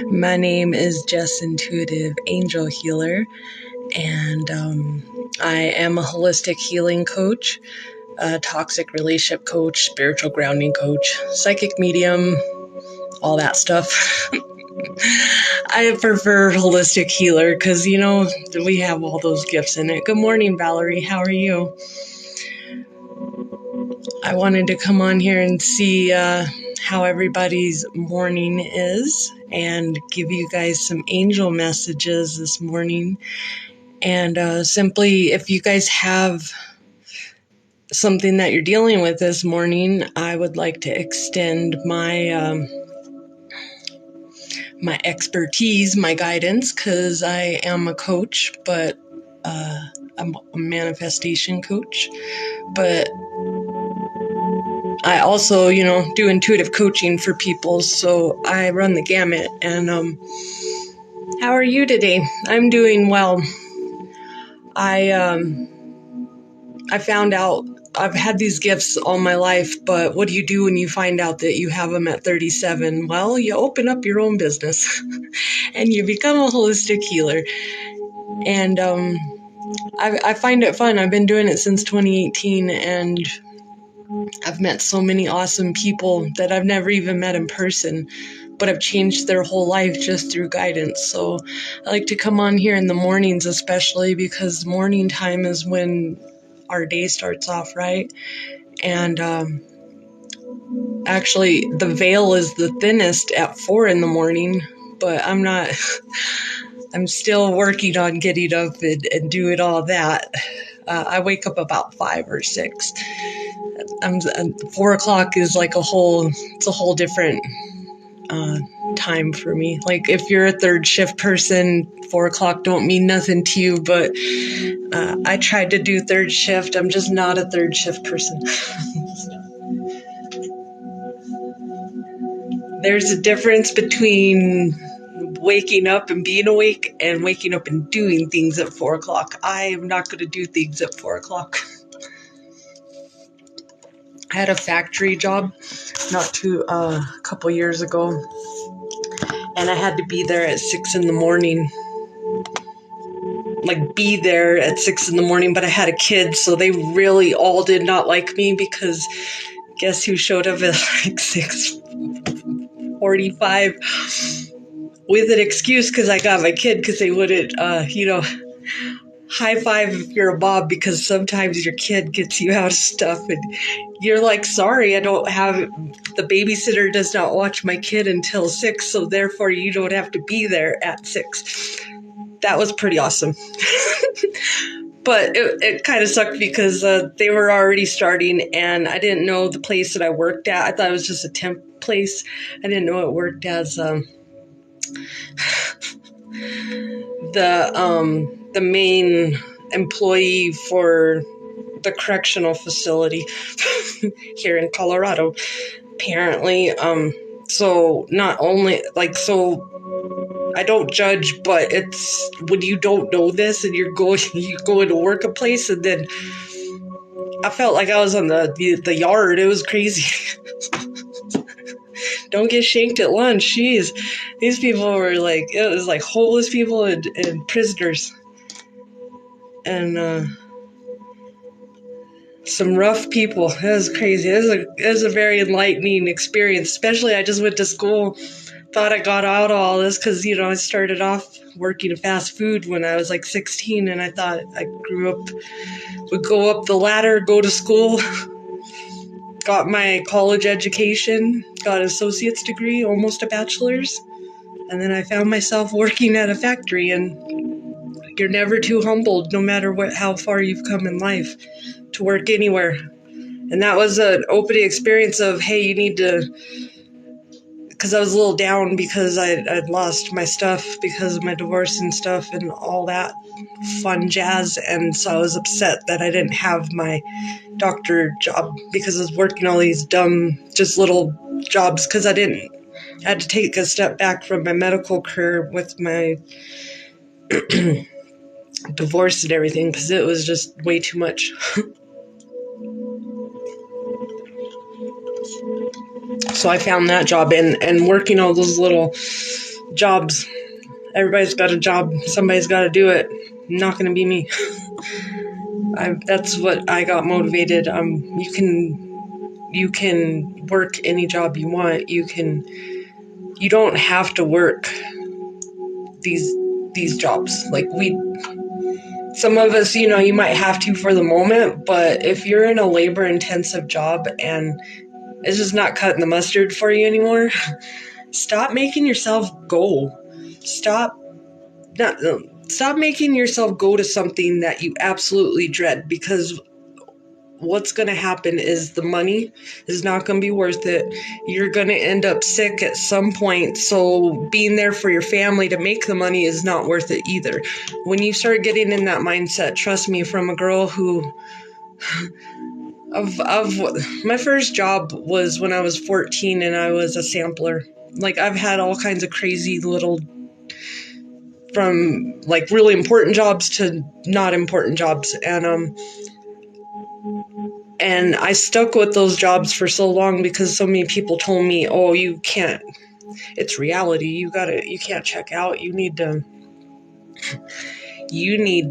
My name is Jess, Intuitive Angel Healer, and I am a holistic healing coach, a toxic relationship coach, spiritual grounding coach, psychic medium, all that stuff. I prefer holistic healer because, we have all those gifts in it. Good morning, Valerie. How are you? I wanted to come on here and see how everybody's morning is and give you guys some angel messages this morning. And simply, if you guys have something that you're dealing with this morning, I would like to extend my my expertise, my guidance, because I am a coach, but I'm a manifestation coach. But I also, do intuitive coaching for people, so I run the gamut. And how are you today? I'm doing well. I found out I've had these gifts all my life, but what do you do when you find out that you have them at 37? Well, you open up your own business and you become a holistic healer. And I find it fun. I've been doing it since 2018, and I've met so many awesome people that I've never even met in person, but I've changed their whole life just through guidance. So I like to come on here in the mornings, especially because morning time is when our day starts off, right? And actually, the veil is the thinnest at 4 in the morning, but I'm still working on getting up and doing all that. I wake up about 5 or 6. 4 o'clock is like it's a whole different time for me. Like if you're a third shift person, 4 o'clock don't mean nothing to you, but I tried to do third shift. I'm just not a third shift person. There's a difference between waking up and being awake and waking up and doing things at 4 o'clock. I am not going to do things at 4 o'clock. I had a factory job a couple years ago, and I had to be there at 6 in the morning. Like be there at 6 in the morning, but I had a kid, so they really all did not like me because guess who showed up at like 6:45 with an excuse because I got my kid, because they wouldn't, high five if you're a mom, because sometimes your kid gets you out of stuff and you're like, sorry, the babysitter does not watch my kid until 6, so therefore you don't have to be there at 6. That was pretty awesome. But it kind of sucked because they were already starting, and I didn't know the place that I worked at. I thought it was just a temp place. I didn't know it worked as the main employee for the correctional facility here in Colorado, apparently. So not only I don't judge, but it's when you don't know this and you go to work a place, and then I felt like I was on the yard. It was crazy. Don't get shanked at lunch. Jeez, these people were it was like homeless people and prisoners, and some rough people. It was crazy. It was a very enlightening experience. Especially, I just went to school. Thought I got out of all this because, I started off working at fast food when I was like 16, and I thought I would go up the ladder, go to school, got my college education, got an associate's degree, almost a bachelor's, and then I found myself working at a factory. And you're never too humbled, no matter how far you've come in life, to work anywhere. And that was an opening experience of, hey, you need to, because I was a little down because I'd lost my stuff because of my divorce and stuff and all that fun jazz. And so I was upset that I didn't have my doctor job because I was working all these dumb, just little jobs because I had to take a step back from my medical career with my divorce and everything because it was just way too much. So I found that job and working all those little jobs. Everybody's got a job. Somebody's got to do it. Not going to be me. That's what I got motivated. You can work any job you want. You don't have to work these jobs. Like some of us, you might have to for the moment, but if you're in a labor intensive job and it's just not cutting the mustard for you anymore, stop making yourself go. Stop making yourself go to something that you absolutely dread, because what's going to happen is the money is not going to be worth it. You're going to end up sick at some point. So being there for your family to make the money is not worth it either. When you start getting in that mindset, trust me, from a girl who of my first job was when I was 14 and I was a sampler. Like, I've had all kinds of crazy little, from like really important jobs to not important jobs. And I stuck with those jobs for so long because so many people told me, oh, you can't, it's reality. You can't check out. You need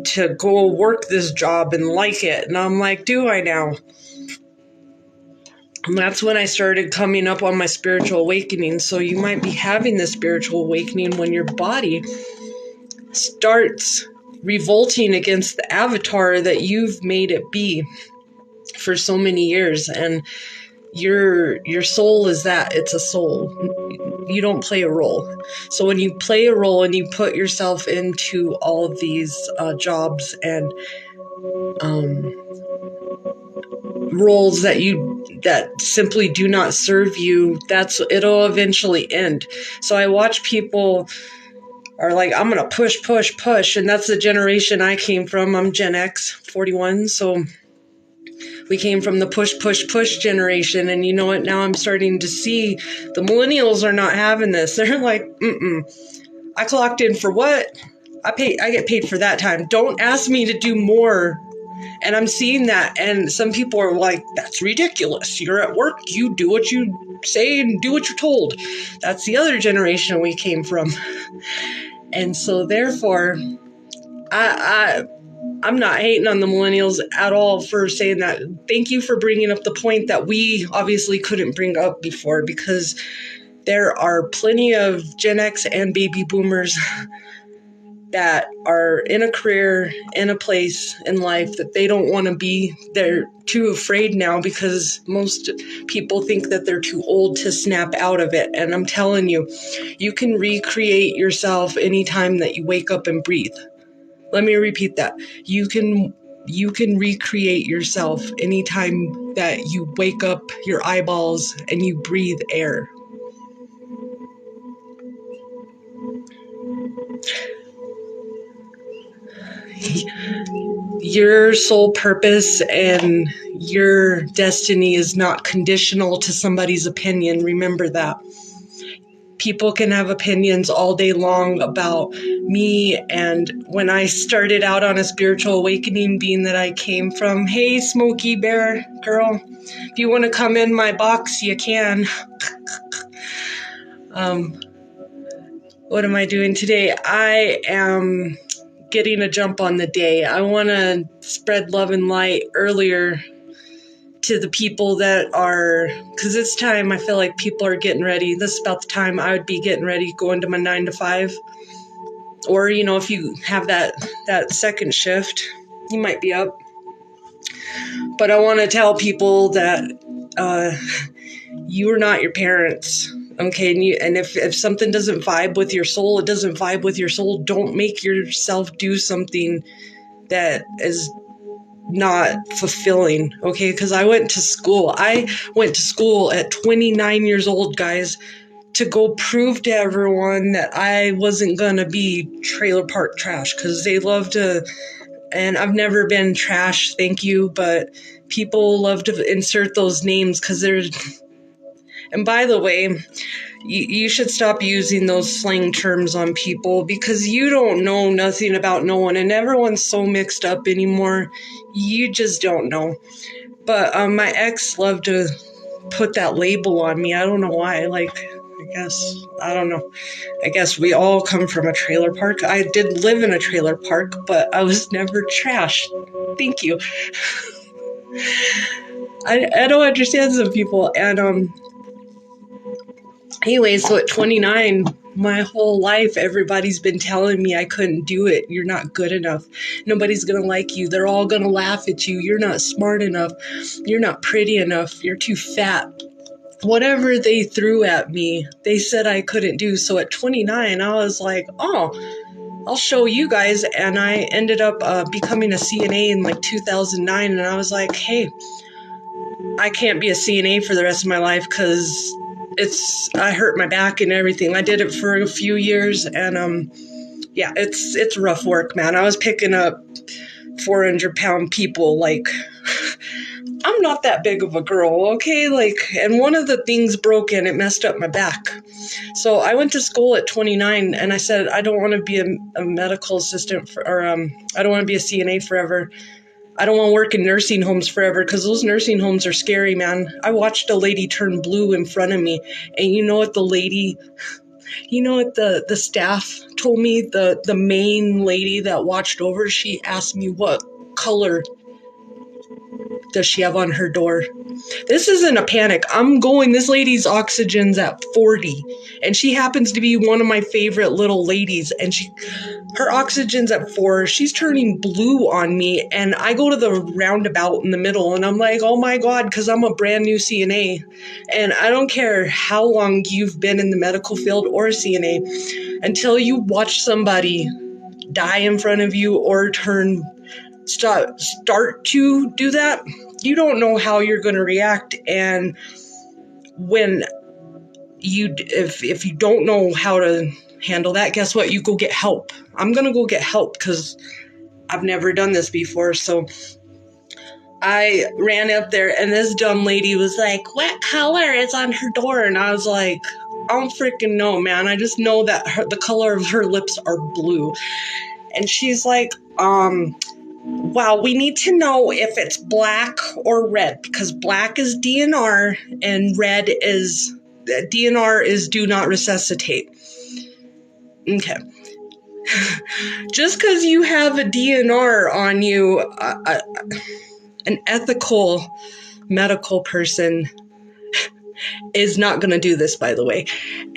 to go work this job and like it. And I'm like, do I now? And that's when I started coming up on my spiritual awakening. So you might be having this spiritual awakening when your body starts revolting against the avatar that you've made it be for so many years. And your soul is that. It's a soul. You don't play a role. So when you play a role and you put yourself into all of these jobs and roles that simply do not serve you, it'll eventually end. So I watch people are like, I'm gonna push, and that's the generation I came from. I'm Gen X, 41, so we came from the push generation. And you know what? Now I'm starting to see the millennials are not having this. They're like, I clocked in for what? I get paid for that time. Don't ask me to do more. And I'm seeing that. And some people are like, that's ridiculous. You're at work. You do what you say and do what you're told. That's the other generation we came from. And so therefore, I'm not hating on the millennials at all for saying that. Thank you for bringing up the point that we obviously couldn't bring up before, because there are plenty of Gen X and baby boomers that are in a career, in a place in life that they don't want to be. They're too afraid now because most people think that they're too old to snap out of it. And I'm telling you, you can recreate yourself anytime that you wake up and breathe. Let me repeat that. You can recreate yourself anytime that you wake up your eyeballs and you breathe air. Your sole purpose and your destiny is not conditional to somebody's opinion. Remember that. People can have opinions all day long about me. And when I started out on a spiritual awakening, being that I came from, hey, Smokey Bear girl, if you want to come in my box, you can. What am I doing today? I am getting a jump on the day. I want to spread love and light earlier to the people that are, because it's time. I feel like people are getting ready. This is about the time I would be getting ready, going to my 9 to 5. Or, if you have that second shift, you might be up. But I want to tell people that you are not your parents. Okay, and if something doesn't vibe with your soul, it doesn't vibe with your soul. Don't make yourself do something that is not fulfilling, okay? Because I went to school at 29 years old, guys, to go prove to everyone that I wasn't gonna be trailer park trash, because they love to, and I've never been trash, thank you, but people love to insert those names because they're, and by the way, you should stop using those slang terms on people, because you don't know nothing about no one, and everyone's so mixed up anymore. You just don't know. But my ex loved to put that label on me. I don't know why. Like, I guess. I don't know. I guess we all come from a trailer park. I did live in a trailer park, but I was never trashed. Thank you. I don't understand some people. And anyway, so at 29, my whole life, everybody's been telling me I couldn't do it. You're not good enough. Nobody's going to like you. They're all going to laugh at you. You're not smart enough. You're not pretty enough. You're too fat. Whatever they threw at me, they said I couldn't do. So at 29, I was like, oh, I'll show you guys. And I ended up becoming a CNA in like 2009. And I was like, hey, I can't be a CNA for the rest of my life because I hurt my back and everything. I did it for a few years, and yeah, it's rough work, man. I was picking up 400-pound people. Like, I'm not that big of a girl, okay? Like, and one of the things broke and it messed up my back. So I went to school at 29, and I said I don't want to be a medical assistant I don't want to be a CNA forever. I don't want to work in nursing homes forever because those nursing homes are scary, man. I watched a lady turn blue in front of me, and you know what the staff told me, the main lady that watched over, she asked me, what color does she have on her door? This isn't a panic. This lady's oxygen's at 40, and she happens to be one of my favorite little ladies, and her oxygen's at 4. She's turning blue on me, and I go to the roundabout in the middle, and I'm like, oh my God, because I'm a brand new CNA, and I don't care how long you've been in the medical field or a CNA, until you watch somebody die in front of you or start to do that, you don't know how you're going to react. And when if you don't know how to handle that, guess what? You go get help. I'm going to go get help because I've never done this before. So I ran up there, and this dumb lady was like, what color is on her door? And I was like, I don't freaking know, man. I just know that the color of her lips are blue. And she's like, wow, we need to know if it's black or red, because black is DNR and red is DNR is do not resuscitate. Okay. Just because you have a DNR on you, an ethical medical person is not going to do this, by the way.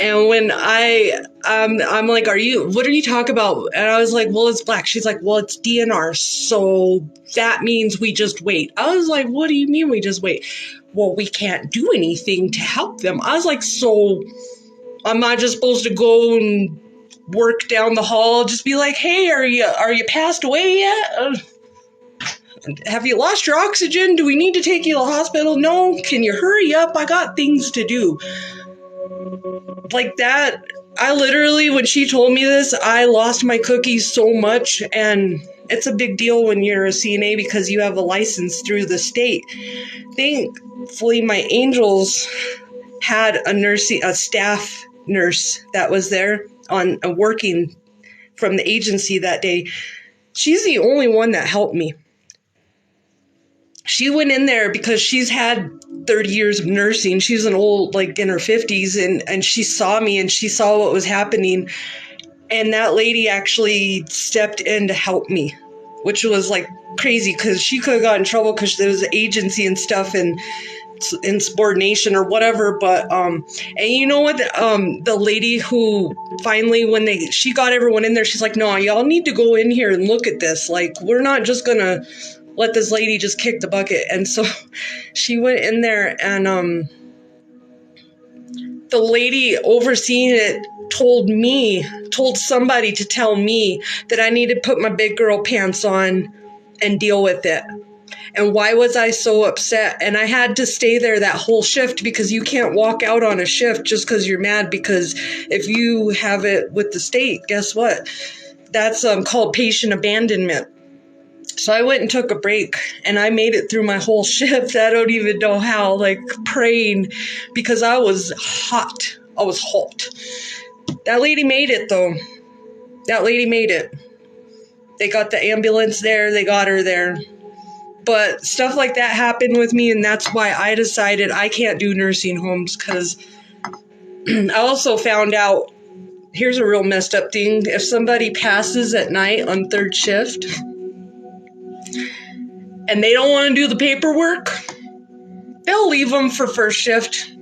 And when I'm like, what are you talking about? And I was like, well, it's black. She's like, well, it's DNR. So that means we just wait. I was like, what do you mean we just wait? Well, we can't do anything to help them. I was like, so am I just supposed to go and work down the hall? Just be like, hey, are you passed away yet? Have you lost your oxygen? Do we need to take you to the hospital? No. Can you hurry up? I got things to do. Like that. I literally, when she told me this, I lost my cookies so much. And it's a big deal when you're a CNA because you have a license through the state. Thankfully, my angels had a staff nurse that was there working from the agency that day. She's the only one that helped me. She went in there because she's had 30 years of nursing. She's an old, like in her 50s, and she saw me and she saw what was happening. And that lady actually stepped in to help me, which was like crazy because she could have got in trouble because there was agency and stuff and insubordination or whatever. But and you know what? The lady who finally, she got everyone in there, she's like, no, y'all need to go in here and look at this. Like, we're not just gonna let this lady just kick the bucket. And so she went in there, and the lady overseeing it told somebody to tell me that I needed to put my big girl pants on and deal with it. And why was I so upset? And I had to stay there that whole shift because you can't walk out on a shift just because you're mad, because if you have it with the state, guess what? That's called patient abandonment. So I went and took a break, and I made it through my whole shift. I don't even know how, like praying, because I was hot. I was hot. That lady made it, though. That lady made it. They got the ambulance there. They got her there. But stuff like that happened with me, and that's why I decided I can't do nursing homes, because I also found out, here's a real messed up thing. If somebody passes at night on third shift and they don't want to do the paperwork, they'll leave them for first shift.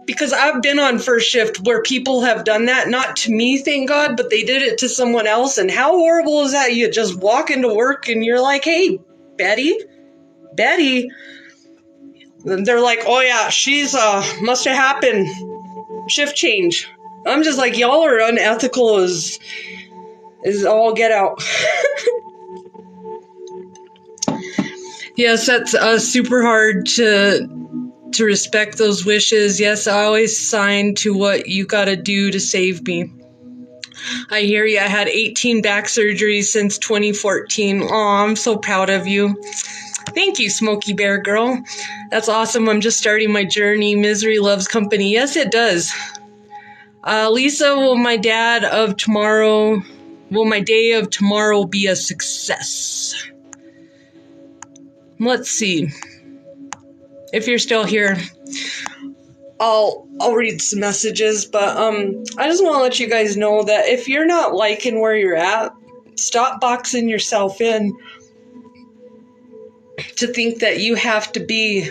Because I've been on first shift where people have done that, not to me, thank God, but they did it to someone else. And how horrible is that? You just walk into work and you're like, hey, Betty. They're like, oh yeah, she's must have happened. Shift change. I'm just like, y'all are unethical as all get out. Yes, that's super hard to respect those wishes. Yes, I always sign to what you gotta do to save me. I hear you. I had 18 back surgeries since 2014. Aw, I'm so proud of you. Thank you, Smokey Bear Girl. That's awesome. I'm just starting my journey. Misery loves company. Yes, it does. Lisa, will my day of tomorrow be a success? Let's see. If you're still here, I'll read some messages, but I just want to let you guys know that if you're not liking where you're at, stop boxing yourself in to think that you have to be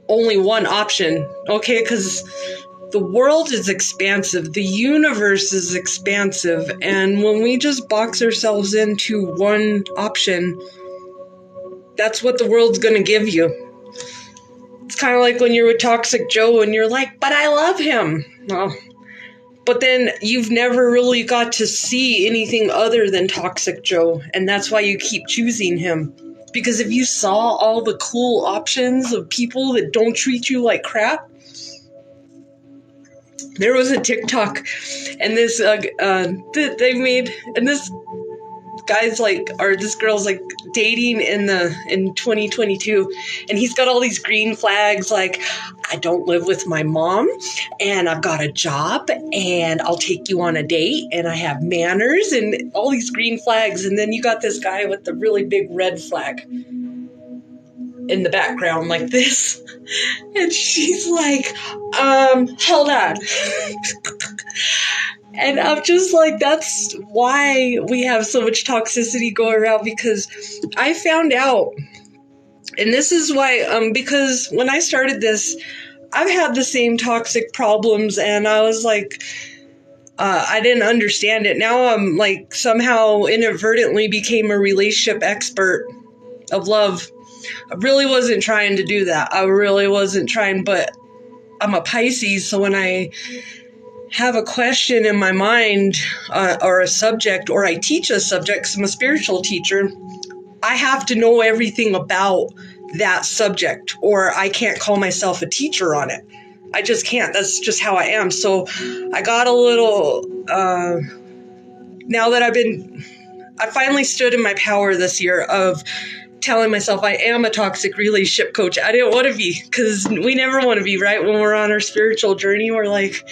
only one option, okay? Because the world is expansive, the universe is expansive, and when we just box ourselves into one option, that's what the world's going to give you. It's kind of like when you're with Toxic Joe and you're like, but I love him. Well, but then you've never really got to see anything other than Toxic Joe, and that's why you keep choosing him. Because if you saw all the cool options of people that don't treat you like crap, there was a TikTok, and this they made, and this guy's like, or this girl's like dating in 2022, and he's got all these green flags like, I don't live with my mom, and I've got a job, and I'll take you on a date, and I have manners, and all these green flags. And then you got this guy with the really big red flag in the background like this, and she's like, hold on. And I'm just like, that's why we have so much toxicity going around, because I found out, and this is why, because when I started this, I've had the same toxic problems, and I was like, I didn't understand it. Now I'm like, somehow inadvertently became a relationship expert of love. I really wasn't trying to do that. I really wasn't trying, but I'm a Pisces, so when I have a question in my mind or a subject, or I teach a subject, because I'm a spiritual teacher, I have to know everything about that subject, or I can't call myself a teacher on it. I just can't. That's just how I am. So I got a little, now that I finally stood in my power this year of telling myself I am a toxic relationship coach. I didn't want to be, because we never want to be, right? When we're on our spiritual journey, we're like,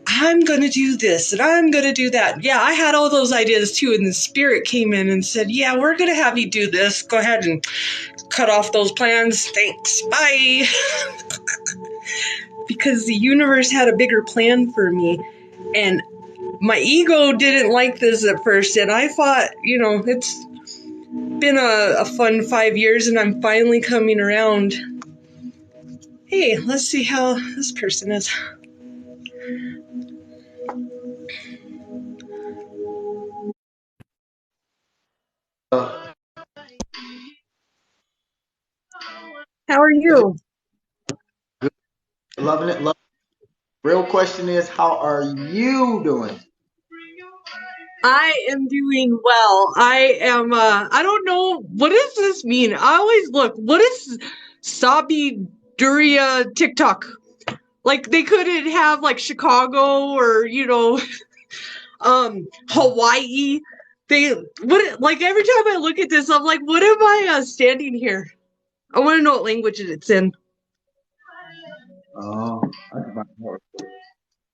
I'm going to do this and I'm going to do that. Yeah, I had all those ideas too. And the spirit came in and said, yeah, we're going to have you do this. Go ahead and cut off those plans. Thanks. Bye. Because the universe had a bigger plan for me. And my ego didn't like this at first. And I thought, it's been a fun 5 years, and I'm finally coming around. Hey, let's see how this person is. How are you? Good. Loving it. Real question is, how are you doing? I am doing well. I am, I don't know, what does this mean? I always look, what is Sabi Duria TikTok? Like, they couldn't have, like, Chicago or, Hawaii. Like, every time I look at this, I'm like, what am I standing here? I want to know what language it's in. Oh,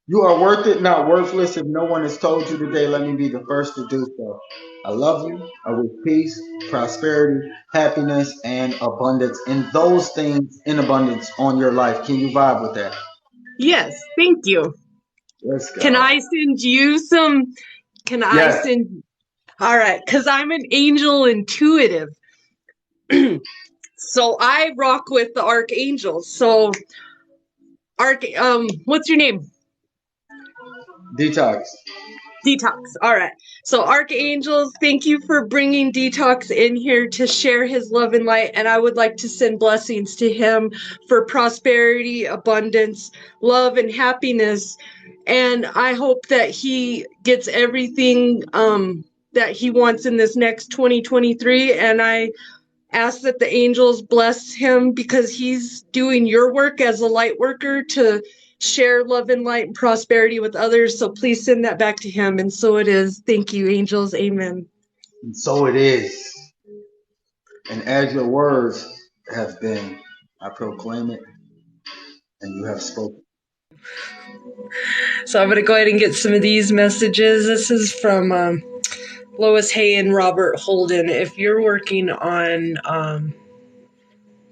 you are worth it, not worthless. If no one has told you today, let me be the first to do so. I love you. I wish peace, prosperity, happiness, and abundance, and those things in abundance on your life. Can you vibe with that? Yes, thank you. Let's Can go. I send you some? Can I Yes. send? All right, because I'm an angel intuitive. So I rock with the archangels. So what's your name? Detox. Detox. All right. So archangels, thank you for bringing Detox in here to share his love and light, and I would like to send blessings to him for prosperity, abundance, love, and happiness. And I hope that he gets everything that he wants in this next 2023. And I ask that the angels bless him because he's doing your work as a light worker to share love and light and prosperity with others. So please send that back to him. And so it is. Thank you, angels. Amen. And so it is. And as your words have been, I proclaim it, and you have spoken. So I'm going to go ahead and get some of these messages. This is from Lois Hay and Robert Holden. If you're working on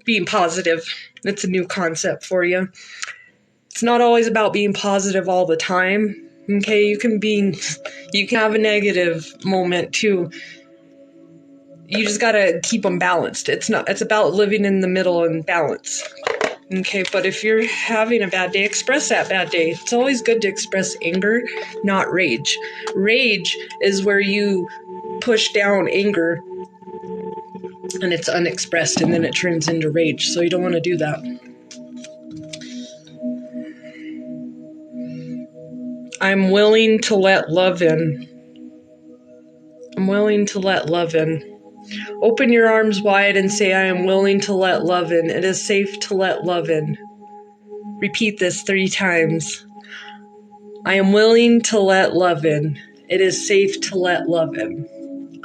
being positive, it's a new concept for you. It's not always about being positive all the time. Okay, you can have a negative moment too. You just gotta keep them balanced. It's about living in the middle and balance. Okay, but if you're having a bad day, express that bad day. It's always good to express anger, not rage. Rage is where you push down anger and it's unexpressed and then it turns into rage. So you don't want to do that. I'm willing to let love in. I'm willing to let love in. Open your arms wide and say, I am willing to let love in. It is safe to let love in. Repeat this 3 times. I am willing to let love in. It is safe to let love in.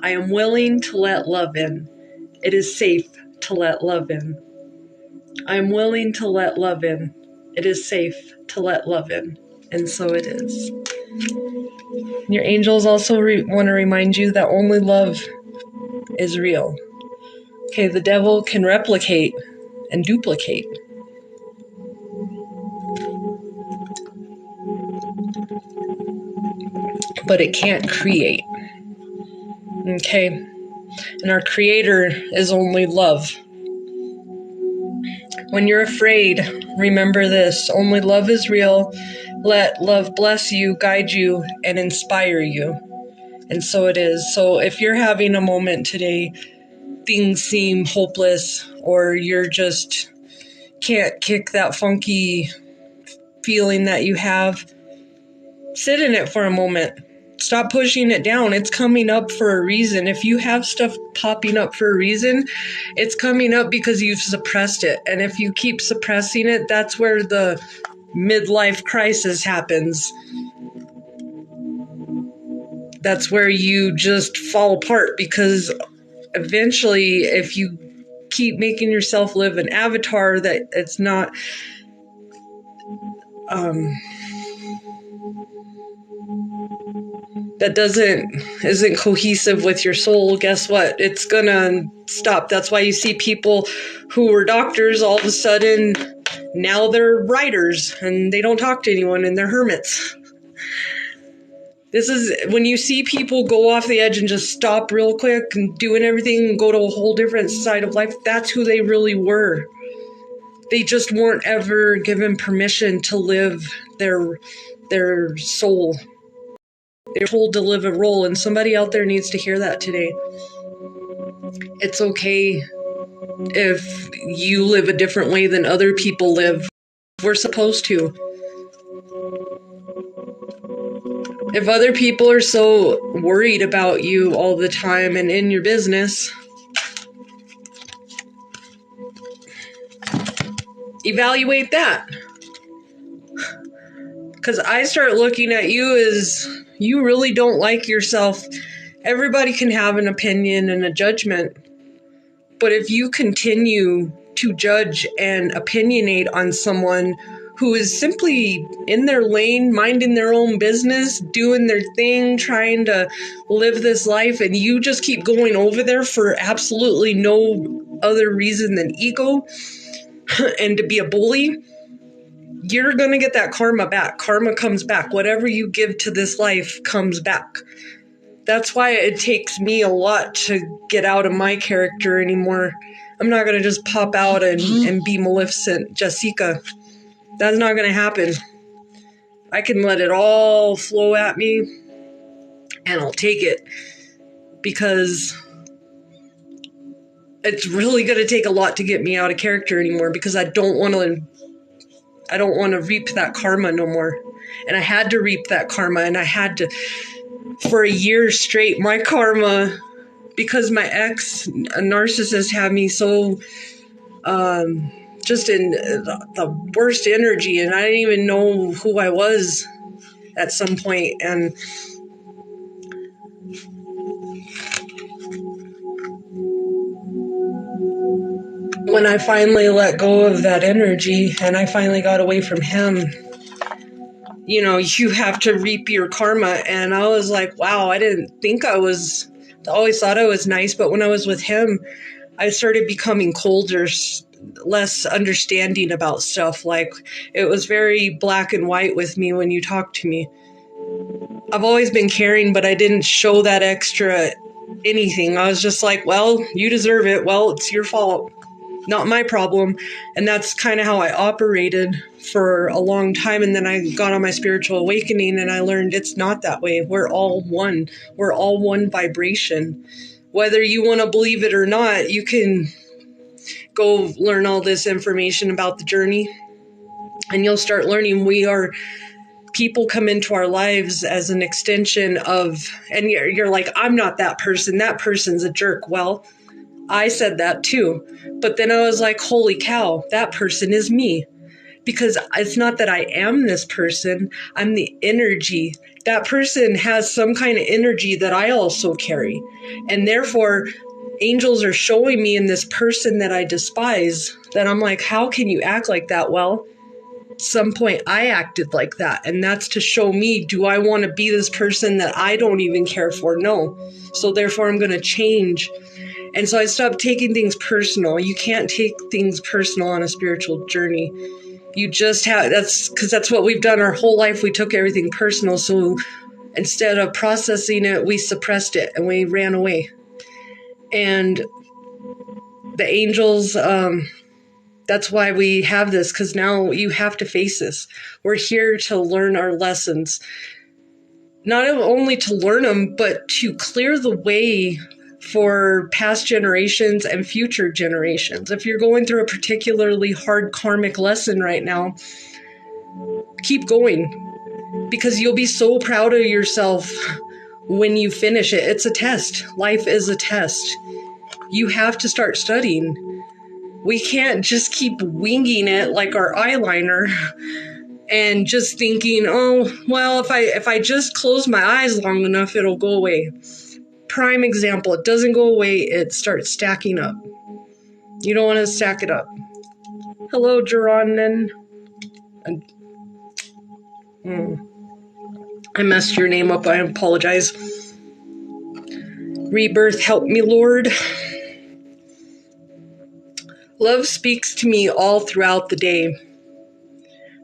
I am willing to let love in. It is safe to let love in. I am willing to let love in. It is safe to let love in. And so it is. Your angels also want to remind you that only love is real. Okay, the devil can replicate and duplicate, but it can't create. Okay, and our creator is only love. When you're afraid, remember this: only love is real. Let love bless you, guide you, and inspire you. And so it is. So if you're having a moment today, things seem hopeless, or you're just can't kick that funky feeling that you have, sit in it for a moment. Stop pushing it down. It's coming up for a reason. If you have stuff popping up for a reason, it's coming up because you've suppressed it. And if you keep suppressing it, that's where the midlife crisis happens. That's where you just fall apart, because eventually, if you keep making yourself live an avatar that it's not that isn't cohesive with your soul, guess what? It's gonna stop. That's why you see people who were doctors all of a sudden now they're writers and they don't talk to anyone and they're hermits. This is when you see people go off the edge and just stop real quick and doing everything and go to a whole different side of life. That's who they really were. They just weren't ever given permission to live their soul. They're told to live a role, and somebody out there needs to hear that today. It's okay if you live a different way than other people live. We're supposed to. If other people are so worried about you all the time and in your business, evaluate that. Because I start looking at you as you really don't like yourself. Everybody can have an opinion and a judgment. But if you continue to judge and opinionate on someone who is simply in their lane, minding their own business, doing their thing, trying to live this life, and you just keep going over there for absolutely no other reason than ego and to be a bully, you're going to get that karma back. Karma comes back. Whatever you give to this life comes back. That's why it takes me a lot to get out of my character anymore. I'm not going to just pop out and be Maleficent Jessica. That's not going to happen. I can let it all flow at me, and I'll take it, because it's really going to take a lot to get me out of character anymore, because I don't want to reap that karma no more. And I had to reap that karma, and I had to, for a year straight, my karma, because my ex, a narcissist, had me so just in the worst energy, and I didn't even know who I was at some point. And when I finally let go of that energy and I finally got away from him, you have to reap your karma. And I was like, wow, I didn't think I always thought I was nice, but when I was with him, I started becoming colder, less understanding about stuff. Like, it was very black and white with me when you talked to me. I've always been caring, but I didn't show that extra anything. I was just like, well, you deserve it. Well, it's your fault, not my problem. And that's kind of how I operated for a long time. And then I got on my spiritual awakening and I learned it's not that way. We're all one. We're all one vibration. Whether you want to believe it or not, you can go learn all this information about the journey, and you'll start learning people come into our lives as an extension of, and you're like, I'm not that person. That person's a jerk. Well, I said that too. But then I was like, holy cow, that person is me. Because it's not that I am this person, I'm the energy. That person has some kind of energy that I also carry. And therefore, angels are showing me in this person that I despise, that I'm like, how can you act like that? Well, at some point I acted like that. And that's to show me, do I want to be this person that I don't even care for? No. So therefore, I'm going to change. And so I stopped taking things personal. You can't take things personal on a spiritual journey. You just have, that's what we've done our whole life. We took everything personal. So instead of processing it, we suppressed it and we ran away. And the angels, that's why we have this, because now you have to face this. We're here to learn our lessons. Not only to learn them, but to clear the way for past generations and future generations. If you're going through a particularly hard karmic lesson right now, keep going, because you'll be so proud of yourself when you finish it. It's a test. Life is a test. You have to start studying. We can't just keep winging it like our eyeliner and just thinking, oh, well, if I just close my eyes long enough, it'll go away. Prime example, it doesn't go away, it starts stacking up. You don't want to stack it up. Hello, Geronin. I messed your name up, I apologize. Rebirth, help me, Lord. Love speaks to me all throughout the day.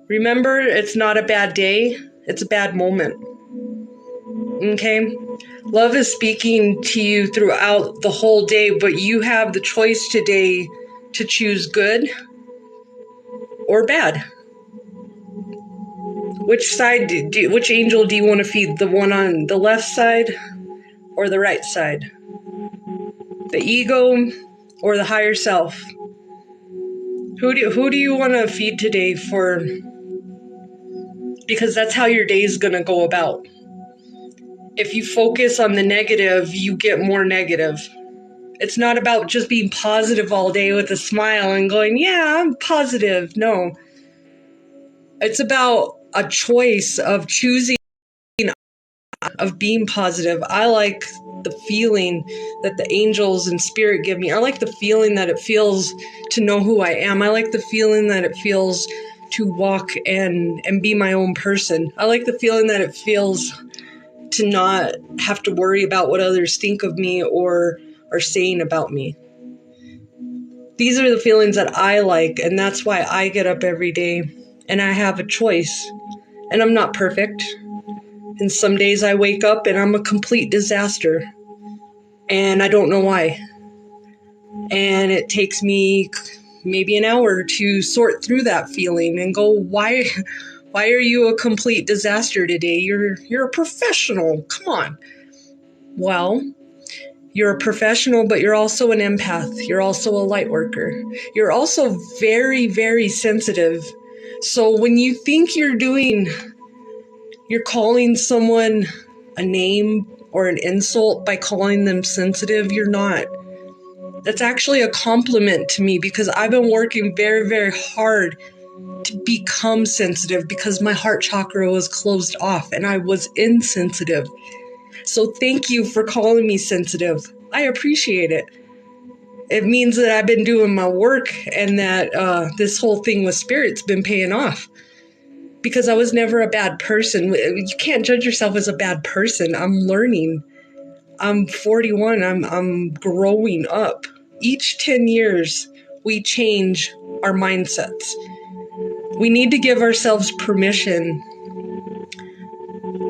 Remember, it's not a bad day, it's a bad moment. Okay? Love is speaking to you throughout the whole day, but you have the choice today to choose good or bad. Which side which angel do you want to feed? The one on the left side or the right side? The ego or the higher self? Who do you want to feed today for? Because that's how your day is going to go about. If you focus on the negative, you get more negative. It's not about just being positive all day with a smile and going, yeah, I'm positive. No. It's about a choice of choosing, of being positive. I like the feeling that the angels and spirit give me. I like the feeling that it feels to know who I am. I like the feeling that it feels to walk and be my own person. I like the feeling that it feels to not have to worry about what others think of me or are saying about me. These are the feelings that I like, and that's why I get up every day. and I have a choice. And I'm not perfect. And some days I wake up and I'm a complete disaster. And I don't know why. And it takes me maybe an hour to sort through that feeling and go, why are you a complete disaster today? You're a professional. Come on. Well, you're a professional, but you're also an empath. You're also a light worker. You're also very, very sensitive. So when you think you're calling someone a name or an insult by calling them sensitive, you're not. That's actually a compliment to me because I've been working very, very hard to become sensitive because my heart chakra was closed off and I was insensitive. So thank you for calling me sensitive. I appreciate it. It means that I've been doing my work and that this whole thing with spirit's been paying off. Because I was never a bad person. You can't judge yourself as a bad person. I'm learning. I'm 41. I'm growing up. Each 10 years, we change our mindsets. We need to give ourselves permission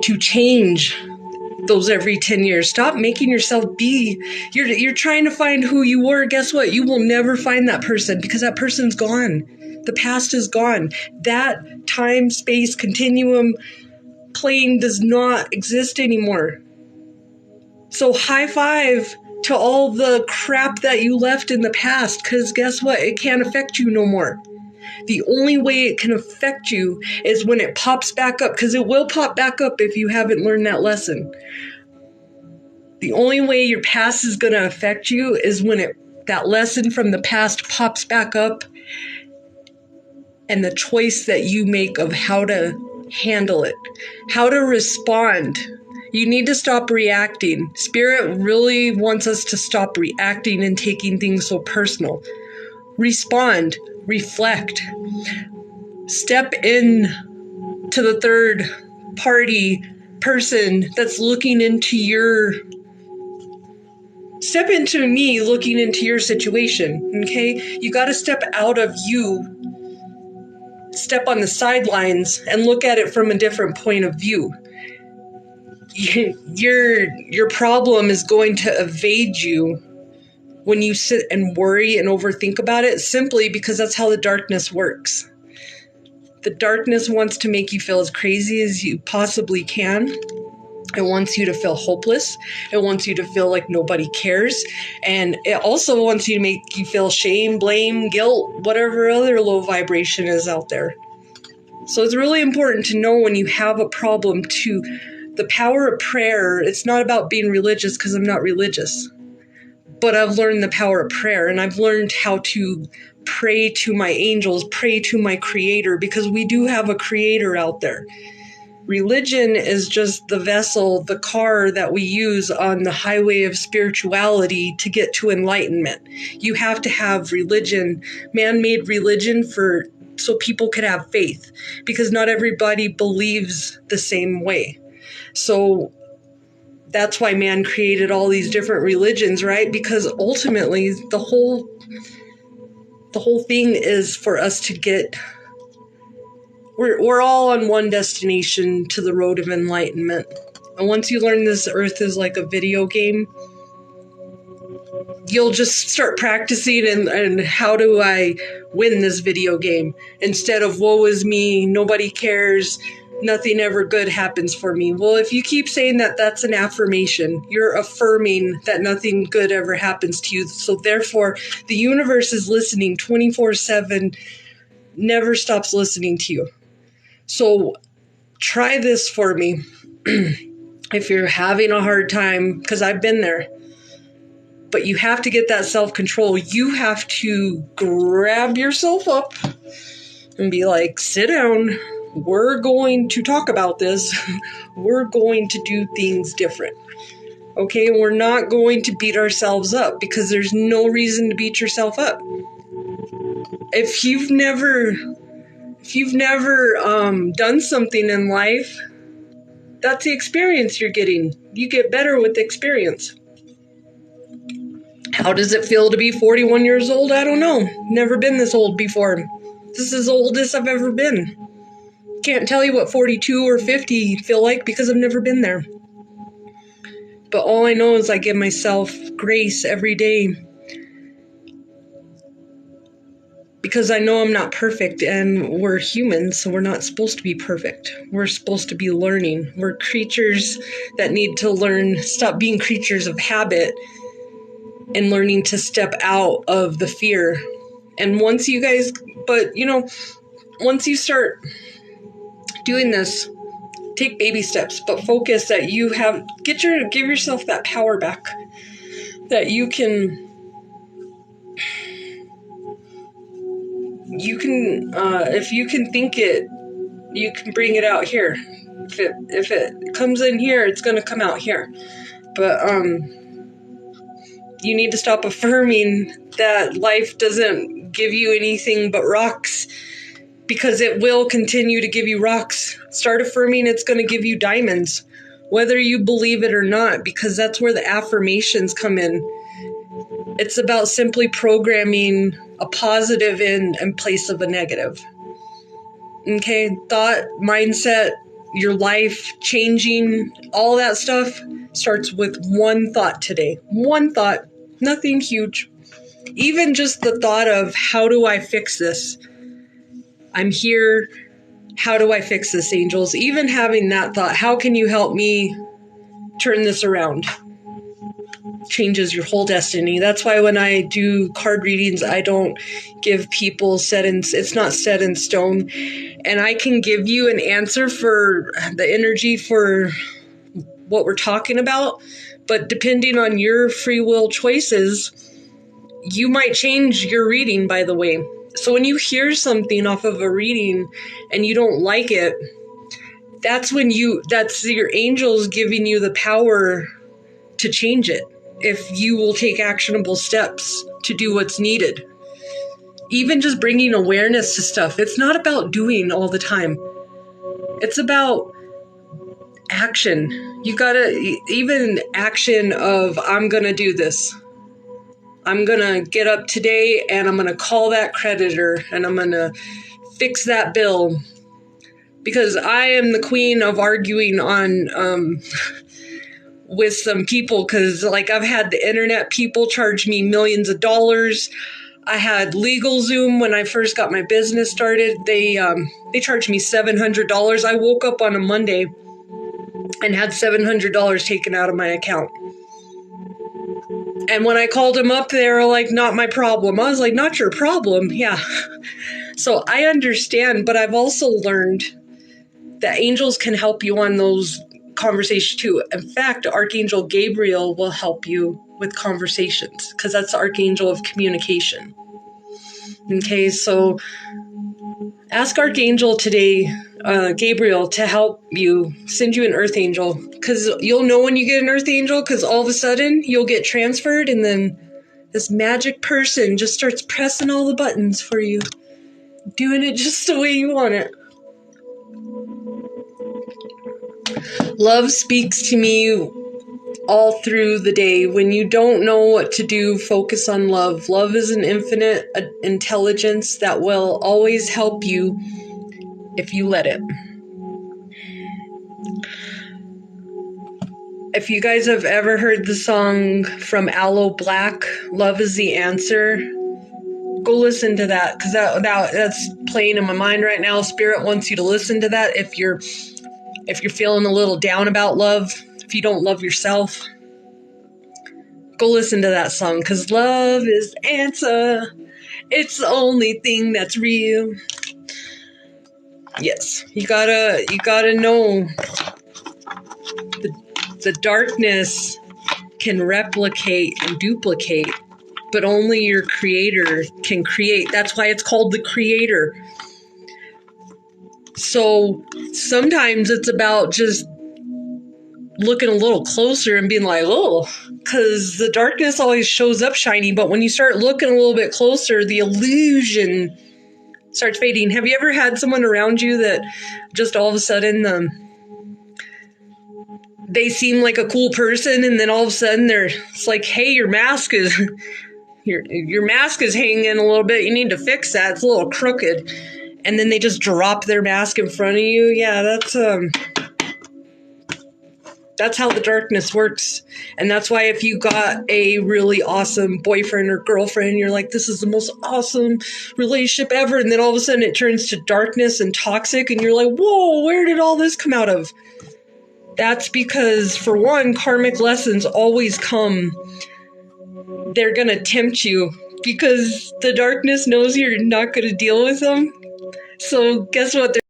to change those every 10 years. Stop making yourself be. You're trying to find who you were. Guess what? You will never find that person because that person's gone. The past is gone. That time, space, continuum plane does not exist anymore. So high five to all the crap that you left in the past, because guess what? It can't affect you no more. The only way it can affect you is when it pops back up, because it will pop back up if you haven't learned that lesson. The only way your past is going to affect you is when that lesson from the past pops back up, and the choice that you make of how to handle it, how to respond. You need to stop reacting. Spirit really wants us to stop reacting and taking things so personal. Respond, reflect, step in to the third party person that's looking into step into me looking into your situation, okay? You got to step out of you, step on the sidelines and look at it from a different point of view. Your problem is going to evade you when you sit and worry and overthink about it, simply because that's how the darkness works. The darkness wants to make you feel as crazy as you possibly can. It wants you to feel hopeless. It wants you to feel like nobody cares. And it also wants you to make you feel shame, blame, guilt, whatever other low vibration is out there. So it's really important to know when you have a problem the power of prayer. It's not about being religious, because I'm not religious. But I've learned the power of prayer, and I've learned how to pray to my angels, pray to my creator, because we do have a creator out there. Religion is just the vessel, the car that we use on the highway of spirituality to get to enlightenment. You have to have religion, man-made religion, so people could have faith, because not everybody believes the same way. So that's why man created all these different religions, right? Because ultimately the whole thing is for us to get, we're all on one destination to the road of enlightenment. And once you learn this earth is like a video game, you'll just start practicing and how do I win this video game? Instead of woe is me, nobody cares, nothing ever good happens for me. Well, if you keep saying that, that's an affirmation. You're affirming that nothing good ever happens to you. So therefore, the universe is listening 24/7, never stops listening to you. So try this for me. If you're having a hard time, because I've been there, but you have to get that self-control. You have to grab yourself up and be like, sit down. We're going to talk about this. We're going to do things different. Okay? We're not going to beat ourselves up, because there's no reason to beat yourself up. If you've never done something in life, that's the experience you're getting. You get better with the experience. How does it feel to be 41 years old? I don't know. Never been this old before. This is the oldest I've ever been. can't tell you what 42 or 50 feel like because I've never been there. But all I know is I give myself grace every day because I know I'm not perfect, and we're humans, so we're not supposed to be perfect. We're supposed to be learning. We're creatures that need to learn, stop being creatures of habit and learning to step out of the fear. And once you guys, once you start doing this, take baby steps, but focus that you give yourself that power back, that you can if you can think it, you can bring it out here. If it comes in here, it's going to come out here. But you need to stop affirming that life doesn't give you anything but rocks, because it will continue to give you rocks. Start affirming it's going to give you diamonds, whether you believe it or not, because that's where the affirmations come in. It's about simply programming a positive in place of a negative. Okay, thought, mindset, your life changing, all that stuff starts with one thought today. One thought, nothing huge. Even just the thought of, how do I fix this? I'm here. How do I fix this, angels? Even having that thought, how can you help me turn this around? Changes your whole destiny. That's why when I do card readings, I don't give people it's not set in stone. And I can give you an answer for the energy for what we're talking about, but depending on your free will choices, you might change your reading, by the way. So when you hear something off of a reading and you don't like it, that's your angels giving you the power to change it, if you will take actionable steps to do what's needed. Even just bringing awareness to stuff. It's not about doing all the time. It's about action. You gotta, even action of, I'm gonna do this. I'm gonna get up today and I'm gonna call that creditor and I'm gonna fix that bill. Because I am the queen of arguing on with some people, because like I've had the internet people charge me millions of dollars. I had LegalZoom when I first got my business started. They charged me $700. I woke up on a Monday and had $700 taken out of my account. And when I called them up, they were like, not my problem. I was like, not your problem? Yeah. So I understand, but I've also learned that angels can help you on those conversations too. In fact, Archangel Gabriel will help you with conversations, because that's the Archangel of communication. Okay, so ask Archangel today, Gabriel, to help you, send you an Earth Angel, because you'll know when you get an Earth Angel, because all of a sudden you'll get transferred and then this magic person just starts pressing all the buttons for you, doing it just the way you want it. Love speaks to me all through the day. When you don't know what to do, focus on love. Love is an infinite intelligence that will always help you if you let it. If you guys have ever heard the song from Aloe Black, Love is the Answer, go listen to that, because that's playing in my mind right now. Spirit wants you to listen to that if you're feeling a little down about love, if you don't love yourself. Go listen to that song, because love is the answer. It's the only thing that's real. Yes, you gotta know the darkness can replicate and duplicate, but only your creator can create. That's why it's called the creator. So sometimes it's about just looking a little closer and being like, oh, because the darkness always shows up shiny, but when you start looking a little bit closer, the illusion starts fading. Have you ever had someone around you that just all of a sudden they seem like a cool person, and then all of a sudden it's like, hey, your mask is hanging a little bit. You need to fix that. It's a little crooked. and then they just drop their mask in front of you. Yeah, that's how the darkness works. And that's why if you got a really awesome boyfriend or girlfriend, you're like, this is the most awesome relationship ever. And then all of a sudden it turns to darkness and toxic. And you're like, whoa, where did all this come out of? That's because, for one, karmic lessons always come. They're going to tempt you because the darkness knows you're not going to deal with them. So guess what? They're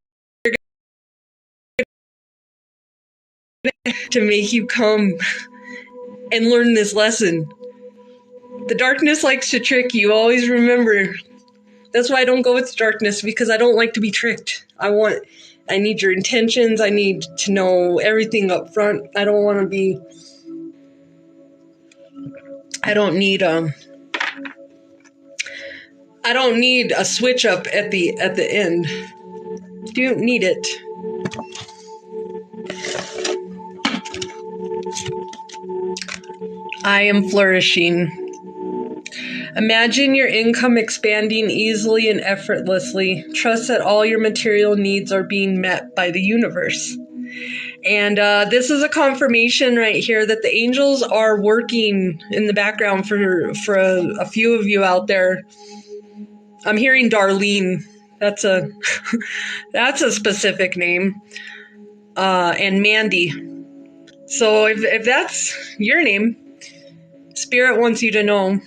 to make you come and learn this lesson. The darkness likes to trick you. Always remember. That's why I don't go with darkness, because I don't like to be tricked. I need your intentions. I need to know everything up front. I don't need a switch up at the end. Don't need it. I am flourishing. Imagine your income expanding easily and effortlessly. Trust that all your material needs are being met by the universe. And this is a confirmation right here that the angels are working in the background for a few of you out there. I'm hearing Darlene. That's a that's a specific name. And Mandy. So if that's your name, Spirit wants you to know.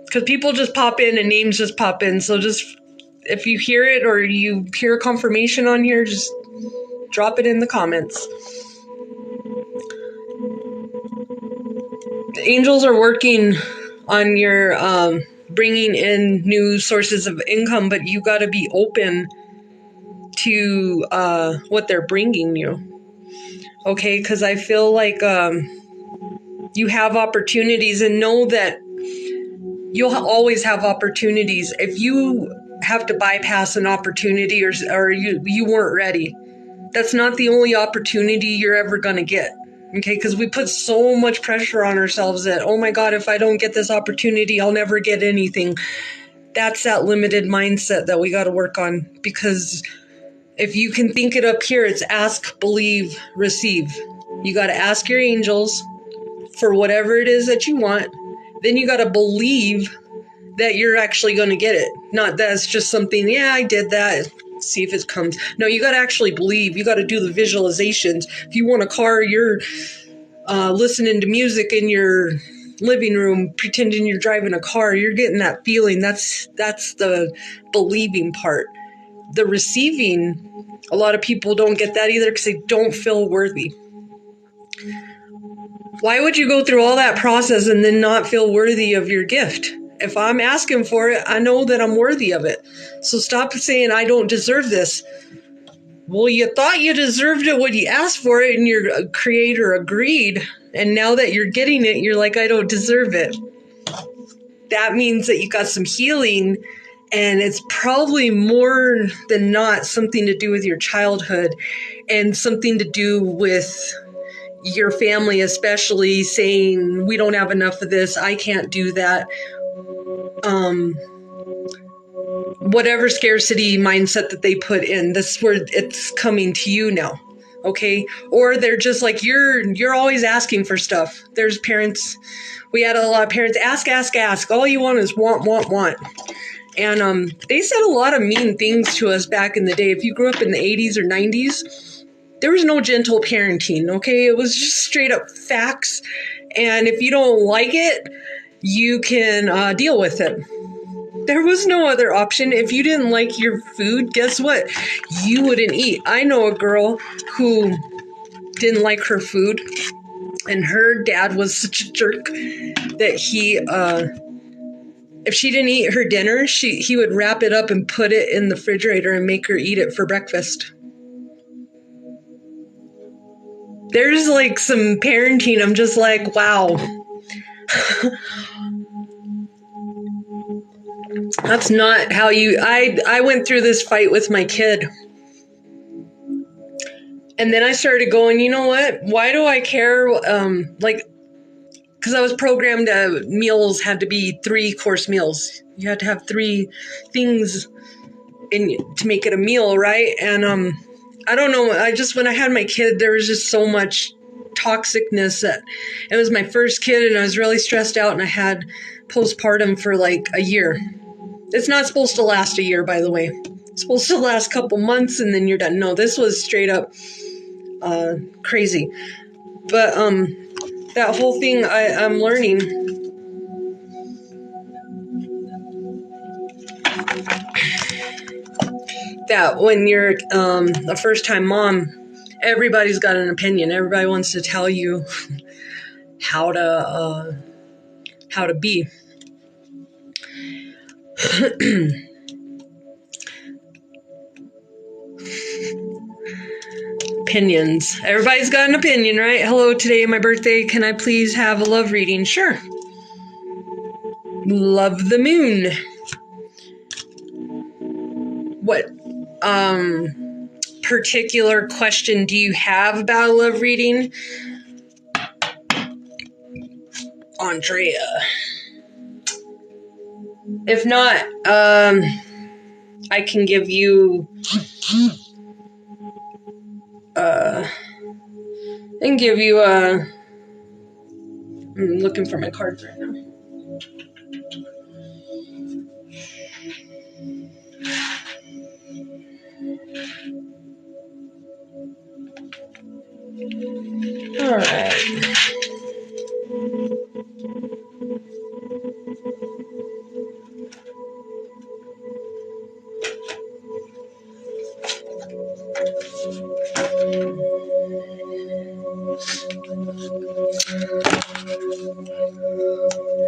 Because people just pop in and names just pop in. So just, if you hear it or you hear confirmation on here, just drop it in the comments. The angels are working on your bringing in new sources of income, but you got to be open to what they're bringing you. Okay? Because I feel like you have opportunities, and know that you'll always have opportunities. If you have to bypass an opportunity or you weren't ready, that's not the only opportunity you're ever going to get. Okay, because we put so much pressure on ourselves that, oh my God, if I don't get this opportunity, I'll never get anything. That's that limited mindset that we got to work on. Because if you can think it up here, it's ask, believe, receive. You got to ask your angels for whatever it is that you want. Then you got to believe that you're actually going to get it. Not that it's just something, yeah, I did that, see if it comes. No, you got to actually believe. You got to do the visualizations. If you want a car, you're listening to music in your living room, pretending you're driving a car. You're getting that feeling. That's the believing part. The receiving, a lot of people don't get that either because they don't feel worthy. Why would you go through all that process and then not feel worthy of your gift? If I'm asking for it, I know that I'm worthy of it. So stop saying I don't deserve this. Well, you thought you deserved it when you asked for it and your creator agreed. And now that you're getting it, you're like, I don't deserve it. That means that you got some healing, and it's probably more than not something to do with your childhood and something to do with your family, especially saying, we don't have enough of this, I can't do that. Whatever scarcity mindset that they put in, this is where it's coming to you now. Okay? Or they're just like, you're always asking for stuff. There's parents, we had a lot of parents, ask. All you want is want. And they said a lot of mean things to us back in the day. If you grew up in the 80s or 90s, there was no gentle parenting, okay? It was just straight up facts. And if you don't like it, you can deal with it. There was no other option. If you didn't like your food, guess what? You wouldn't eat. I know a girl who didn't like her food, and her dad was such a jerk that if she didn't eat her dinner, he would wrap it up and put it in the refrigerator and make her eat it for breakfast. There's like some parenting, I'm just like, wow. That's not how I went through this fight with my kid. And then I started going, you know what? Why do I care? Because I was programmed meals had to be 3-course meals. You had to have 3 things to make it a meal, right? And I don't know, when I had my kid, there was just so much toxicness that it was my first kid, and I was really stressed out, and I had postpartum for like a year. It's not supposed to last a year, by the way. It's supposed to last a couple months and then you're done. No, this was straight up crazy. But that whole thing, I'm learning that when you're a first-time mom, everybody's got an opinion. Everybody wants to tell you how to be. Opinions. Everybody's got an opinion, right? Hello, today my birthday. Can I please have a love reading? Sure. Love the moon. What particular question do you have about a love reading? Andrea. If not, I can give you I'm looking for my cards right now. All right.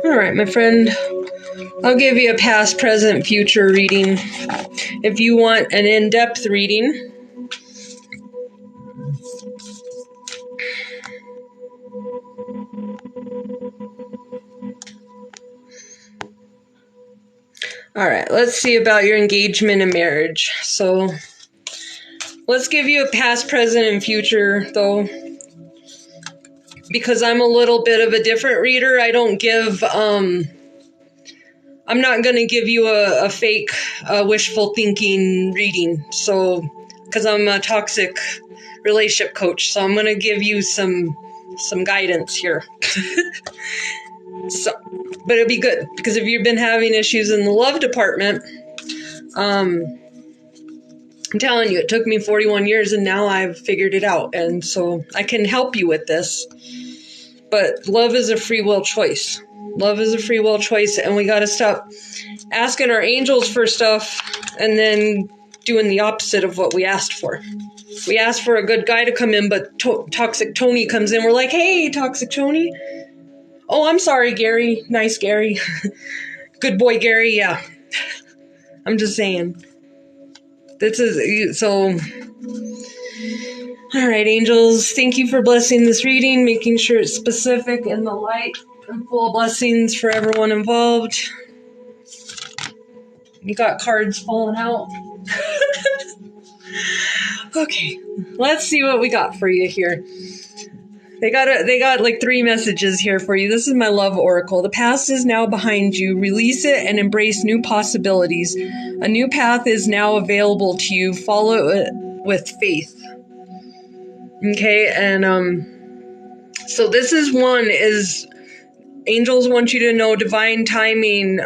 All right, my friend. I'll give you a past, present, future reading. If you want an in-depth reading, all right, let's see about your engagement and marriage. So let's give you a past, present, and future, though, because I'm a little bit of a different reader. I don't give, I'm not going to give you a fake wishful thinking reading. So, because I'm a toxic relationship coach, so I'm going to give you some guidance here. So, but it'll be good, because if you've been having issues in the love department, I'm telling you, it took me 41 years and now I've figured it out. And so I can help you with this. But love is a free will choice. Love is a free will choice. And we got to stop asking our angels for stuff and then doing the opposite of what we asked for. We asked for a good guy to come in, but Toxic Tony comes in. We're like, hey, Toxic Tony. Oh, I'm sorry, Gary. Nice, Gary. Good boy, Gary. Yeah. I'm just saying. This is so. All right, angels, thank you for blessing this reading, making sure it's specific in the light, and full of blessings for everyone involved. You got cards falling out. Okay, let's see what we got for you here. They got like 3 messages here for you. This is my love oracle. The past is now behind you. Release it and embrace new possibilities. A new path is now available to you. Follow it with faith. Okay, and so this is angels want you to know divine timing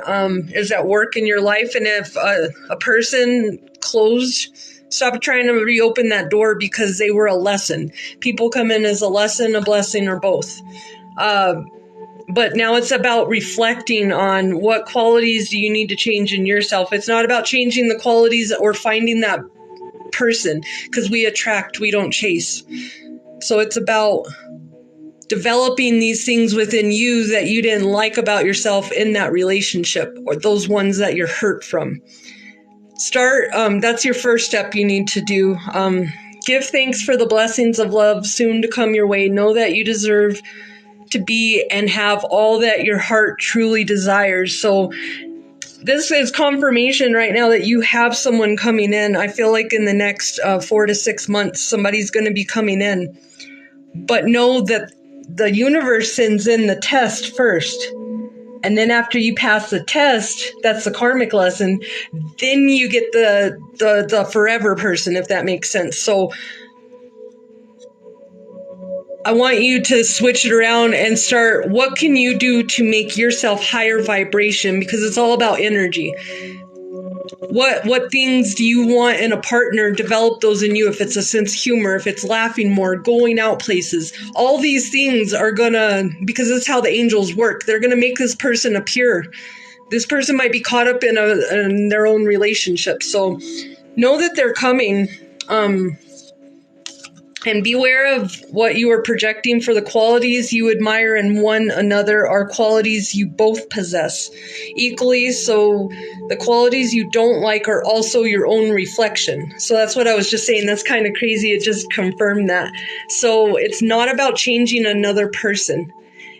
is at work in your life, and if a person closed, stop trying to reopen that door, because they were a lesson. People come in as a lesson, a blessing, or both. But now it's about reflecting on what qualities do you need to change in yourself. It's not about changing the qualities or finding that person, because we attract, we don't chase. So it's about developing these things within you that you didn't like about yourself in that relationship, or those ones that you're hurt from. That's your first step you need to do. Give thanks for the blessings of love soon to come your way. Know that you deserve to be and have all that your heart truly desires. So this is confirmation right now that you have someone coming in. I feel like in the next 4 to 6 months, somebody's going to be coming in. But know that the universe sends in the test first, And then after you pass the test, that's the karmic lesson, then you get the forever person, if that makes sense. So I want you to switch it around and start, what can you do to make yourself higher vibration? Because it's all about energy. What things do you want in a partner? Develop those in you. If it's a sense of humor, if it's laughing more, going out places, all these things are gonna, because that's how the angels work. They're gonna make this person appear. This person might be caught up in their own relationship. So know that they're coming. And beware of what you are projecting, for the qualities you admire in one another are qualities you both possess equally. So the qualities you don't like are also your own reflection. So that's what I was just saying. That's kind of crazy. It just confirmed that. So it's not about changing another person.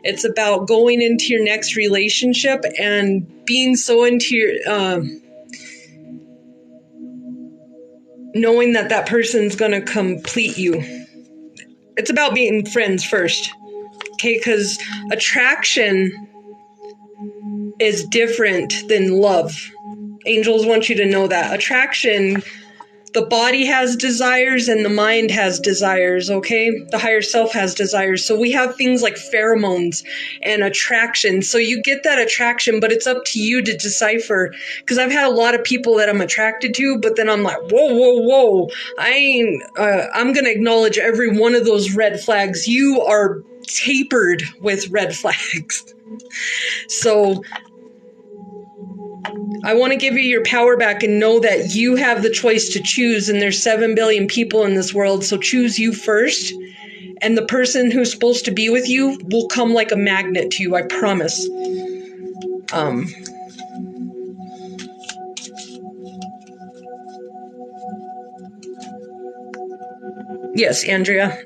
It's about going into your next relationship and being so into your, knowing that that person's going to complete you. It's about being friends first, okay? Because attraction is different than love. Angels want you to know that. Attraction, the body has desires and the mind has desires, okay? The higher self has desires. So we have things like pheromones and attraction. So you get that attraction, but it's up to you to decipher. Because I've had a lot of people that I'm attracted to, but then I'm like, whoa. I'm going to acknowledge every one of those red flags. You are tapered with red flags. So I want to give you your power back and know that you have the choice to choose, and there's 7 billion people in this world, so choose you first, and the person who's supposed to be with you will come like a magnet to you, I promise. Yes, Andrea.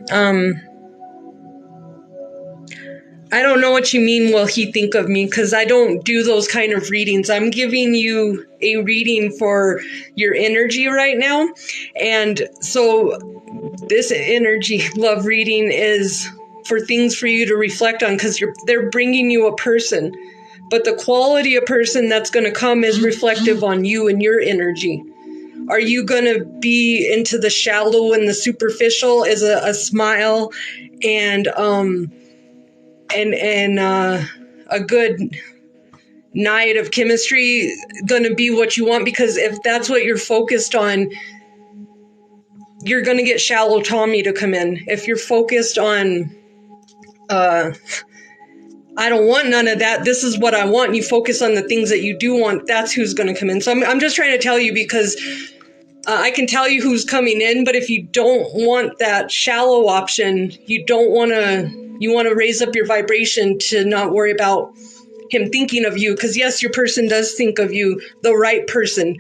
I don't know what you mean, will he think of me? Because I don't do those kind of readings. I'm giving you a reading for your energy right now. And so this energy love reading is for things for you to reflect on, because they're bringing you a person. But the quality of person that's going to come is reflective on you and your energy. Are you going to be into the shallow and the superficial? Is a smile and a good night of chemistry going to be what you want? Because if that's what you're focused on, you're going to get shallow Tommy to come in. If you're focused on, I don't want none of that, this is what I want, and you focus on the things that you do want, that's who's going to come in. So I'm just trying to tell you, because I can tell you who's coming in, but if you don't want that shallow option, you want to raise up your vibration to not worry about him thinking of you. Because yes, your person does think of you, the right person.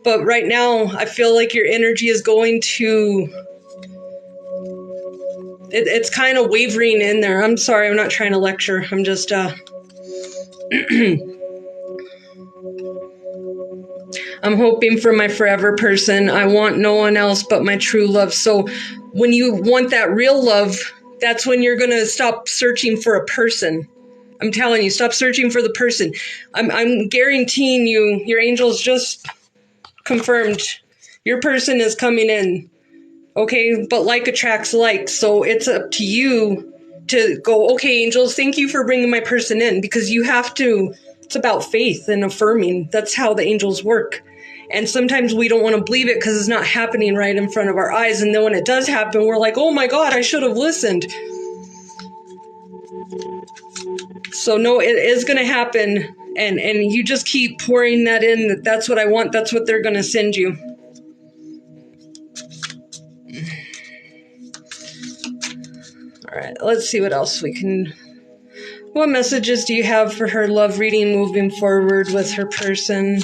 But right now, I feel like your energy is going to, it's kind of wavering in there. I'm sorry, I'm not trying to lecture. I'm just, I'm hoping for my forever person. I want no one else but my true love. So when you want that real love, that's when you're going to stop searching for a person. I'm telling you, stop searching for the person. I'm guaranteeing you, your angels just confirmed, your person is coming in. Okay, but like attracts like. So it's up to you to go, okay, angels, thank you for bringing my person in, because you have to, it's about faith and affirming. That's how the angels work. And sometimes we don't want to believe it because it's not happening right in front of our eyes. And then when it does happen, we're like, oh my God, I should have listened. So no, it is going to happen. And you just keep pouring that in. That's what I want. That's what they're going to send you. All right, let's see what else we can. What messages do you have for her love reading moving forward with her person?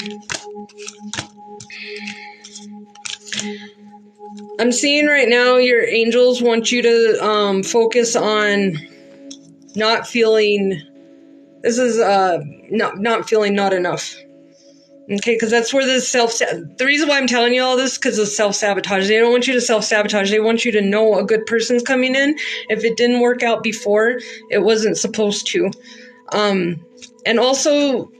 I'm seeing right now your angels want you to focus on not feeling, this is not feeling not enough. Okay, because that's where the reason why I'm telling you all this, because of self-sabotage. They don't want you to self-sabotage. They want you to know a good person's coming in. If it didn't work out before, it wasn't supposed to. And also,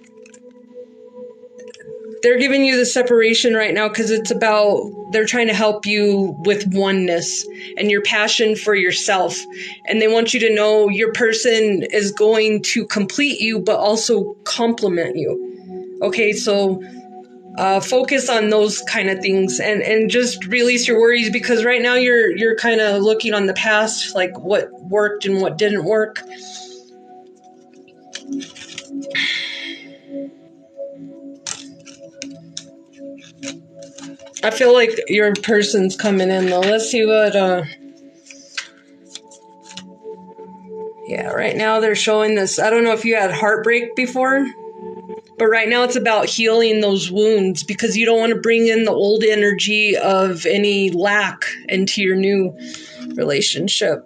they're giving you the separation right now because it's about, they're trying to help you with oneness and your passion for yourself. And they want you to know your person is going to complete you, but also complement you. Okay, so focus on those kind of things and just release your worries, because right now you're kind of looking on the past, like what worked and what didn't work. I feel like your person's coming in though. Let's see what, yeah, right now they're showing this. I don't know if you had heartbreak before, but right now it's about healing those wounds, because you don't want to bring in the old energy of any lack into your new relationship.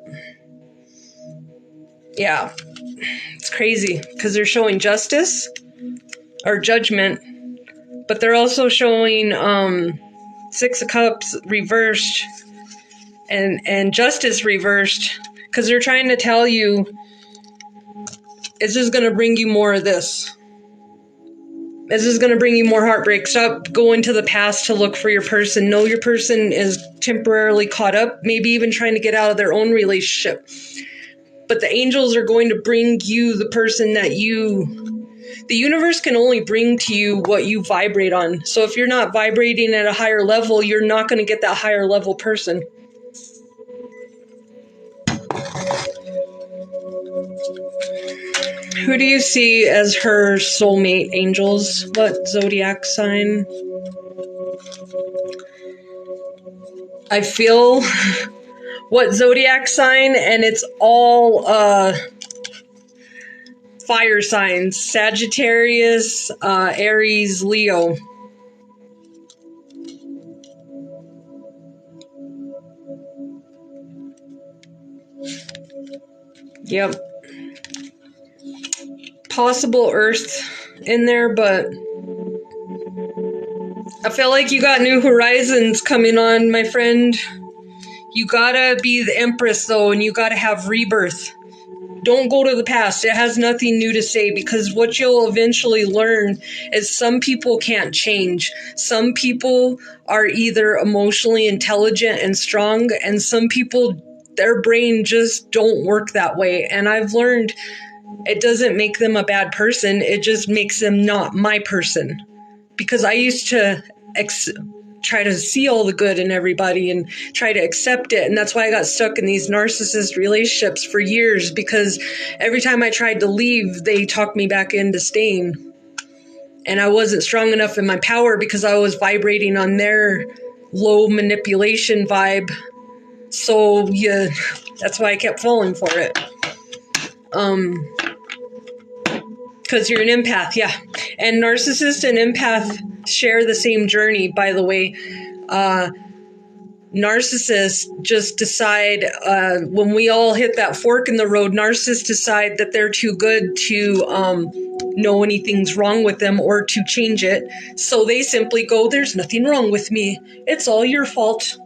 Yeah, it's crazy because they're showing justice or judgment, but they're also showing Six of Cups reversed and justice reversed, because they're trying to tell you, is this going to bring you more of this? Is this going to bring you more heartbreak? Stop going to the past to look for your person. Know your person is temporarily caught up, maybe even trying to get out of their own relationship. But the angels are going to bring you the person that the universe can only bring to you what you vibrate on. So if you're not vibrating at a higher level, you're not going to get that higher level person. Who do you see as her soulmate, angels? What zodiac sign? I feel what zodiac sign, and it's all fire signs: Sagittarius, Aries, Leo. Yep. Possible Earth in there, but I feel like you got new horizons coming on, my friend. You gotta be the Empress, though, and you gotta have rebirth. Don't go to the past. It has nothing new to say, because what you'll eventually learn is some people can't change. Some people are either emotionally intelligent and strong, and some people, their brain just don't work that way. And I've learned it doesn't make them a bad person. It just makes them not my person. Because I used to try to see all the good in everybody and try to accept it. And that's why I got stuck in these narcissist relationships for years, because every time I tried to leave, they talked me back into staying. And I wasn't strong enough in my power because I was vibrating on their low manipulation vibe. So yeah, that's why I kept falling for it. Because you're an empath, yeah. And narcissist and empath share the same journey, by the way. Narcissists just decide, when we all hit that fork in the road, narcissists decide that they're too good to know anything's wrong with them or to change it. So they simply go, there's nothing wrong with me. It's all your fault.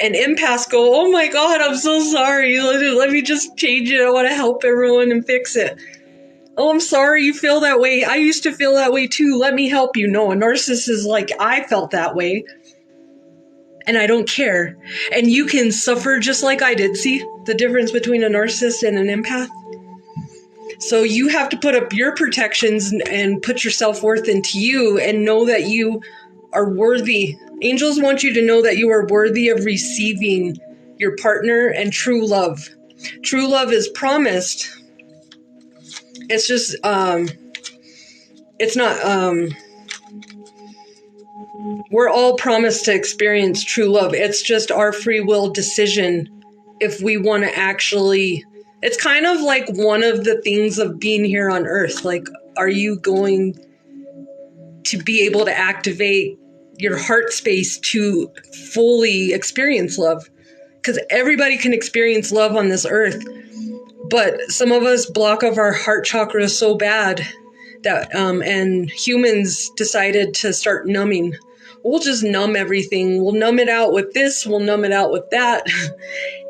And empaths go, oh my God, I'm so sorry. Let me just change it. I want to help everyone and fix it. Oh, I'm sorry you feel that way. I used to feel that way too. Let me help you. No, a narcissist is like, I felt that way, and I don't care. And you can suffer just like I did. See the difference between a narcissist and an empath? So you have to put up your protections and put your self-worth into you and know that you are worthy. Angels want you to know that you are worthy of receiving your partner and true love. True love is promised. It's just, it's not, we're all promised to experience true love. It's just our free will decision if we want to actually, it's kind of like one of the things of being here on Earth. Like, are you going to be able to activate your heart space to fully experience love? Because everybody can experience love on this earth, but some of us block off our heart chakra so bad that, and humans decided to start numbing. We'll just numb everything. We'll numb it out with this. We'll numb it out with that.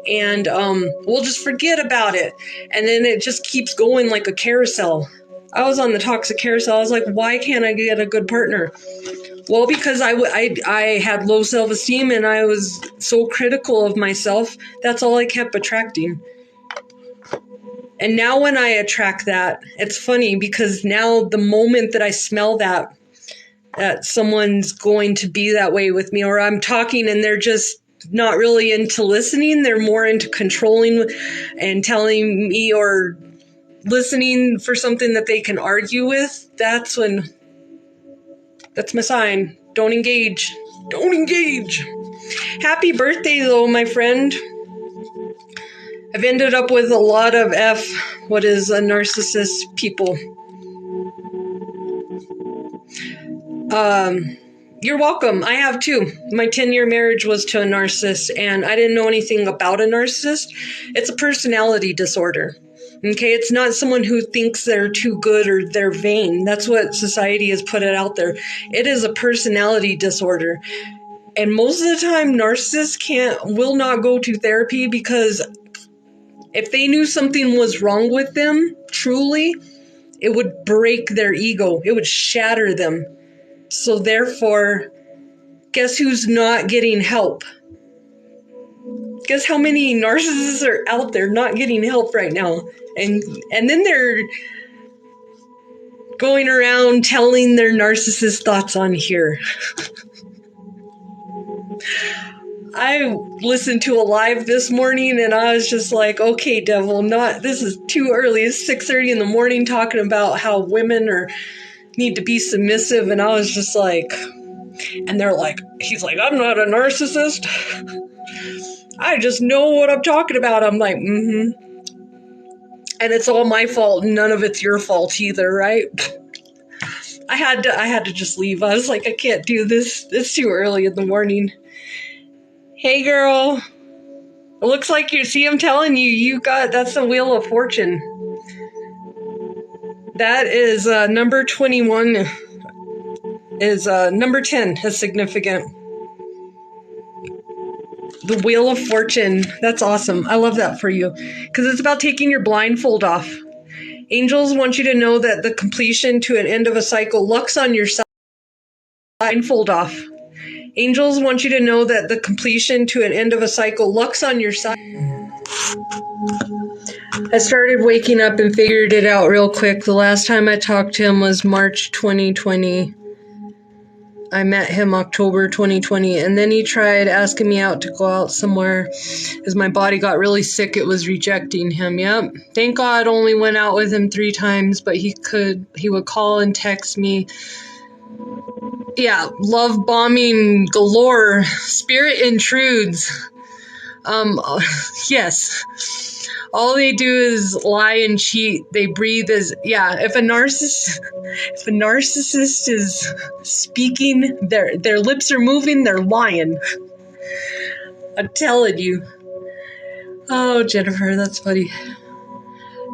And we'll just forget about it. And then it just keeps going like a carousel. I was on the toxic carousel. I was like, why can't I get a good partner? Well, because I had low self-esteem and I was so critical of myself. That's all I kept attracting. And now when I attract that, it's funny because now the moment that I smell that someone's going to be that way with me, or I'm talking and they're just not really into listening, they're more into controlling and telling me or listening for something that they can argue with, that's my sign. Don't engage. Don't engage. Happy birthday, though, my friend. I've ended up with a lot of what is a narcissist people. You're welcome. I have too. My 10-year marriage was to a narcissist, and I didn't know anything about a narcissist. It's a personality disorder. Okay, it's not someone who thinks they're too good or they're vain. That's what society has put it out there. It is a personality disorder. And most of the time, narcissists will not go to therapy because if they knew something was wrong with them, truly, it would break their ego. It would shatter them. So therefore, guess who's not getting help? Guess how many narcissists are out there not getting help right now? And then they're going around telling their narcissist thoughts on here. I listened to a live this morning and I was just like, okay, devil, this is too early. It's 6:30 in the morning talking about how women need to be submissive. And I was just like, and they're like, he's like, I'm not a narcissist. I just know what I'm talking about. I'm like, and it's all my fault. None of it's your fault either, right? I had to just leave. I was like, I can't do this. It's too early in the morning. Hey, girl. It looks like I'm telling you, that's the Wheel of Fortune. That is number 21 is number 10 is significant. The Wheel of Fortune. That's awesome. I love that for you because it's about taking your blindfold off. Angels want you to know that the completion to an end of a cycle looks on your side. Blindfold off. Angels want you to know that the completion to an end of a cycle looks on your side. I started waking up and figured it out real quick. The last time I talked to him was March 2020. I met him October 2020, and then he tried asking me out to go out somewhere. As my body got really sick, it was rejecting him. Yep. Thank God only went out with him 3 times, but he would call and text me. Yeah, love bombing galore. Spirit intrudes. Yes. All they do is lie and cheat. They breathe if a narcissist is speaking, their lips are moving, they're lying. I'm telling you. Oh, Jennifer, that's funny.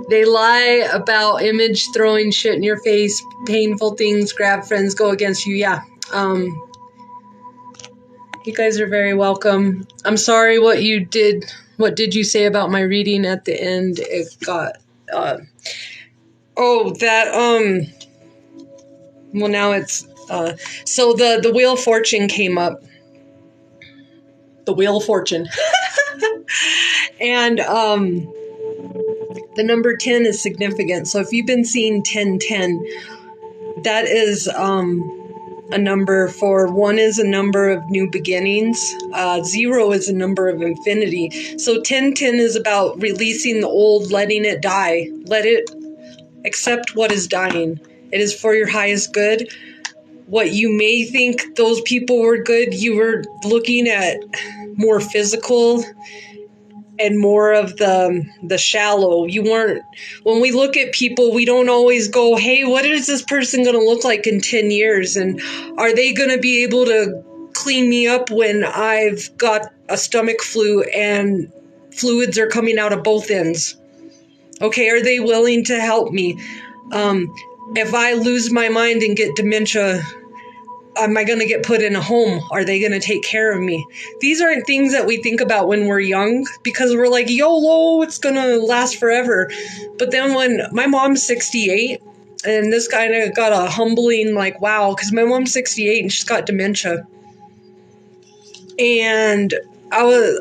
They lie about image, throwing shit in your face, painful things, grab friends, go against you. Yeah. You guys are very welcome. I'm sorry what you did. What did you say about my reading at the end? It got, well, now it's, so the Wheel of Fortune came up. The Wheel of Fortune. And, the number 10 is significant. So if you've been seeing 1010, that is, a number for 1 is a number of new beginnings. 0 is a number of infinity. So 1010 is about releasing the old, letting it die. Let it accept what is dying. It is for your highest good. What you may think those people were good, you were looking at more physical and more of the shallow. You weren't, when we look at people, we don't always go, hey, what is this person going to look like in 10 years? And are they going to be able to clean me up when I've got a stomach flu and fluids are coming out of both ends? Okay, are they willing to help me? If I lose my mind and get dementia, am I going to get put in a home? Are they going to take care of me? These aren't things that we think about when we're young because we're like, YOLO, it's going to last forever. But then when my mom's 68 And this kind of got a humbling, like, wow, because my mom's 68 and she's got dementia. And I was,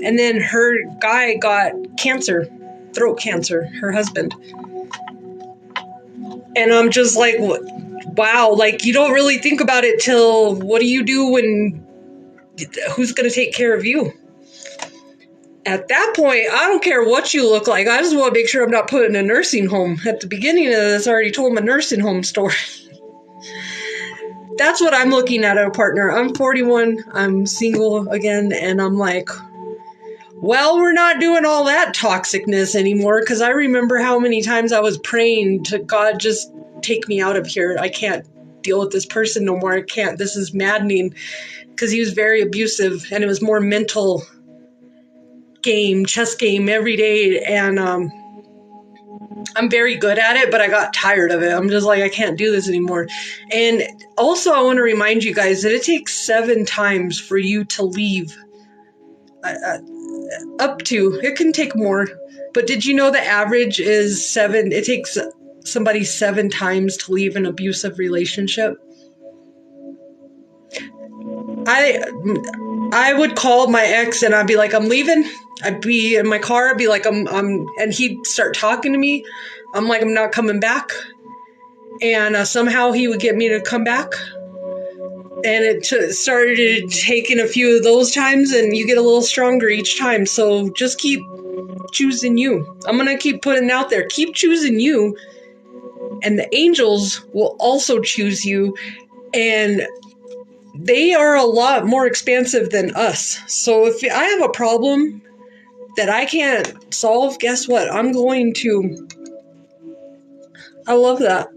and then her guy got cancer, throat cancer, her husband. And I'm just like, wow, like, you don't really think about it till what do you do when, who's going to take care of you? At that point, I don't care what you look like. I just want to make sure I'm not put in a nursing home. At the beginning of this, I already told my nursing home story. That's what I'm looking at a partner. I'm 41. I'm single again. And I'm like, well, we're not doing all that toxicness anymore. Because I remember how many times I was praying to God, just take me out of here. I can't deal with this person no more. I can't. This is maddening. Because he was very abusive. And it was more mental game, chess game every day. And I'm very good at it, but I got tired of it. I'm just like, I can't do this anymore. And also, I want to remind you guys that it takes 7 times for you to leave. Up to, it can take more. But did you know the average is 7? It takes somebody 7 times to leave an abusive relationship. I would call my ex and I'd be like, I'm leaving. I'd be in my car. I'd be like, and he'd start talking to me. I'm like, I'm not coming back. And somehow he would get me to come back. And it started taking a few of those times, and you get a little stronger each time. So just keep choosing you. I'm going to keep putting it out there. Keep choosing you. And the angels will also choose you. And they are a lot more expansive than us. So if I have a problem that I can't solve, guess what? I'm going to. I love that.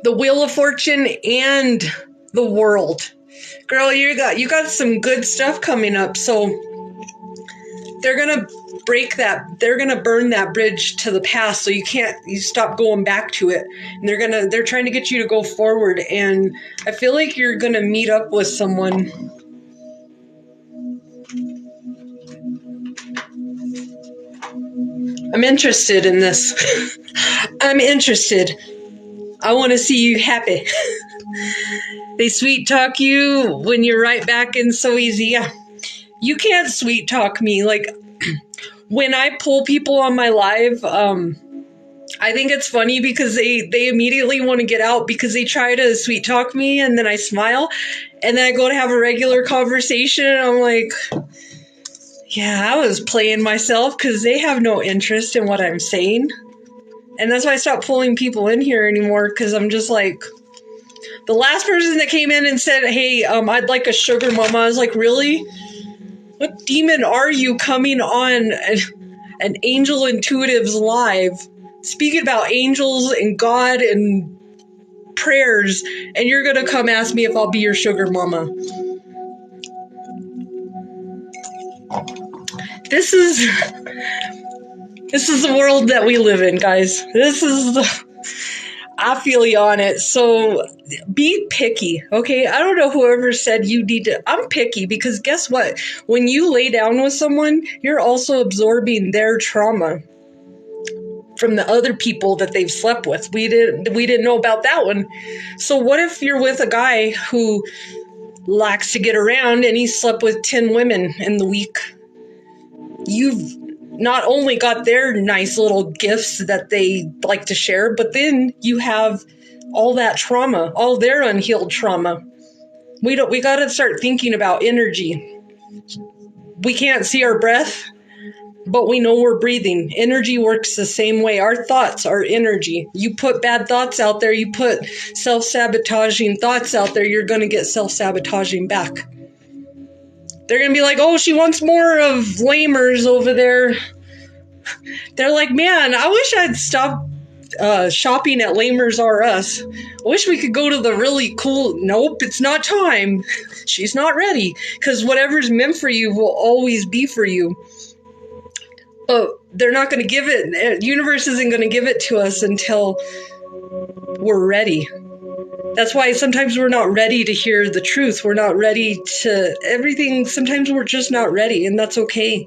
The Wheel of Fortune and the World. Girl, you got some good stuff coming up. So they're gonna break that. They're gonna burn that bridge to the past, so you stop going back to it. And they're trying to get you to go forward. And I feel like you're gonna meet up with someone. I'm interested in this. I'm interested. I want to see you happy. They sweet talk you when you're right back in so easy. Yeah. You can't sweet talk me. Like, when I pull people on my live, I think it's funny because they immediately want to get out because they try to sweet talk me, and then I smile, and then I go to have a regular conversation, and I'm like, yeah, I was playing myself because they have no interest in what I'm saying. And that's why I stopped pulling people in here anymore, because I'm just like, the last person that came in and said, hey, I'd like a sugar mama, I was like, really? What demon are you coming on an Angel Intuitives live speaking about angels and God and prayers, and you're going to come ask me if I'll be your sugar mama? This is the world that we live in, guys. I feel you on it. So be picky, okay? I don't know whoever said you need to. I'm picky because guess what? When you lay down with someone, you're also absorbing their trauma from the other people that they've slept with. We didn't know about that one. So what if you're with a guy who likes to get around and he slept with 10 women in the week? You've not only got their nice little gifts that they like to share, but then you have all that trauma, all their unhealed trauma. We got to start thinking about energy. We can't see our breath, but we know we're breathing. Energy works the same way. Our thoughts are energy. You put bad thoughts out there, you put self-sabotaging thoughts out there, you're going to get self-sabotaging back. They're going to be like, oh, she wants more of lamers over there. They're like, man, I wish I'd stop shopping at Lamers R Us. I wish we could go to the really cool. Nope, it's not time. She's not ready. Because whatever's meant for you will always be for you. But they're not going to give it. The universe isn't going to give it to us until we're ready. That's why sometimes we're not ready to hear the truth. We're not ready to everything. Sometimes we're just not ready, and that's okay.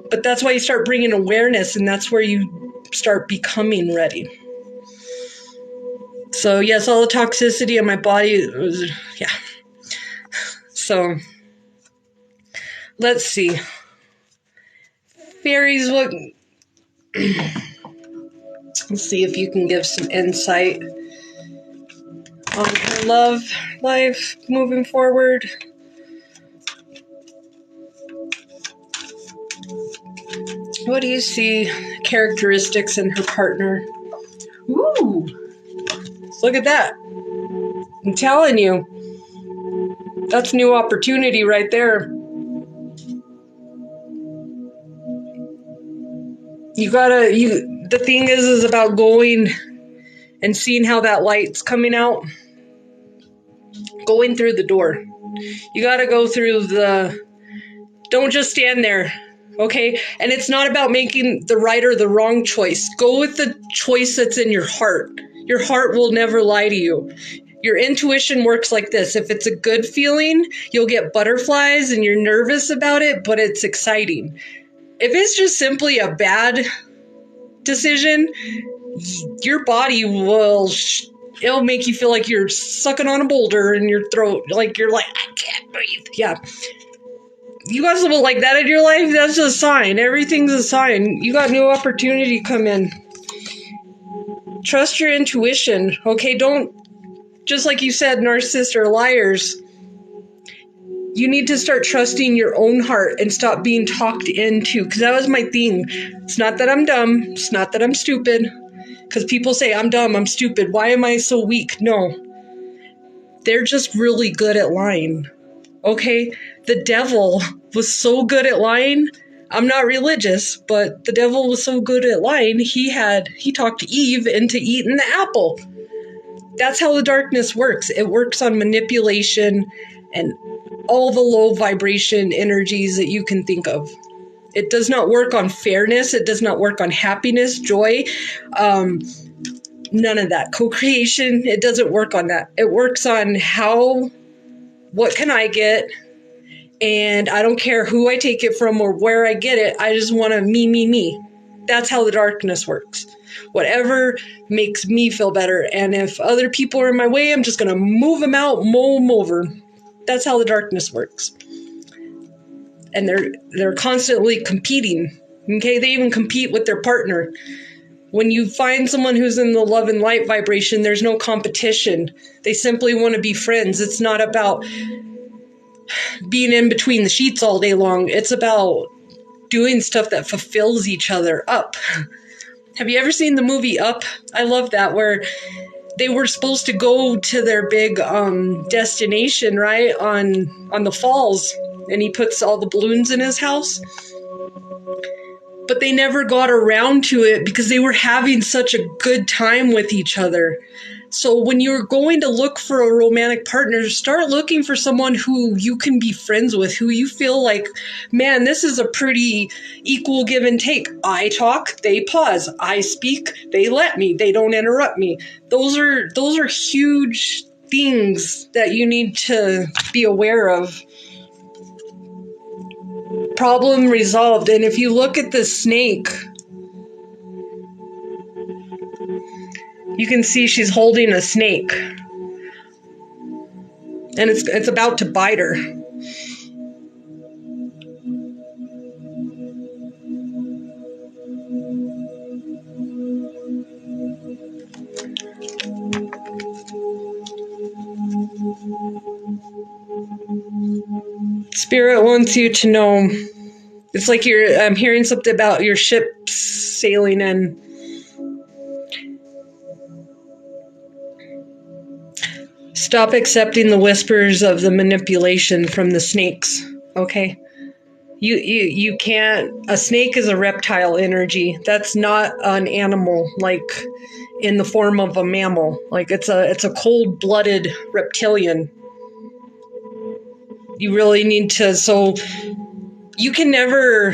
But that's why you start bringing awareness, and that's where you start becoming ready. So yes, all the toxicity in my body was, yeah. So let's see. Fairies, what? Let's see if you can give some insight on her love life moving forward. What do you see characteristics in her partner? Ooh, look at that. I'm telling you, that's new opportunity right there. The thing is about going and seeing how that light's coming out, going through the door. You gotta go through don't just stand there, okay? And it's not about making the right or the wrong choice. Go with the choice that's in your heart. Your heart will never lie to you. Your intuition works like this. If it's a good feeling, you'll get butterflies and you're nervous about it, but it's exciting. If it's just simply a bad decision, your body it'll make you feel like you're sucking on a boulder in your throat. Like you're like, I can't breathe. Yeah. You got something like that in your life, that's a sign. Everything's a sign. You got new opportunity come in. Trust your intuition. Okay, don't, just like you said, narcissists are liars. You need to start trusting your own heart and stop being talked into, because that was my thing. It's not that I'm dumb. It's not that I'm stupid. Because people say, I'm dumb, I'm stupid. Why am I so weak? No. They're just really good at lying. Okay? The devil was so good at lying. I'm not religious, but the devil was so good at lying, he talked Eve into eating the apple. That's how the darkness works. It works on manipulation and all the low vibration energies that you can think of. It does not work on fairness. It does not work on happiness, joy, none of that. Co-creation, it doesn't work on that. It works on what can I get? And I don't care who I take it from or where I get it. I just want to me. That's how the darkness works. Whatever makes me feel better. And if other people are in my way, I'm just going to move them out, mow them over. That's how the darkness works. And they're constantly competing. Okay, they even compete with their partner. When you find someone who's in the love and light vibration, there's no competition. They simply want to be friends. It's not about being in between the sheets all day long. It's about doing stuff that fulfills each other. Up. Have you ever seen the movie Up? I love that, where they were supposed to go to their big destination, right, on the falls, and he puts all the balloons in his house. But they never got around to it because they were having such a good time with each other. So when you're going to look for a romantic partner, start looking for someone who you can be friends with, who you feel like, man, this is a pretty equal give and take. I talk, they pause. I speak, they let me. They don't interrupt me. Those are huge things that you need to be aware of. Problem resolved. And if you look at the snake, you can see she's holding a snake. And it's about to bite her. Spirit wants you to know. It's like I'm hearing something about your ship sailing in. Stop accepting the whispers of the manipulation from the snakes, okay? You can't. A snake is a reptile energy. That's not an animal, like in the form of a mammal. Like it's a cold-blooded reptilian. You really need to. So you can never,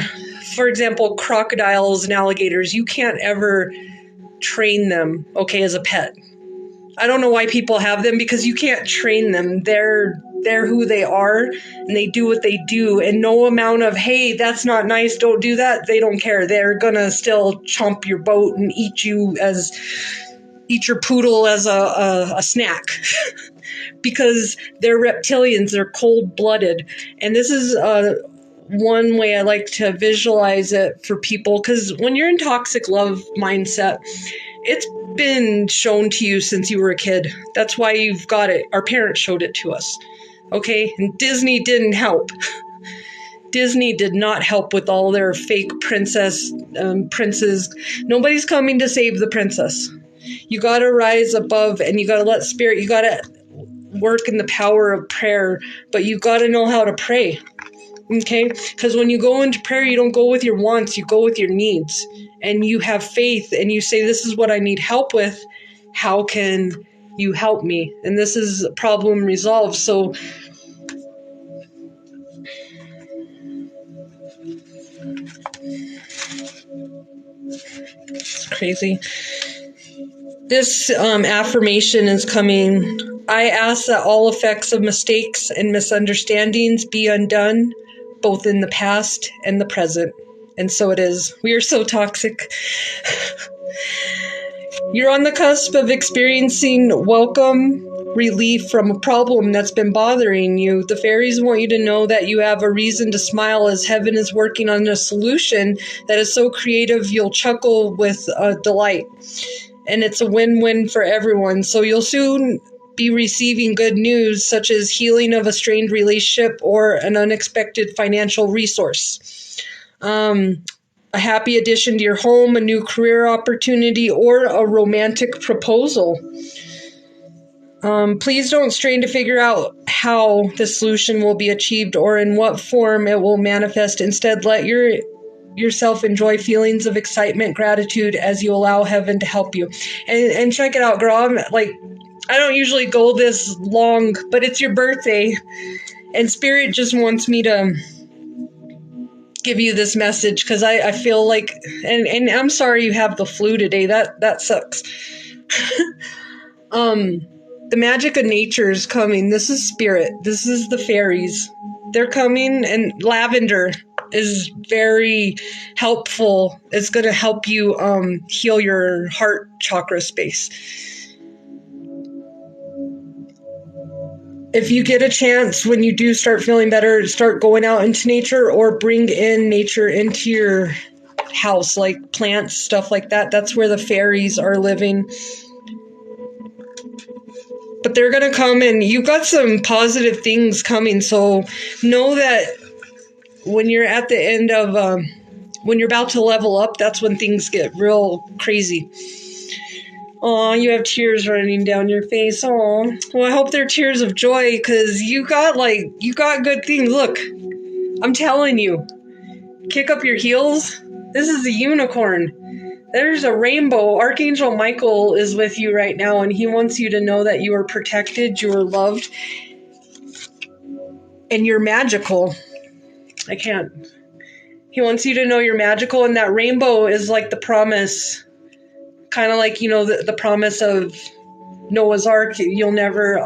for example, crocodiles and alligators. You can't ever train them, okay, as a pet. I don't know why people have them, because you can't train them. They're they're who they are, and they do what they do, and no amount of, hey, that's not nice, don't do that, they don't care. They're gonna still chomp your boat and eat your poodle as a snack. Because they're reptilians, they're cold-blooded. And this is one way I like to visualize it for people, because when you're in toxic love mindset, it's been shown to you since you were a kid. That's why you've got it. Our parents showed it to us. Okay? And Disney didn't help. Disney did not help with all their fake princes. Nobody's coming to save the princess. You gotta rise above, and you gotta let spirit, you gotta work in the power of prayer, but you gotta know how to pray. Okay? Because when you go into prayer, you don't go with your wants, you go with your needs. And you have faith, and you say, this is what I need help with. How can you help me? And this is problem resolved. So it's crazy. This affirmation is coming. I ask that all effects of mistakes and misunderstandings be undone, both in the past and the present. And so it is. We are so toxic. You're on the cusp of experiencing welcome relief from a problem that's been bothering you. The fairies want you to know that you have a reason to smile, as heaven is working on a solution that is so creative you'll chuckle with delight. And it's a win-win for everyone. So you'll soon be receiving good news, such as healing of a strained relationship or an unexpected financial resource. A happy addition to your home, a new career opportunity, or a romantic proposal. Please don't strain to figure out how the solution will be achieved or in what form it will manifest. Instead, let yourself enjoy feelings of excitement, gratitude, as you allow heaven to help you. And check it out, girl. I don't usually go this long, but it's your birthday, and Spirit just wants me to give you this message, because I feel like, and I'm sorry you have the flu today. That sucks. The magic of nature is coming. This is Spirit. This is the fairies. They're coming, and lavender is very helpful. It's going to help you heal your heart chakra space. If you get a chance, when you do start feeling better, start going out into nature, or bring in nature into your house, like plants, stuff like that. That's where the fairies are living. But they're going to come, and you've got some positive things coming. So know that when you're at the end of, when you're about to level up, that's when things get real crazy. Aw, you have tears running down your face. Aw. Well, I hope they're tears of joy, because you got good things. Look, I'm telling you, kick up your heels. This is a unicorn. There's a rainbow. Archangel Michael is with you right now, and he wants you to know that you are protected, you are loved, and you're magical. He wants you to know you're magical, and that rainbow is like the promise. Kind of like, the promise of Noah's Ark, you'll never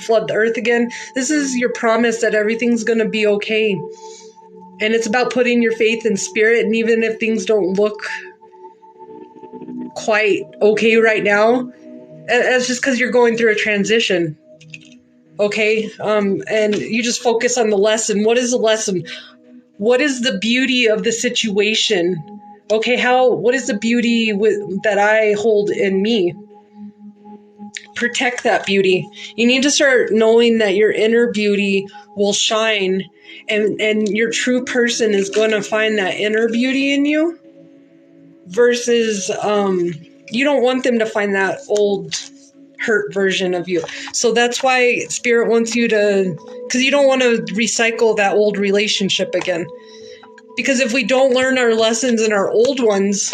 flood the earth again. This is your promise that everything's going to be okay. And it's about putting your faith in Spirit, and even if things don't look quite okay right now, it's just because you're going through a transition. Okay? And you just focus on the lesson. What is the lesson? What is the beauty of the situation? Okay, what is the beauty that I hold in me? Protect that beauty. You need to start knowing that your inner beauty will shine, and your true person is going to find that inner beauty in you, versus you don't want them to find that old hurt version of you. So that's why Spirit wants you to, because you don't want to recycle that old relationship again. Because if we don't learn our lessons in our old ones,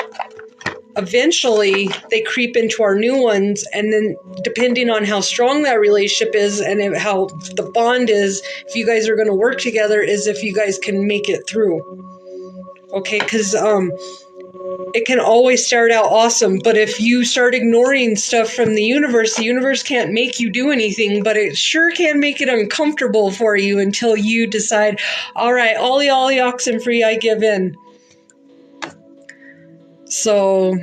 eventually they creep into our new ones. And then depending on how strong that relationship is and how the bond is, if you guys are going to work together, is if you guys can make it through. Okay, because it can always start out awesome. But if you start ignoring stuff from the universe can't make you do anything, but it sure can make it uncomfortable for you until you decide, all right, ollie oxen free, I give in. So,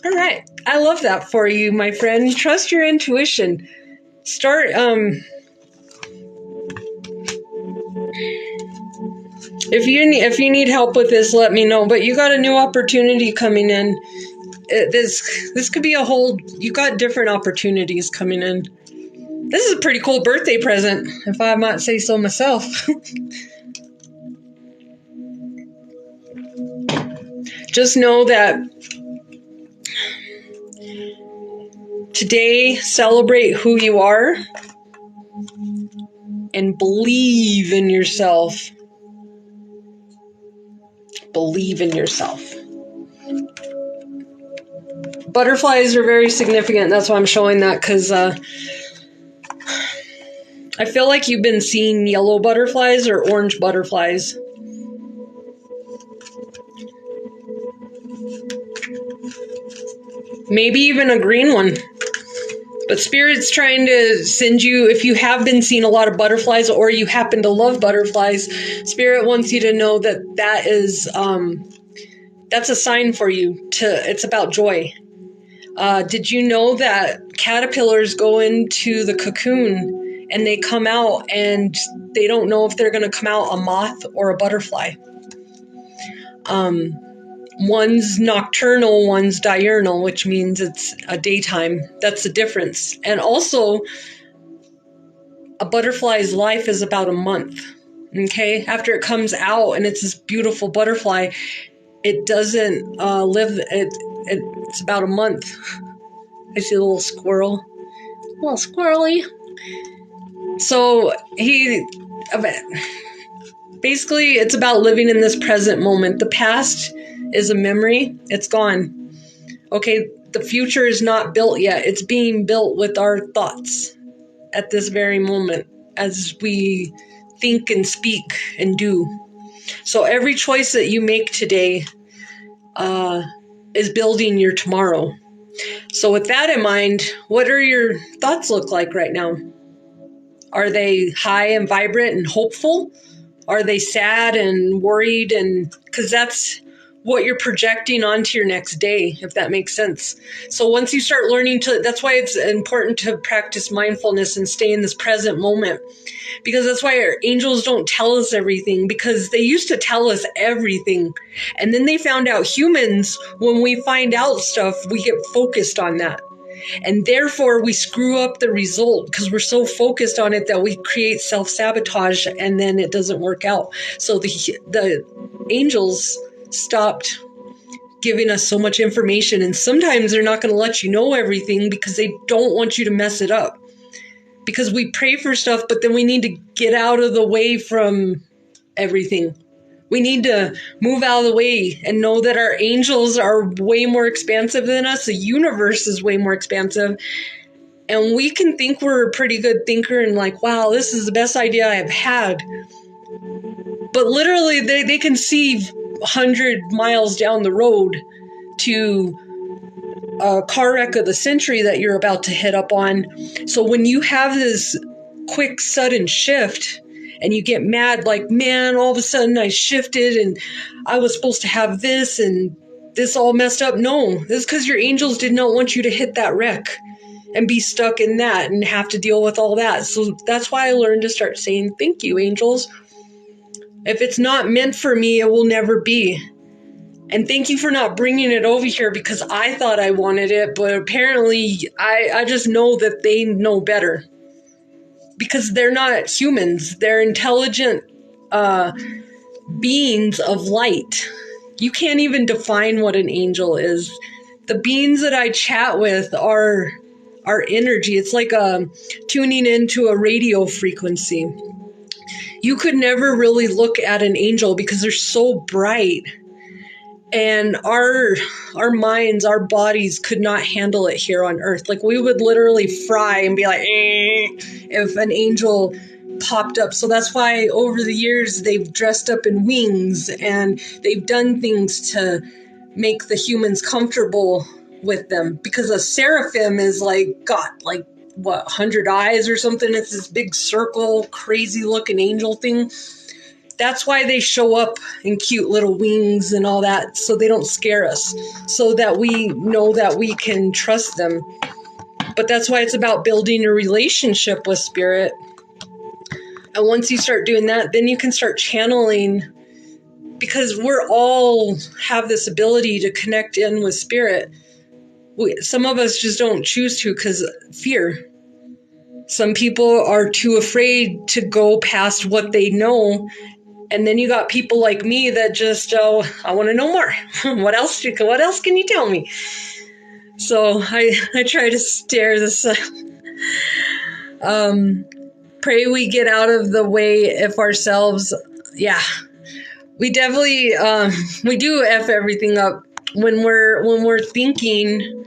all right. I love that for you, my friend. Trust your intuition. Start, if you need help with this, let me know. But you got a new opportunity coming in. This could be you got different opportunities coming in. This is a pretty cool birthday present, if I might say so myself. Just know that today, celebrate who you are and believe in yourself. Believe in yourself. Butterflies are very significant. That's why I'm showing that, because I feel like you've been seeing yellow butterflies or orange butterflies. Maybe even a green one. But Spirit's trying to send you, if you have been seeing a lot of butterflies or you happen to love butterflies, Spirit wants you to know that is, that's a sign for you. It's about joy. Did you know that caterpillars go into the cocoon and they come out and they don't know if they're going to come out a moth or a butterfly? One's nocturnal, one's diurnal, which means it's a daytime. That's the difference. And also, a butterfly's life is about a month. Okay? After it comes out and it's this beautiful butterfly, it doesn't live, it's about a month. I see a little squirrel. A little squirrely. So basically, it's about living in this present moment. The past is a memory. It's gone. Okay, the future is not built yet. It's being built with our thoughts at this very moment as we think and speak and do. So every choice that you make today is building your tomorrow. So with that in mind, what are your thoughts look like right now? Are they high and vibrant and hopeful? Are they sad and worried? And because that's what you're projecting onto your next day, if that makes sense. So once you start learning that's why it's important to practice mindfulness and stay in this present moment. Because that's why our angels don't tell us everything, because they used to tell us everything. And then they found out humans, when we find out stuff, we get focused on that. And therefore, we screw up the result because we're so focused on it that we create self-sabotage and then it doesn't work out. So the angels stopped giving us so much information. And sometimes they're not going to let you know everything because they don't want you to mess it up. Because we pray for stuff, but then we need to get out of the way from everything. We need to move out of the way and know that our angels are way more expansive than us. The universe is way more expansive. And we can think we're a pretty good thinker and like, wow, this is the best idea I've had. But literally, they can see 100 miles down the road to a car wreck of the century that you're about to hit up on. So when you have this quick, sudden shift, and you get mad, like, man, all of a sudden I shifted and I was supposed to have this and this all messed up. No, this is because your angels did not want you to hit that wreck and be stuck in that and have to deal with all that. So that's why I learned to start saying, thank you, angels. If it's not meant for me, it will never be. And thank you for not bringing it over here because I thought I wanted it, but apparently I just know that they know better. Because they're not humans. They're intelligent beings of light. You can't even define what an angel is. The beings that I chat with are energy. It's like tuning into a radio frequency. You could never really look at an angel because they're so bright. And our minds, our bodies could not handle it here on Earth. Like we would literally fry and be like, if an angel popped up. So that's why over the years they've dressed up in wings and they've done things to make the humans comfortable with them, because a seraphim is got 100 eyes or something. It's this big circle, crazy looking angel thing. That's why they show up in cute little wings and all that, so they don't scare us, so that we know that we can trust them. But that's why it's about building a relationship with spirit. And once you start doing that, then you can start channeling, because we're all have this ability to connect in with spirit. Some of us just don't choose to because fear. Some people are too afraid to go past what they know. And then you got people like me that just, I want to know more. What else can you tell me? So I try to steer this. Pray we get out of the way if ourselves. Yeah, we definitely we do F everything up when we're thinking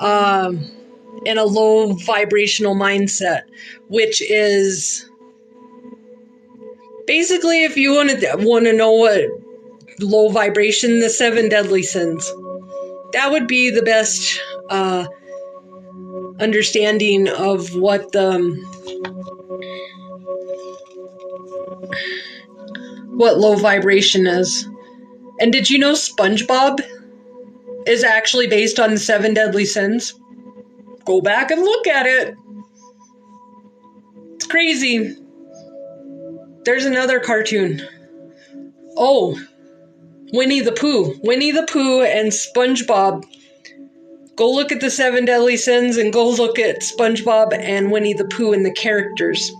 in a low vibrational mindset, which is basically, if you want to know what low vibration, the 7 deadly sins. That would be the best understanding of what low vibration is. And did you know SpongeBob is actually based on the 7 deadly sins? Go back and look at it. It's crazy. There's another cartoon. Oh, Winnie the Pooh. Winnie the Pooh and SpongeBob. Go look at the 7 deadly sins and go look at SpongeBob and Winnie the Pooh and the characters.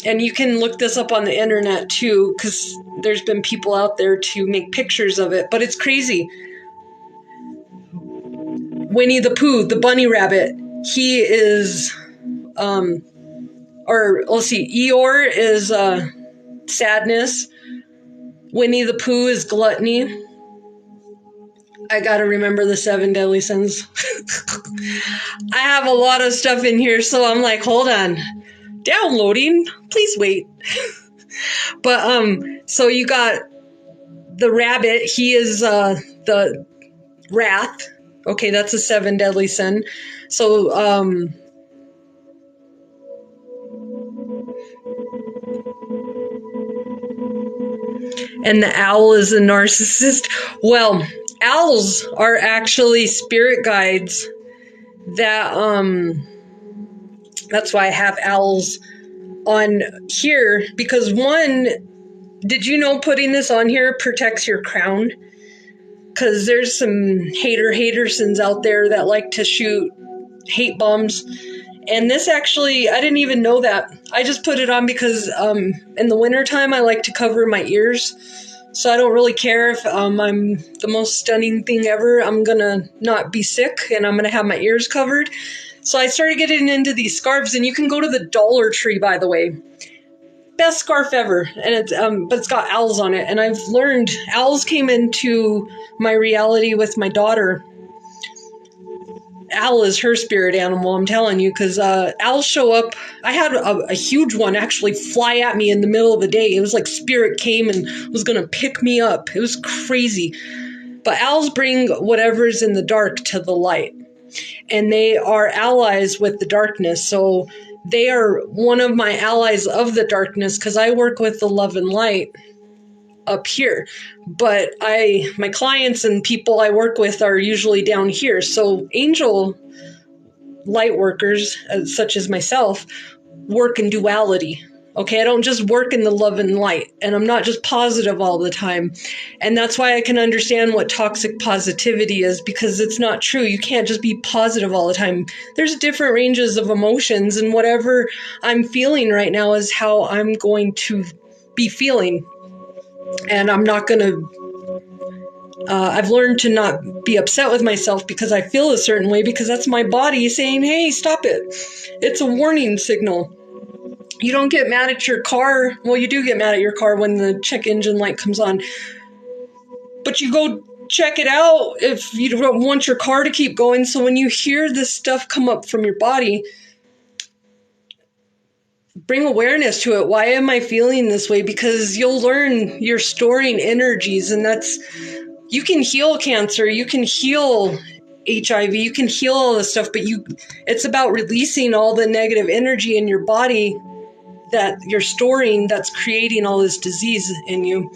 And you can look this up on the internet too, because there's been people out there to make pictures of it. But it's crazy. Winnie the Pooh, the bunny rabbit, he is, Eeyore is sadness. Winnie the Pooh is gluttony. I gotta remember the 7 deadly sins. I have a lot of stuff in here, so I'm like, hold on. Downloading. Please wait. But, so you got the rabbit. He is the wrath. Okay, that's a 7 deadly sin. So, and the owl is a narcissist. Well, owls are actually spirit guides that, that's why I have owls on here, because one, did you know putting this on here protects your crown? Because there's some hatersons out there that like to shoot hate bombs. And this actually, I didn't even know that. I just put it on because in the wintertime I like to cover my ears. So I don't really care if I'm the most stunning thing ever. I'm going to not be sick and I'm going to have my ears covered. So I started getting into these scarves, and you can go to the Dollar Tree, by the way. Best scarf ever. And it's but it's got owls on it. And I've learned owls came into my reality with my daughter. Owl is her spirit animal, I'm telling you, because owls show up. I had a huge one actually fly at me in the middle of the day. It was like spirit came and was going to pick me up. It was crazy. But owls bring whatever's in the dark to the light. And they are allies with the darkness. So they are one of my allies of the darkness, because I work with the love and light up here. But my clients and people I work with are usually down here. So angel light workers, such as myself, work in duality. Okay, I don't just work in the love and light, and I'm not just positive all the time. And that's why I can understand what toxic positivity is, because it's not true. You can't just be positive all the time. There's different ranges of emotions, and whatever I'm feeling right now is how I'm going to be feeling. And I'm not going to, I've learned to not be upset with myself because I feel a certain way, because that's my body saying, hey, stop it. It's a warning signal. You don't get mad at your car. Well, you do get mad at your car when the check engine light comes on. But you go check it out if you don't want your car to keep going. So when you hear this stuff come up from your body, bring awareness to it. Why am I feeling this way? Because you'll learn you're storing energies, and you can heal cancer, you can heal HIV, you can heal all this stuff, but it's about releasing all the negative energy in your body that you're storing that's creating all this disease in you.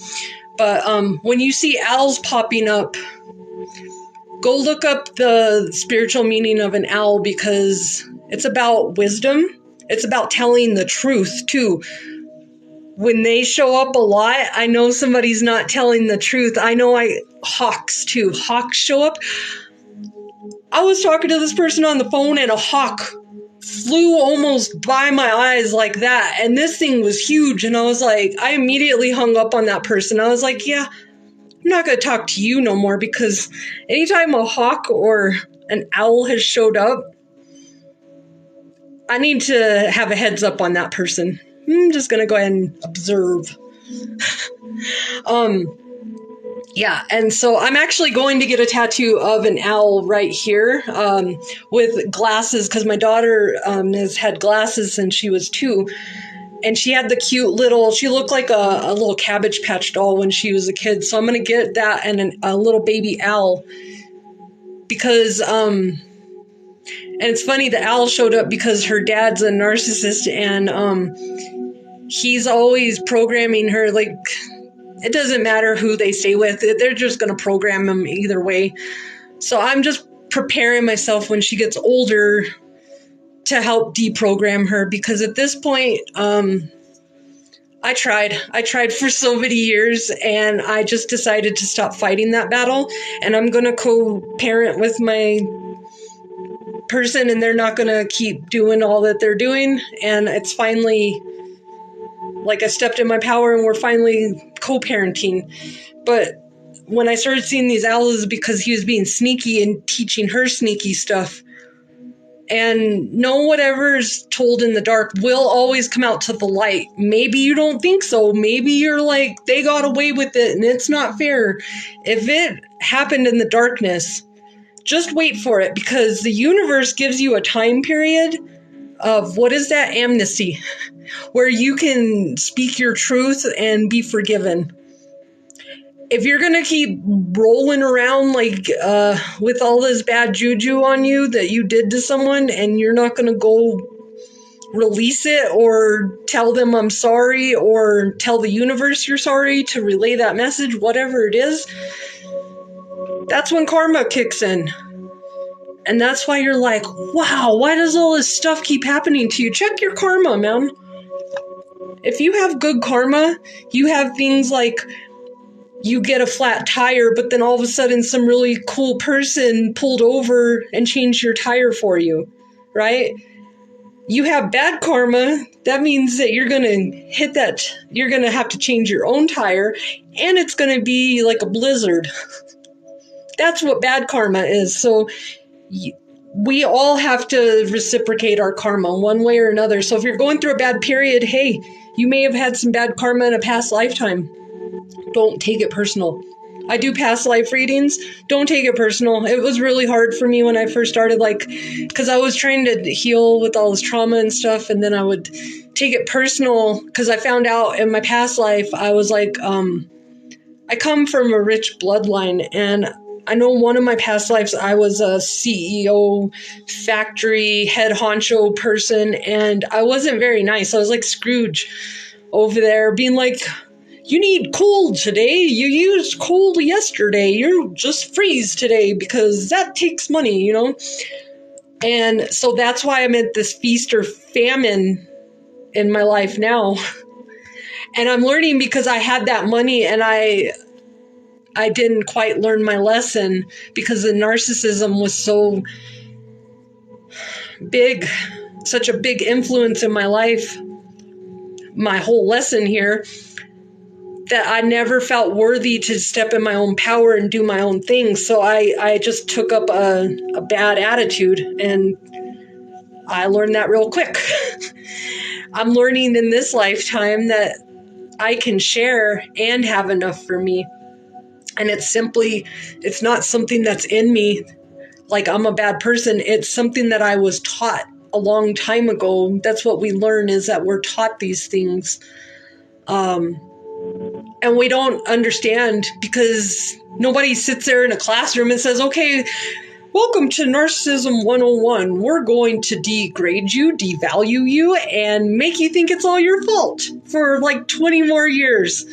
But when you see owls popping up, go look up the spiritual meaning of an owl, because it's about wisdom. It's about telling the truth too. When they show up a lot, I know somebody's not telling the truth. I know hawks too. Hawks show up. I was talking to this person on the phone and a hawk flew almost by my eyes like that. And this thing was huge. And I was like, I immediately hung up on that person. I was like, yeah, I'm not going to talk to you no more, because anytime a hawk or an owl has showed up, I need to have a heads up on that person. I'm just going to go ahead and observe. Yeah, and so I'm actually going to get a tattoo of an owl right here with glasses, because my daughter has had glasses since she was 2. And she had the cute little, she looked like a little Cabbage Patch doll when she was a kid. So I'm going to get that and a little baby owl. Because, and it's funny, the owl showed up because her dad's a narcissist, and he's always programming her. Like, it doesn't matter who they stay with, they're just going to program them either way. So I'm just preparing myself when she gets older to help deprogram her, because at this point, I tried for so many years, and I just decided to stop fighting that battle, and I'm going to co-parent with my person, and they're not going to keep doing all that they're doing. And it's finally, like, I stepped in my power, and we're finally co-parenting. But when I started seeing these owls, because he was being sneaky and teaching her sneaky stuff. And no, whatever's told in the dark will always come out to the light. Maybe you don't think so. Maybe you're like, they got away with it and it's not fair. If it happened in the darkness, just wait for it, because the universe gives you a time period of, what is that, amnesty, where you can speak your truth and be forgiven. If you're going to keep rolling around like with all this bad juju on you that you did to someone, and you're not going to go release it or tell them I'm sorry, or tell the universe you're sorry to relay that message, whatever it is, that's when karma kicks in. And that's why you're like, wow, why does all this stuff keep happening to you? Check your karma, man. If you have good karma, you have things like, you get a flat tire, but then all of a sudden some really cool person pulled over and changed your tire for you, right? You have bad karma. That means that you're going to hit that, you're going to have to change your own tire, and it's going to be like a blizzard. That's what bad karma is. So we all have to reciprocate our karma one way or another. So if you're going through a bad period, hey, you may have had some bad karma in a past lifetime. Don't take it personal. I do past life readings. Don't take it personal. It was really hard for me when I first started, like, because I was trying to heal with all this trauma and stuff, and then I would take it personal, because I found out in my past life, I was like, I come from a rich bloodline, and I know one of my past lives, I was a CEO, factory, head honcho person, and I wasn't very nice. I was like Scrooge over there, being like, you need coal today. You used coal yesterday. You just freeze today because that takes money, you know? And so that's why I'm at this feast or famine in my life now. And I'm learning, because I had that money and I didn't quite learn my lesson, because the narcissism was so big, such a big influence in my life, my whole lesson here, that I never felt worthy to step in my own power and do my own thing. So I just took up a bad attitude, and I learned that real quick. I'm learning in this lifetime that I can share and have enough for me. And it's not something that's in me, like I'm a bad person. It's something that I was taught a long time ago. That's what we learn, is that we're taught these things. And we don't understand, because nobody sits there in a classroom and says, okay, welcome to Narcissism 101. We're going to degrade you, devalue you, and make you think it's all your fault for like 20 more years.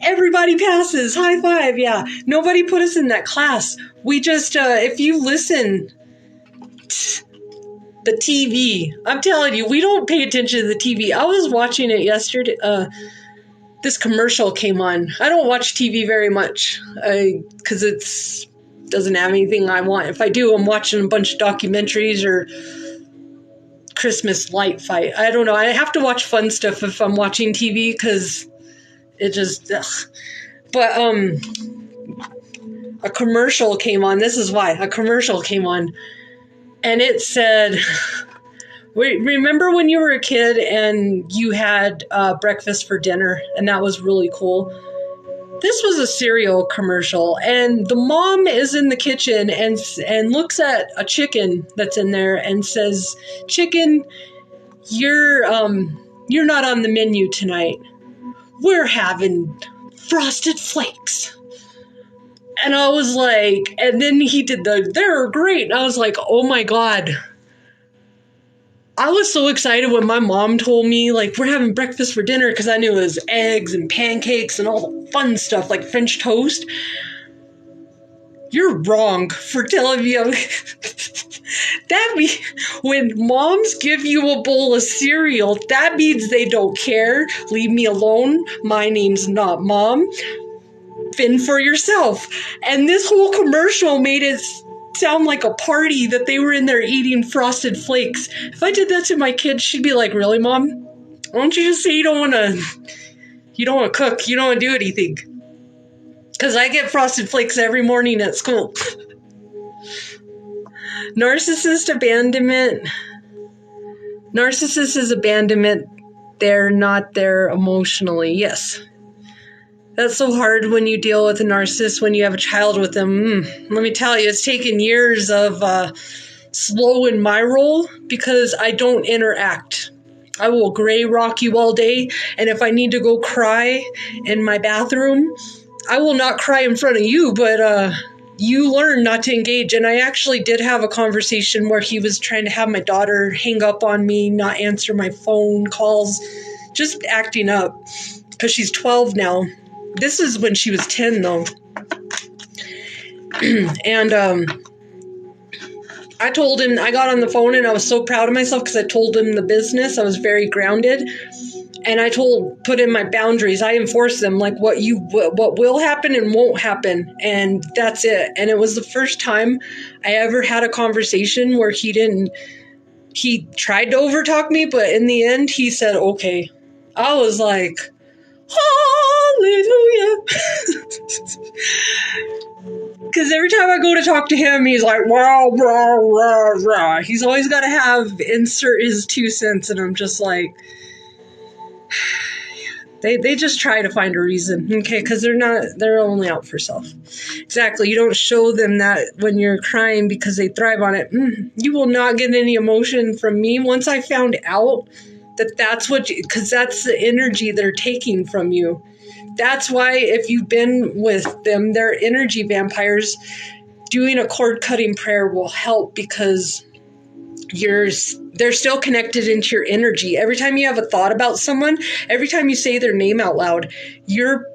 Everybody passes. High five. Yeah. Nobody put us in that class. We just, if you listen, the TV, I'm telling you, we don't pay attention to the TV. I was watching it yesterday. This commercial came on. I don't watch TV very much because it's doesn't have anything I want. If I do, I'm watching a bunch of documentaries or Christmas light fight. I don't know. I have to watch fun stuff if I'm watching TV, because it just, ugh. But a commercial came on. This is why. A commercial came on, and it said, remember when you were a kid and you had breakfast for dinner, and that was really cool? This was a cereal commercial, and the mom is in the kitchen and looks at a chicken that's in there and says, "Chicken, you're not on the menu tonight. We're having Frosted Flakes." And I was like, and then he did they're great. And I was like, oh my God. I was so excited when my mom told me, like, we're having breakfast for dinner, because I knew it was eggs and pancakes and all the fun stuff, like French toast. You're wrong for telling me. That means when moms give you a bowl of cereal, that means they don't care. Leave me alone. My name's not Mom. Fend for yourself. And this whole commercial made it sound like a party, that they were in there eating Frosted Flakes. If I did that to my kids, she'd be like, really, Mom? Why don't you just say you don't want to cook, you don't want to do anything? Because I get Frosted Flakes every morning at school. Narcissist abandonment. Narcissist is abandonment. They're not there emotionally. Yes. That's so hard when you deal with a narcissist, when you have a child with them. Let me tell you, it's taken years of slow in my role, because I don't interact. I will gray rock you all day, and if I need to go cry in my bathroom, I will not cry in front of you, but you learn not to engage. And I actually did have a conversation where he was trying to have my daughter hang up on me, not answer my phone calls, just acting up, because she's 12 now. This is when she was 10, though. And I told him, I got on the phone and I was so proud of myself because I told him the business. I was very grounded. And I put in my boundaries. I enforced them, like what will happen and won't happen. And that's it. And it was the first time I ever had a conversation where he tried to overtalk me, but in the end, he said, okay. I was like, hallelujah. Because every time I go to talk to him, he's like, rah, rah, rah, rah. He's always got to insert his 2 cents. And I'm just like, they just try to find a reason. Okay. Because they're only out for self. Exactly. You don't show them that when you're crying because they thrive on it. You will not get any emotion from me. Once I found out that's because that's the energy they're taking from you. That's why if you've been with them, they're energy vampires. Doing a cord cutting prayer will help, because they're still connected into your energy. Every time you have a thought about someone, every time you say their name out loud, you're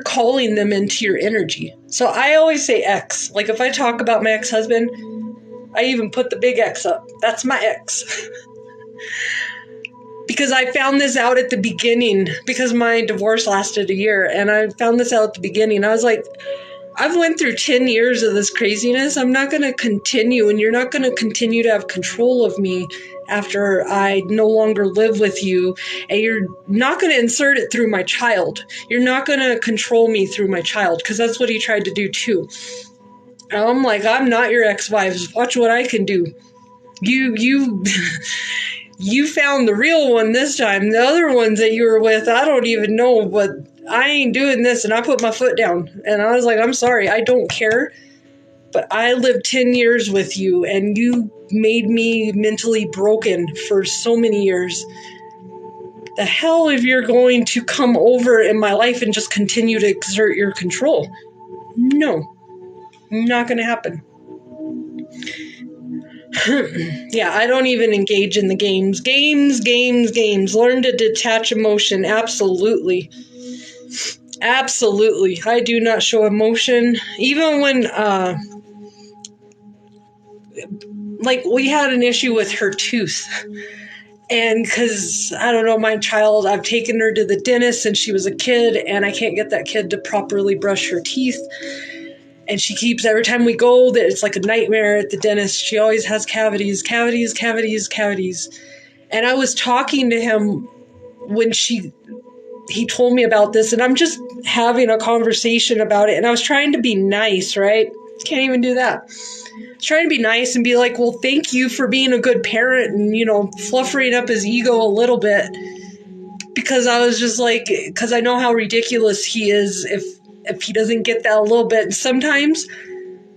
calling them into your energy. So I always say X. Like if I talk about my ex-husband, I even put the big X up. That's my ex. Because I found this out at the beginning, because my divorce lasted a year, and I found this out at the beginning. I was like, I've went through 10 years of this craziness. I'm not going to continue, and you're not going to continue to have control of me after I no longer live with you, and you're not going to insert it through my child. You're not going to control me through my child, because that's what he tried to do too. And I'm like, I'm not your ex-wives. Watch what I can do. You you found the real one this time. The other ones that you were with, I don't even know, but I ain't doing this. And I put my foot down. And I was like, I'm sorry. I don't care. but I lived 10 years with you, and you made me mentally broken for so many years. The hell if you're going to come over in my life and just continue to exert your control. No, not going to happen. Yeah, I don't even engage in the games. Games. Learn to detach emotion. Absolutely. Absolutely. I do not show emotion. Even when, like, we had an issue with her tooth. And because, I don't know, my child, I've taken her to the dentist since she was a kid, and I can't get that kid to properly brush her teeth. And she keeps, every time we go, that it's like a nightmare at the dentist. She always has cavities. And I was talking to him when he told me about this, and I'm just having a conversation about it. And I was trying to be nice, right? Can't even do that. I was trying to be nice and be like, well, thank you for being a good parent, and, fluffing up his ego a little bit. Because I was just like, because I know how ridiculous he is if he doesn't get that a little bit. And sometimes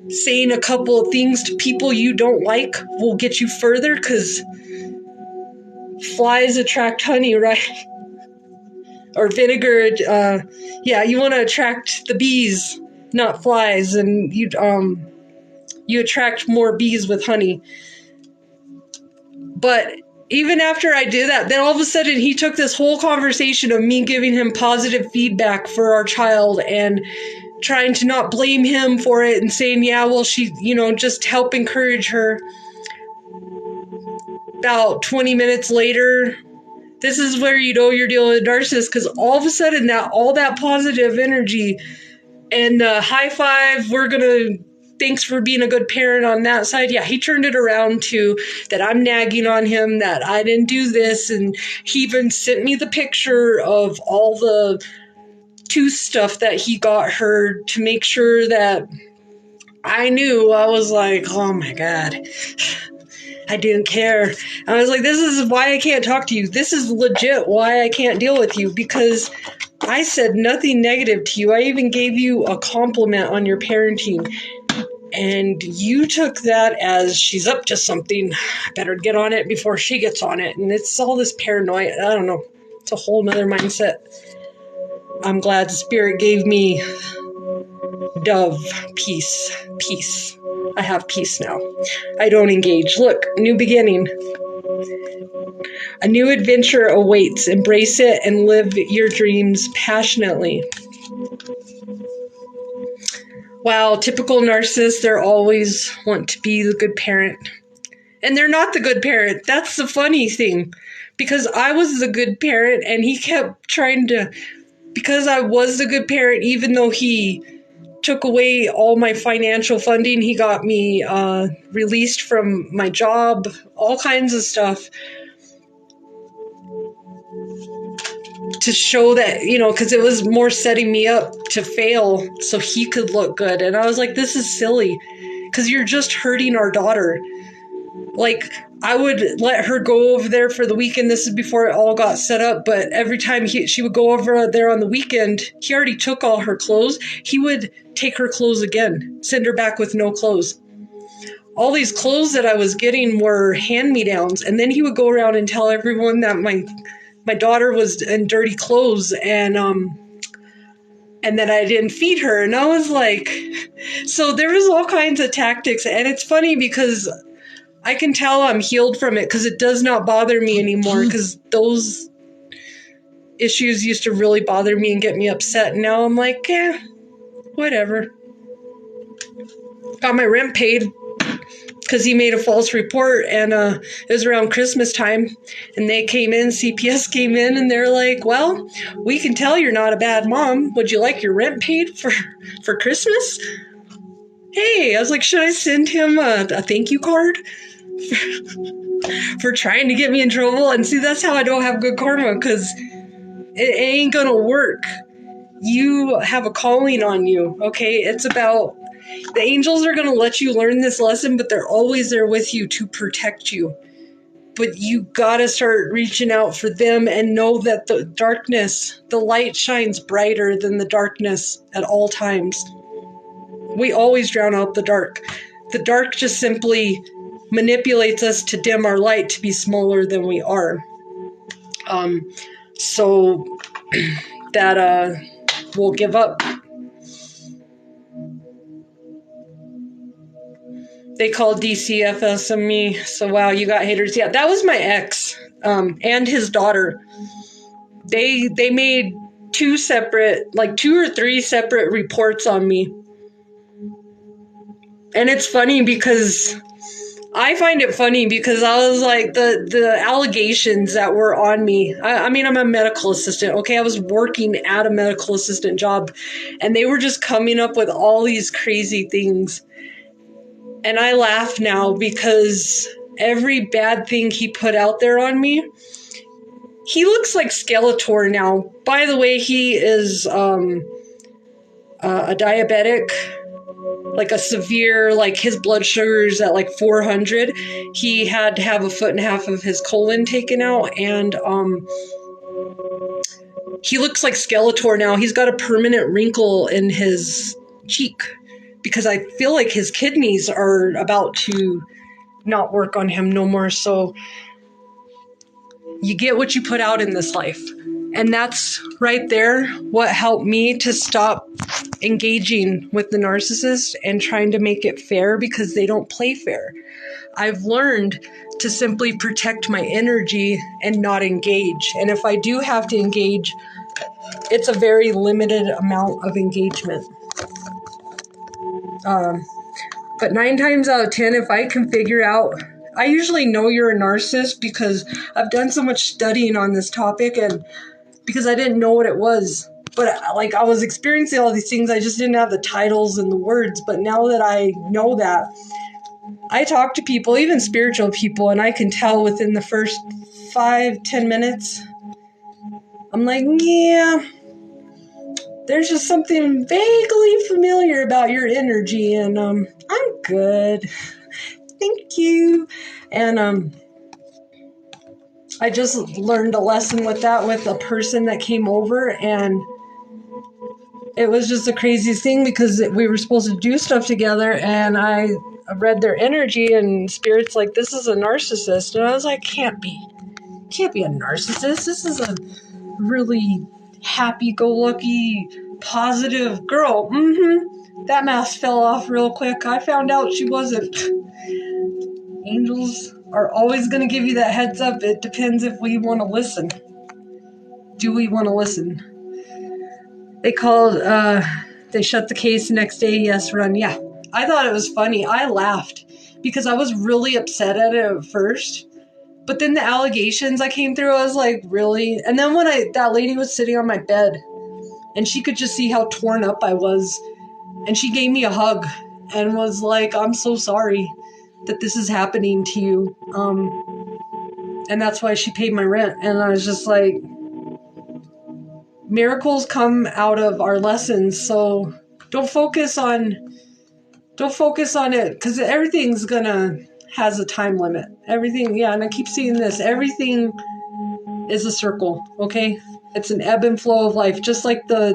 saying a couple of things to people you don't like will get you further, because flies attract honey, right? Or vinegar. You want to attract the bees, not flies, and you attract more bees with honey. But even after I did that, then all of a sudden he took this whole conversation of me giving him positive feedback for our child and trying to not blame him for it and saying, yeah, well, she, just help encourage her. About 20 minutes later, this is where you're dealing with a narcissist, because all of a sudden all that positive energy and high five, thanks for being a good parent on that side. Yeah, he turned it around to that I'm nagging on him, that I didn't do this. And he even sent me the picture of all the tooth stuff that he got her to make sure that I knew. I was like, oh my God. I didn't care. I was like, this is why I can't talk to you. This is legit why I can't deal with you, because I said nothing negative to you. I even gave you a compliment on your parenting. And you took that as she's up to something. I better get on it before she gets on it. And it's all this paranoia. I don't know. It's a whole nother mindset. I'm glad the Spirit gave me dove, peace. I have peace now. I don't engage. Look, new beginning. A new adventure awaits. Embrace it and live your dreams passionately. Wow, typical narcissists, they always want to be the good parent. And they're not the good parent. That's the funny thing. Because I was the good parent, and he kept trying to, because I was the good parent, even though he took away all my financial funding, he got me released from my job, all kinds of stuff, to show that, because it was more setting me up to fail so he could look good. And I was like, this is silly, because you're just hurting our daughter. Like, I would let her go over there for the weekend. This is before it all got set up. But every time she would go over there on the weekend, he already took all her clothes. He would take her clothes again, send her back with no clothes. All these clothes that I was getting were hand-me-downs. And then he would go around and tell everyone that my daughter was in dirty clothes, and that I didn't feed her. And I was like, so there was all kinds of tactics. And it's funny because I can tell I'm healed from it, because it does not bother me anymore, because those issues used to really bother me and get me upset. And now I'm like, whatever. Got my rent paid because he made a false report, and it was around Christmas time, and they came in, CPS came in, and they're like, well, we can tell you're not a bad mom. Would you like your rent paid for Christmas? Hey, I was like, should I send him a thank you card for trying to get me in trouble? And see, that's how I don't have good karma, because it ain't gonna work. You have a calling on you, okay? It's about, the angels are going to let you learn this lesson, but they're always there with you to protect you. But you got to start reaching out for them and know that the light shines brighter than the darkness at all times. We always drown out the dark. The dark just simply manipulates us to dim our light to be smaller than we are. So that we'll give up. They called DCFS of me. So wow, you got haters. Yeah, that was my ex, and his daughter. They made two or three separate reports on me. And it's funny because I find it funny because I was like, the allegations that were on me. I mean, I'm a medical assistant. Okay, I was working at a medical assistant job, and they were just coming up with all these crazy things. And I laugh now because every bad thing he put out there on me, he looks like Skeletor now. By the way, he is a diabetic, like a severe, like his blood sugar's at like 400. He had to have 1.5 feet of his colon taken out, and he looks like Skeletor now. He's got a permanent wrinkle in his cheek because I feel like his kidneys are about to not work on him no more. So you get what you put out in this life. And that's right there what helped me to stop engaging with the narcissist and trying to make it fair, because they don't play fair. I've learned to simply protect my energy and not engage. And if I do have to engage, it's a very limited amount of engagement. But 9 times out of 10, if I can figure out, I usually know you're a narcissist because I've done so much studying on this topic, and because I didn't know what it was. But like, I was experiencing all these things, I just didn't have the titles and the words. But now that I know that, I talk to people, even spiritual people, and I can tell within the first 5-10 minutes, I'm like, yeah, there's just something vaguely familiar about your energy, and I'm good. Thank you. And I just learned a lesson with that with a person that came over, and it was just the craziest thing because we were supposed to do stuff together, and I read their energy, and Spirit's like, this is a narcissist. And I was like, can't be a narcissist. This is a really happy-go-lucky, positive girl. That mask fell off real quick. I found out she wasn't. Angels are always going to give you that heads up. It depends if we want to listen. Do we want to listen? They called, they shut the case the next day. Yes, run. Yeah. I thought it was funny. I laughed because I was really upset at it at first. But then the allegations I came through, I was like, really? And then when that lady was sitting on my bed, and she could just see how torn up I was, and she gave me a hug and was like, I'm so sorry that this is happening to you. And that's why she paid my rent. And I was just like, miracles come out of our lessons. So don't focus on it, because everything's has a time limit. Everything, yeah, and I keep seeing this. Everything is a circle, okay? It's an ebb and flow of life, just like the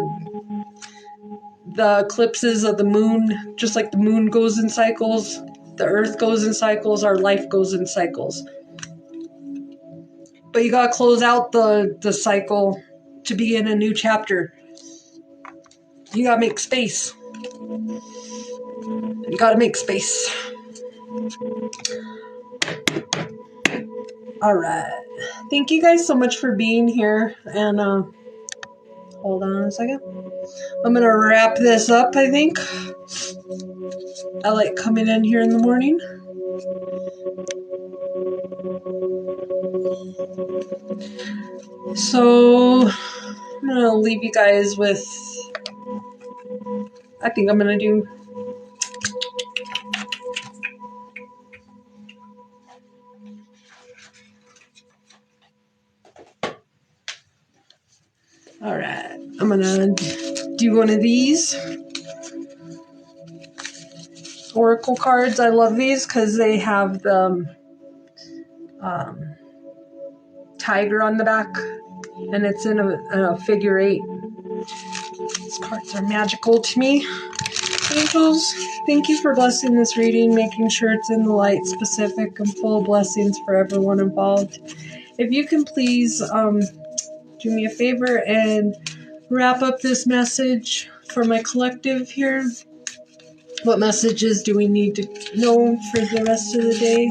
eclipses of the moon, just like the moon goes in cycles, the earth goes in cycles, our life goes in cycles. But you gotta close out the cycle to begin a new chapter. You gotta make space. You gotta make space. All right. Thank you guys so much for being here. And hold on a second. I'm gonna wrap this up, I think. I like coming in here in the morning. So I'm gonna leave you guys with, I think I'm gonna do, all right, I'm gonna do one of these oracle cards. I love these because they have the tiger on the back, and it's in a figure 8. These cards are magical to me. Angels, thank you for blessing this reading, making sure it's in the light, specific, and full of blessings for everyone involved. If you can please do me a favor and wrap up this message for my collective here. What messages do we need to know for the rest of the day?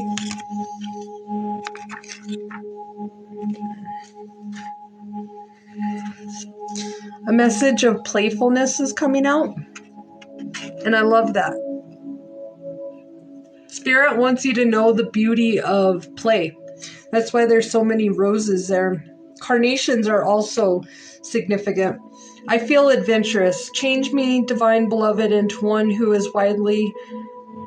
A message of playfulness is coming out, and I love that. Spirit wants you to know the beauty of play. That's why there's so many roses there. Carnations are also significant. I feel adventurous. Change me, divine beloved, into one who is widely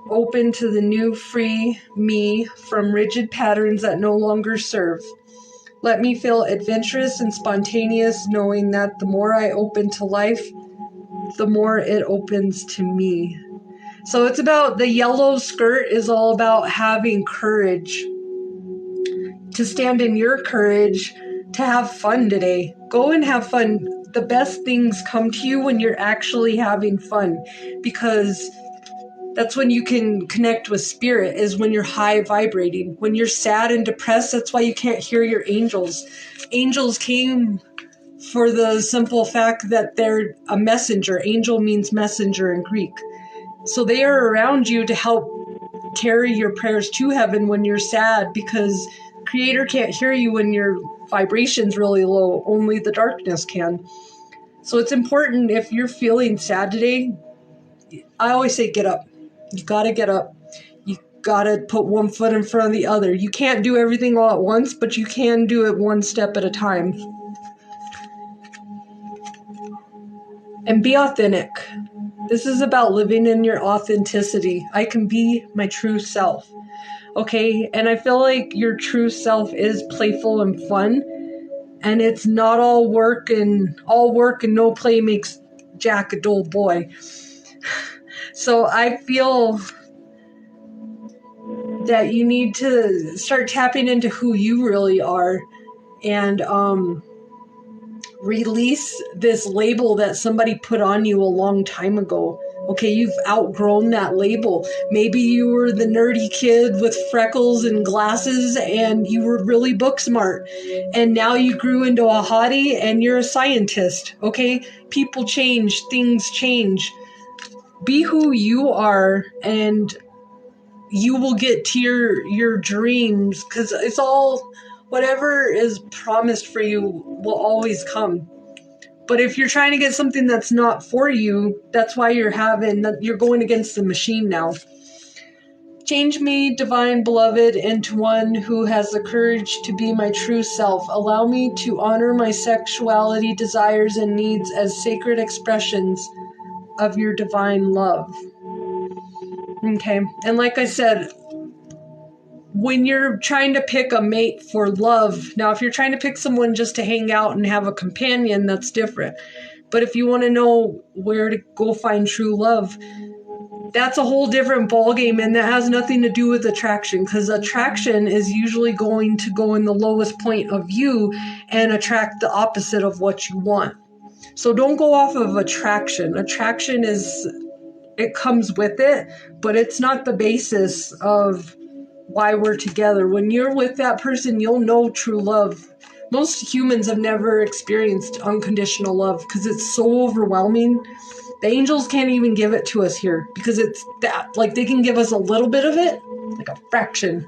open to the new free me from rigid patterns that no longer serve. Let me feel adventurous and spontaneous, knowing that the more I open to life, the more it opens to me. So it's about the yellow skirt is all about having courage, to stand in your courage, to have fun today. Go and have fun. The best things come to you when you're actually having fun, because that's when you can connect with spirit, is when you're high vibrating. When you're sad and depressed, that's why you can't hear your angels. Angels came for the simple fact that they're a messenger. Angel means messenger in Greek. So they are around you to help carry your prayers to heaven when you're sad, because Creator can't hear you when your vibration's really low. Only the darkness can. So it's important, if you're feeling sad today, I always say get up. You gotta get up. You gotta put one foot in front of the other. You can't do everything all at once, but you can do it one step at a time. And be authentic. This is about living in your authenticity. I can be my true self. Okay? And I feel like your true self is playful and fun. And it's not all work and no play makes Jack a dull boy. So I feel that you need to start tapping into who you really are, and release this label that somebody put on you a long time ago. Okay, you've outgrown that label. Maybe you were the nerdy kid with freckles and glasses and you were really book smart. And now you grew into a hottie and you're a scientist. Okay, people change, things change. Be who you are, and you will get to your dreams, because it's all, whatever is promised for you will always come. But if you're trying to get something that's not for you, that's why you're going against the machine now. Change me, divine beloved, into one who has the courage to be my true self. Allow me to honor my sexuality, desires, and needs as sacred expressions of your divine love. Okay, and like I said, when you're trying to pick a mate for love, now if you're trying to pick someone just to hang out and have a companion, that's different. But if you want to know where to go find true love, that's a whole different ballgame, and that has nothing to do with attraction, because attraction is usually going to go in the lowest point of you and attract the opposite of what you want. So don't go off of attraction. Attraction it comes with it, but it's not the basis of why we're together. When you're with that person, you'll know true love. Most humans have never experienced unconditional love because it's so overwhelming. The angels can't even give it to us here because it's that, like, they can give us a little bit of it, like a fraction.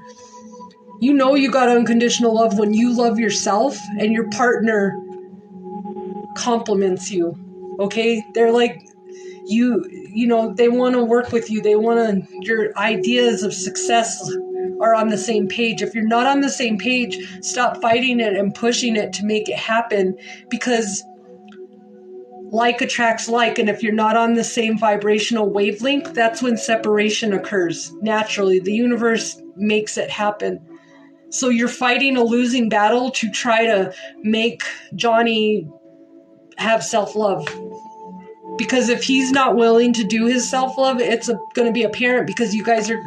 You know you got unconditional love when you love yourself and your partner compliments you. Okay? They're like, you know, they want to work with you. Your ideas of success are on the same page. If you're not on the same page, stop fighting it and pushing it to make it happen, because like attracts like, and if you're not on the same vibrational wavelength, that's when separation occurs. Naturally, the universe makes it happen. So you're fighting a losing battle to try to make Johnny have self-love. Because if he's not willing to do his self-love, it's going to be apparent, because you guys are,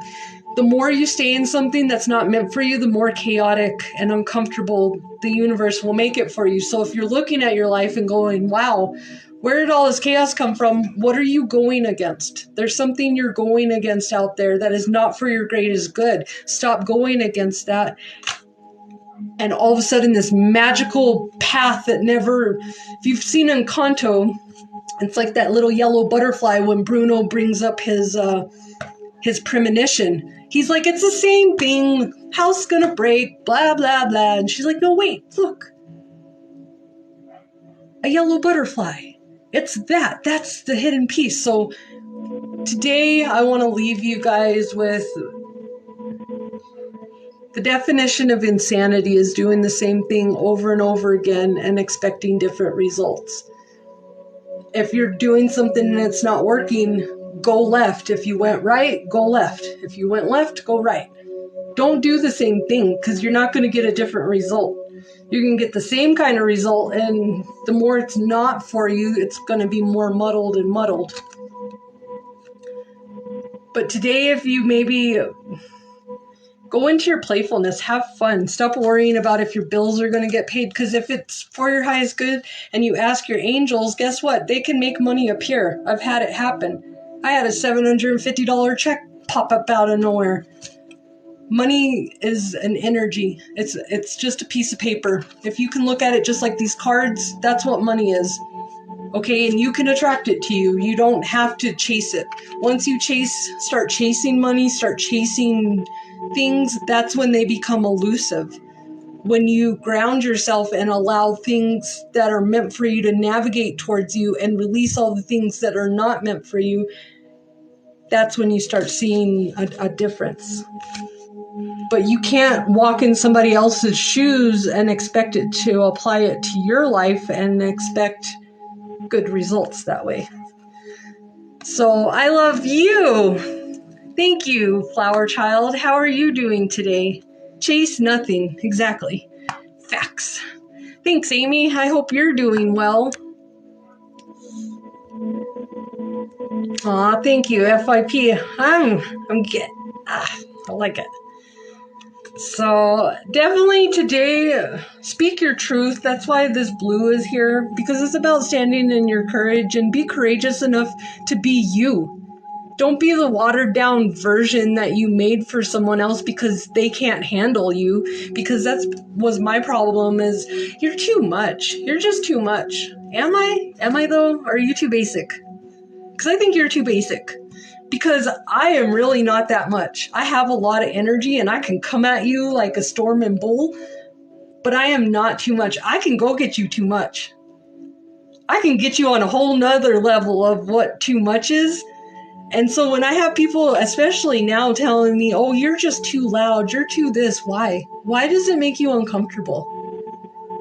the more you stay in something that's not meant for you, the more chaotic and uncomfortable the universe will make it for you. So if you're looking at your life and going, wow, Where did all this chaos come from? What are you going against? There's something you're going against out there that is not for your greatest good. Stop going against that. And all of a sudden, this magical path that never... If you've seen Encanto, it's like that little yellow butterfly when Bruno brings up his premonition. He's like, it's the same thing. House gonna break, blah, blah, blah. And she's like, no, wait, look. A yellow butterfly. It's that. That's the hidden piece. So today I want to leave you guys with the definition of insanity is doing the same thing over and over again and expecting different results. If you're doing something and it's not working, go left. If you went right, go left. If you went left, go right. Don't do the same thing because you're not going to get a different result. You can get the same kind of result, and the more it's not for you, it's going to be more muddled and muddled. But today, if you maybe go into your playfulness, have fun, stop worrying about if your bills are going to get paid, because if it's for your highest good and you ask your angels, guess what? They can make money appear. I've had it happen. I had a $750 check pop up out of nowhere. Money is an energy. It's just a piece of paper. If you can look at it just like these cards, that's what money is. Okay, and you can attract it to you. You don't have to chase it. Once you start chasing money, start chasing things, that's when they become elusive. When you ground yourself and allow things that are meant for you to navigate towards you and release all the things that are not meant for you, that's when you start seeing a difference. But you can't walk in somebody else's shoes and expect it to apply it to your life and expect good results that way. So I love you. Thank you, flower child. How are you doing today? Chase nothing. Exactly. Facts. Thanks, Amy. I hope you're doing well. Aw, thank you, FIP. I like it. So definitely today, speak your truth. That's why this blue is here, because it's about standing in your courage and be courageous enough to be you. Don't be the watered down version that you made for someone else because they can't handle you, because that was my problem is you're too much. You're just too much. Am I? Am I though? Or are you too basic? Because I think you're too basic. Because I am really not that much. I have a lot of energy and I can come at you like a storming bull, but I am not too much. I can go get you too much. I can get you on a whole nother level of what too much is. And so when I have people, especially now, telling me, oh, you're just too loud, you're too this, why? Why does it make you uncomfortable?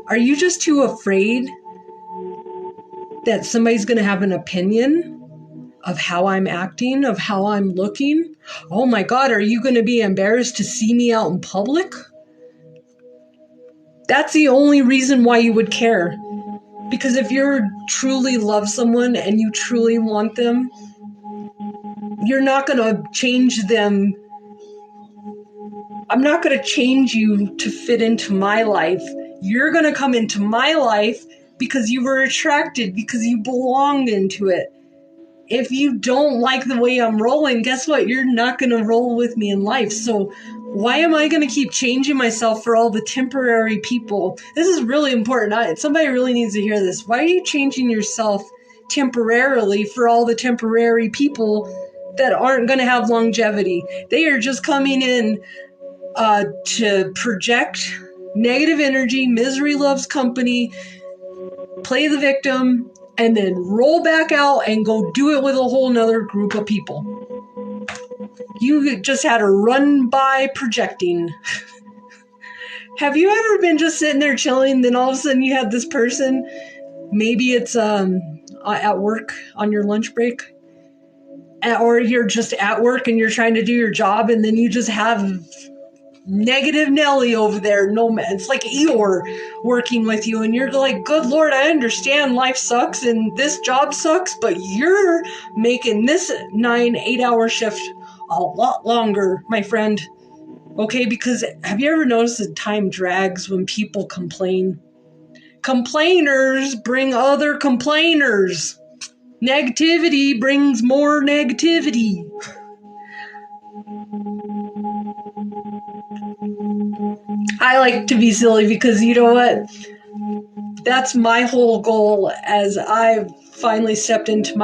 Are you just too afraid that somebody's going to have an opinion of how I'm acting, of how I'm looking? Oh my God, are you going to be embarrassed to see me out in public? That's the only reason why you would care. Because if you truly love someone and you truly want them, you're not going to change them. I'm not going to change you to fit into my life. You're going to come into my life because you were attracted, because you belonged into it. If you don't like the way I'm rolling, guess what? You're not going to roll with me in life. So why am I going to keep changing myself for all the temporary people? This is really important. Somebody really needs to hear this. Why are you changing yourself temporarily for all the temporary people that aren't going to have longevity? They are just coming in to project negative energy, misery loves company, play the victim, and then roll back out and go do it with a whole nother group of people. You just had a run by projecting. Have you ever been just sitting there chilling, then all of a sudden you have this person, maybe it's at work on your lunch break, or you're just at work and you're trying to do your job, and then you just have negative Nelly over there. No, it's like Eeyore working with you, and you're like, good Lord, I understand life sucks and this job sucks, but you're making this 9-8 hour shift a lot longer, my friend. Okay, because have you ever noticed that time drags when people complain? Complainers bring other complainers. Negativity brings more negativity. I like to be silly because you know what? That's my whole goal as I've finally stepped into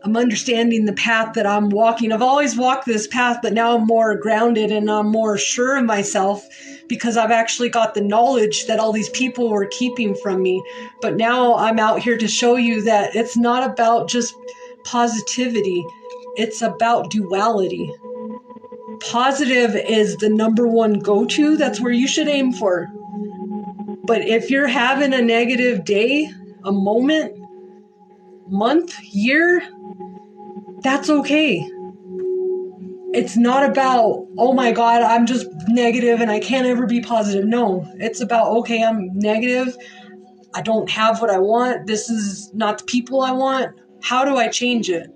I'm understanding the path that I'm walking. I've always walked this path, but now I'm more grounded and I'm more sure of myself because I've actually got the knowledge that all these people were keeping from me. But now I'm out here to show you that it's not about just positivity. It's about duality. Positive is the number one go-to. That's where you should aim for. But if you're having a negative day, a moment, month, year, that's okay. It's not about, oh my God, I'm just negative and I can't ever be positive. No, it's about, okay, I'm negative. I don't have what I want. This is not the people I want. How do I change it?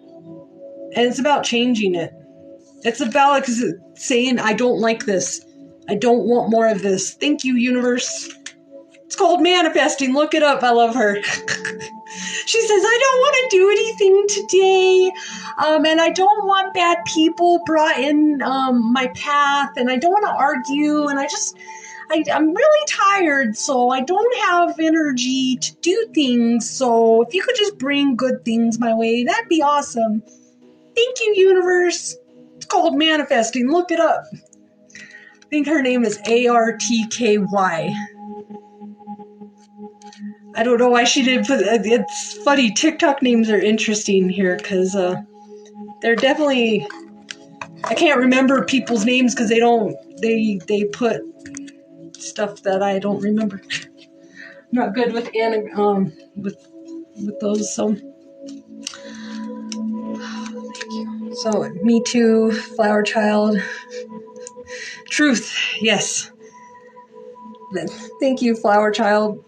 And it's about changing it. It's about saying, I don't like this. I don't want more of this. Thank you, universe. It's called manifesting. Look it up. I love her. She says, I don't want to do anything today. And I don't want bad people brought in my path. And I don't want to argue. And I'm really tired. So I don't have energy to do things. So if you could just bring good things my way, that'd be awesome. Thank you, universe. It's called manifesting. Look it up. I think her name is ARTKY. I don't know why she didn't put it. It's funny. TikTok names are interesting here because they're definitely. I can't remember people's names because they put stuff that I don't remember. I'm not good with with those. So thank you. So me too. Flower child. Truth. Yes. Thank you, flower child.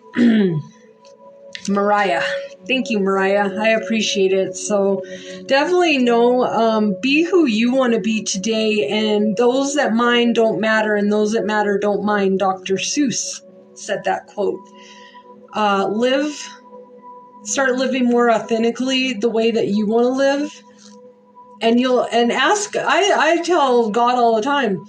Mariah. Thank you, Mariah. I appreciate it. So definitely know, be who you want to be today. And those that mind don't matter and those that matter don't mind. Dr. Seuss said that quote. Start living more authentically the way that you want to live. And ask, I tell God all the time,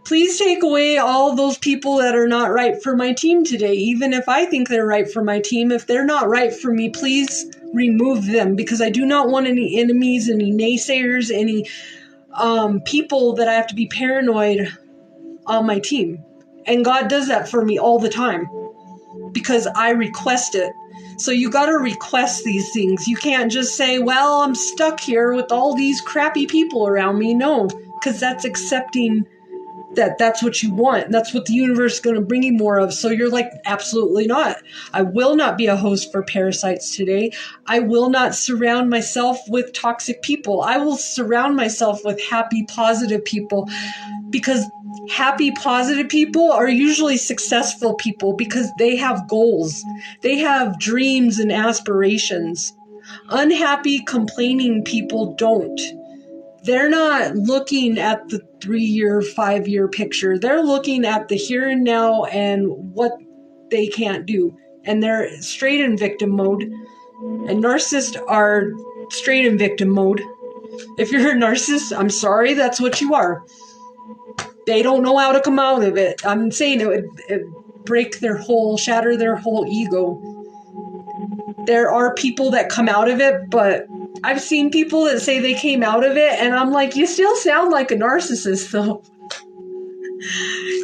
please take away all those people that are not right for my team today. Even if I think they're right for my team, if they're not right for me, please remove them because I do not want any enemies, any naysayers, any people that I have to be paranoid on my team. And God does that for me all the time because I request it. So you got to request these things. You can't just say, well, I'm stuck here with all these crappy people around me. No, because that's accepting that's what you want. That's what the universe is going to bring you more of. So you're like, absolutely not. I will not be a host for parasites today. I will not surround myself with toxic people. I will surround myself with happy, positive people because happy, positive people are usually successful people because they have goals. They have dreams and aspirations. Unhappy, complaining people don't. They're not looking at the 3-year, 5-year picture. They're looking at the here and now and what they can't do. And they're straight in victim mode. And narcissists are straight in victim mode. If you're a narcissist, I'm sorry, that's what you are. They don't know how to come out of it. I'm saying it would shatter their whole ego. There are people that come out of it, but I've seen people that say they came out of it, and I'm like, you still sound like a narcissist, though.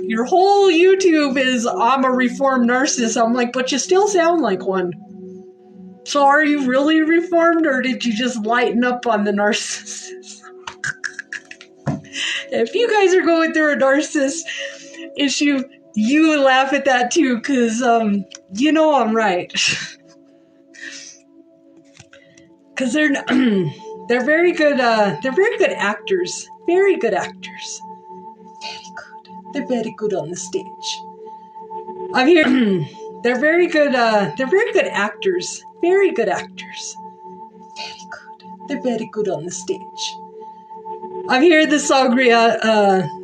Your whole YouTube is, I'm a reformed narcissist. I'm like, but you still sound like one. So are you really reformed, or did you just lighten up on the narcissist? If you guys are going through a narcissist issue, you laugh at that too, because you know I'm right. Because they're very good. They're very good actors. Very good actors. Very good. They're very good on the stage. I'm here. They're very good. They're very good actors. Very good actors. Very good. They're very good on the stage. I'm here. The song.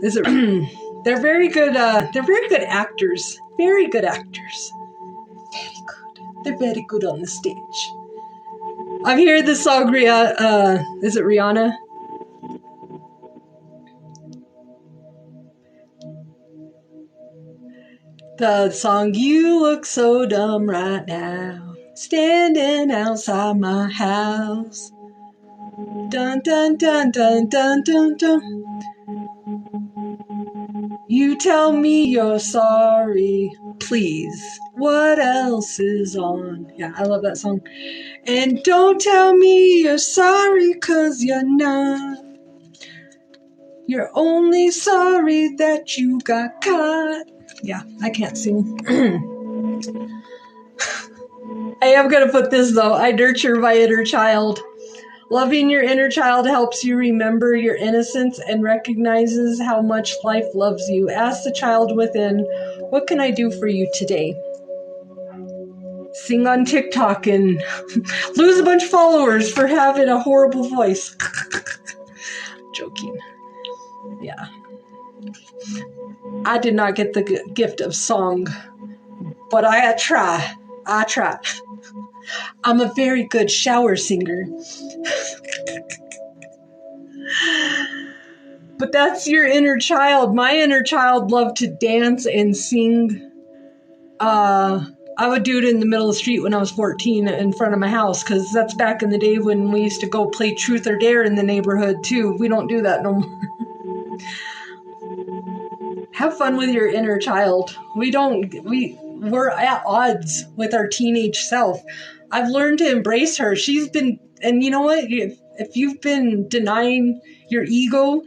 Is it? They're very good. They're very good actors. Very good actors. Very good. They're very good on the stage. I'm hearing this song, is it Rihanna? The song, "You Look So Dumb Right Now, Standing Outside My House. Dun dun dun dun dun dun dun. You tell me you're sorry, please. What else is on?" Yeah, I love that song. "And don't tell me you're sorry, 'cause you're not. You're only sorry that you got caught." Yeah, I can't sing. I am going to put this, though. "I nurture my inner child. Loving your inner child helps you remember your innocence and recognizes how much life loves you. Ask the child within, what can I do for you today?" Sing on TikTok and lose a bunch of followers for having a horrible voice. Joking. Yeah. I did not get the gift of song, but I try. I'm a very good shower singer. But that's your inner child. My inner child loved to dance and sing. I would do it in the middle of the street when I was 14 in front of my house, because that's back in the day when we used to go play Truth or Dare in the neighborhood too. We don't do that no more. Have fun with your inner child. We're at odds with our teenage self. I've learned to embrace her. And you know what? If you've been denying your ego,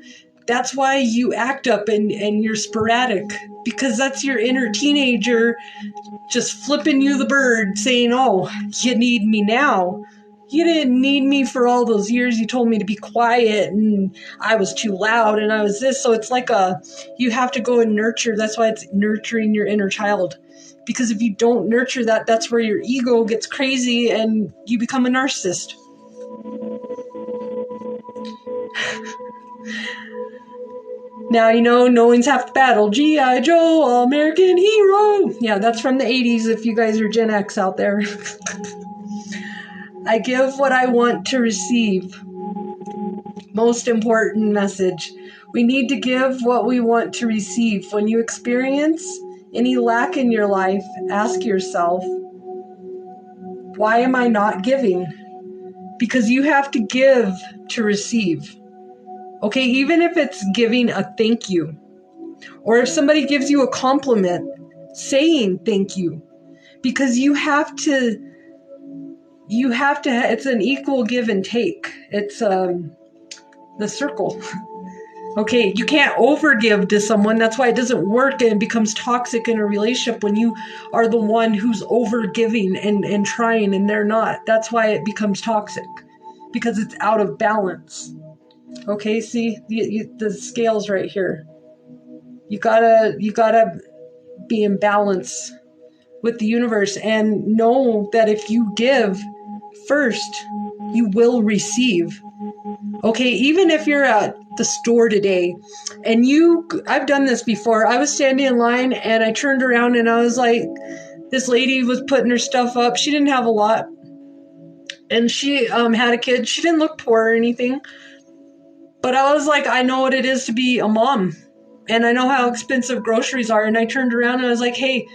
that's why you act up and you're sporadic, because that's your inner teenager just flipping you the bird, saying, "Oh, you need me now. You didn't need me for all those years you told me to be quiet and I was too loud and I was this." So it's like you have to go and nurture. That's why it's nurturing your inner child. Because if you don't nurture that, that's where your ego gets crazy and you become a narcissist. Now, knowing's half the battle. G.I. Joe, American hero. Yeah, that's from the 80s if you guys are Gen X out there. I give what I want to receive. Most important message. We need to give what we want to receive. When you experience any lack in your life, ask yourself, why am I not giving? Because you have to give to receive. Okay, even if it's giving a thank you, or if somebody gives you a compliment, saying thank you, because you have to, it's an equal give and take. It's the circle. Okay, you can't overgive to someone. That's why it doesn't work and it becomes toxic in a relationship when you are the one who's overgiving and trying and they're not. That's why it becomes toxic, because it's out of balance. Okay, see the scales right here. You gotta be in balance with the universe and know that if you give first, you will receive. Okay, even if you're at the store today and I've done this before. I was standing in line and I turned around and I was like, this lady was putting her stuff up. She didn't have a lot. And she had a kid. She didn't look poor or anything. But I was like, I know what it is to be a mom. And I know how expensive groceries are. And I turned around and I was like, hey,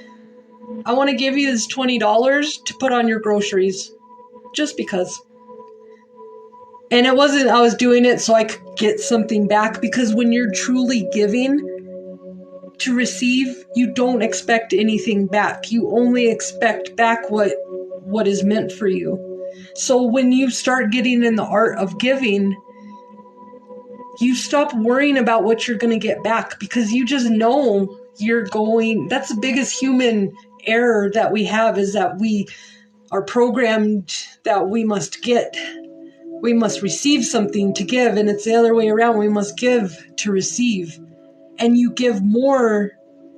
I want to give you this $20 to put on your groceries. Just because. And it wasn't I was doing it so I could get something back, because when you're truly giving to receive, you don't expect anything back. You only expect back what is meant for you. So when you start getting in the art of giving, you stop worrying about what you're going to get back, because you just know that's the biggest human error that we have, is that we are programmed that we must receive something to give, and it's the other way around. We must give to receive, and you give more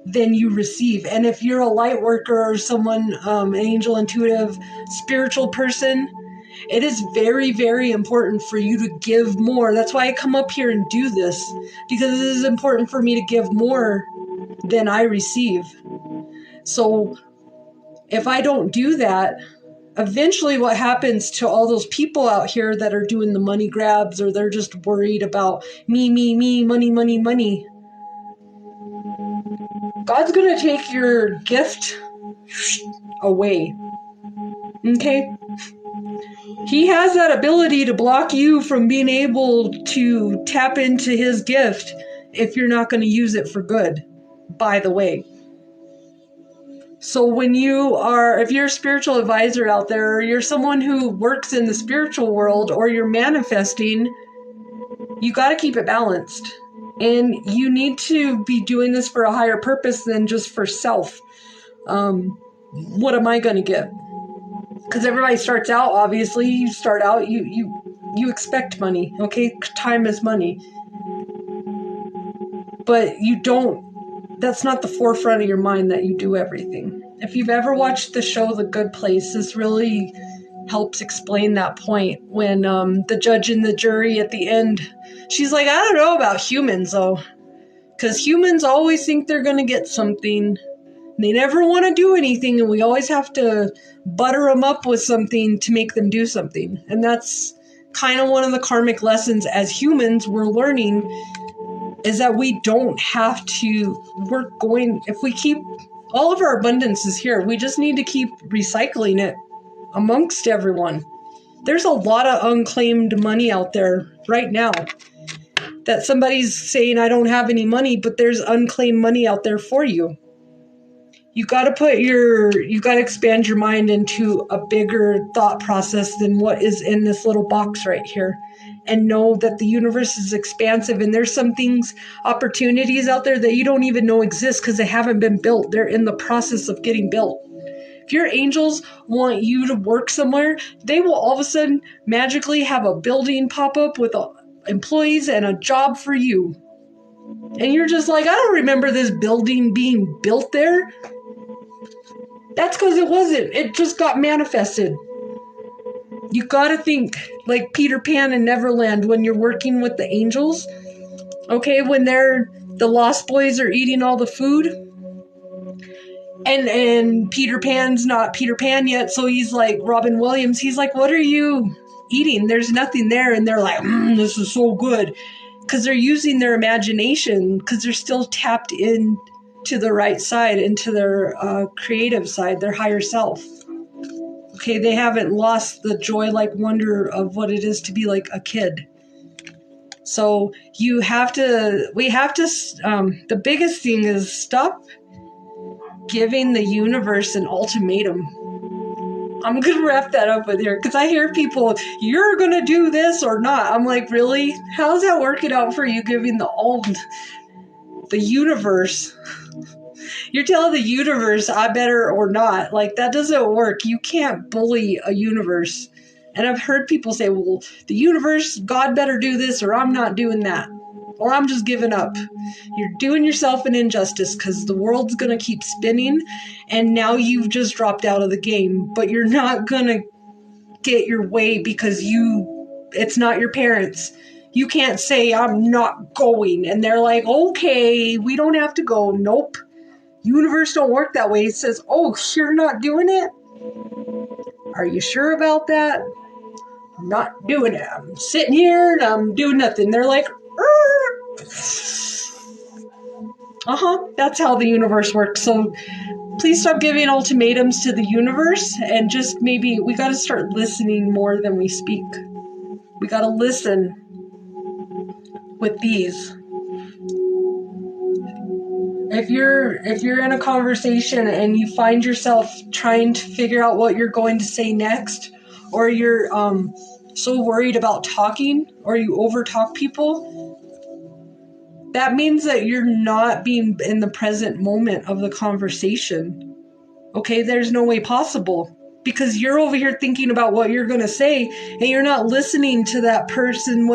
than you receive. And if you're a light worker or someone, an angel, intuitive, spiritual person, it is very, very important for you to give more. That's why I come up here and do this, because it is important for me to give more than I receive. So if I don't do that, eventually what happens to all those people out here that are doing the money grabs, or they're just worried about me, money, money, money. God's going to take your gift away. Okay? He has that ability to block you from being able to tap into his gift if you're not going to use it for good, by the way. So when if you're a spiritual advisor out there, or you're someone who works in the spiritual world, or you're manifesting, you got to keep it balanced. And you need to be doing this for a higher purpose than just for self. What am I going to get? Because everybody starts out, obviously, you start out, you expect money, okay? Time is money. But you don't, that's not the forefront of your mind that you do everything. If you've ever watched the show The Good Place, this really helps explain that point when the judge and the jury at the end, she's like, I don't know about humans, though. Because humans always think they're going to get something. They never want to do anything, and we always have to butter them up with something to make them do something. And that's kind of one of the karmic lessons as humans we're learning, is that we don't have to, if we keep, all of our abundance is here. We just need to keep recycling it amongst everyone. There's a lot of unclaimed money out there right now that somebody's saying, I don't have any money, but there's unclaimed money out there for you. You got to expand your mind into a bigger thought process than what is in this little box right here, and know that the universe is expansive, and there's some things, opportunities out there that you don't even know exist because they haven't been built. They're in the process of getting built. If your angels want you to work somewhere, they will all of a sudden magically have a building pop up with employees and a job for you. And you're just like, I don't remember this building being built there. That's because it wasn't. It just got manifested. You gotta think like Peter Pan in Neverland when you're working with the angels. Okay, when the Lost Boys are eating all the food. And Peter Pan's not Peter Pan yet, so he's like, Robin Williams, he's like, what are you eating? There's nothing there. And they're like, this is so good. Because they're using their imagination, because they're still tapped in to the right side, into their creative side, their higher self. Okay, they haven't lost the joy, like wonder of what it is to be like a kid. So the biggest thing is stop giving the universe an ultimatum. I'm going to wrap that up with here, because I hear people, you're going to do this or not. I'm like, really? How's that working out for you, giving the universe? You're telling the universe I better or not. Like, that doesn't work. You can't bully a universe. And I've heard people say, well, the universe, God better do this, or I'm not doing that. Or I'm just giving up. You're doing yourself an injustice, because the world's going to keep spinning, and now you've just dropped out of the game. But you're not going to get your way because it's not your parents. You can't say, I'm not going. And they're like, okay, we don't have to go. Nope. Universe don't work that way. It says, oh, you're not doing it? Are you sure about that? I'm not doing it. I'm sitting here and I'm doing nothing. They're like, that's how the universe works. So please stop giving ultimatums to the universe, and just maybe we got to start listening more than we speak. We got to listen with these. If you're in a conversation and you find yourself trying to figure out what you're going to say next, or you're so worried about talking, or you overtalk people, that means that you're not being in the present moment of the conversation. Okay, there's no way possible, because you're over here thinking about what you're going to say, and you're not listening to that person.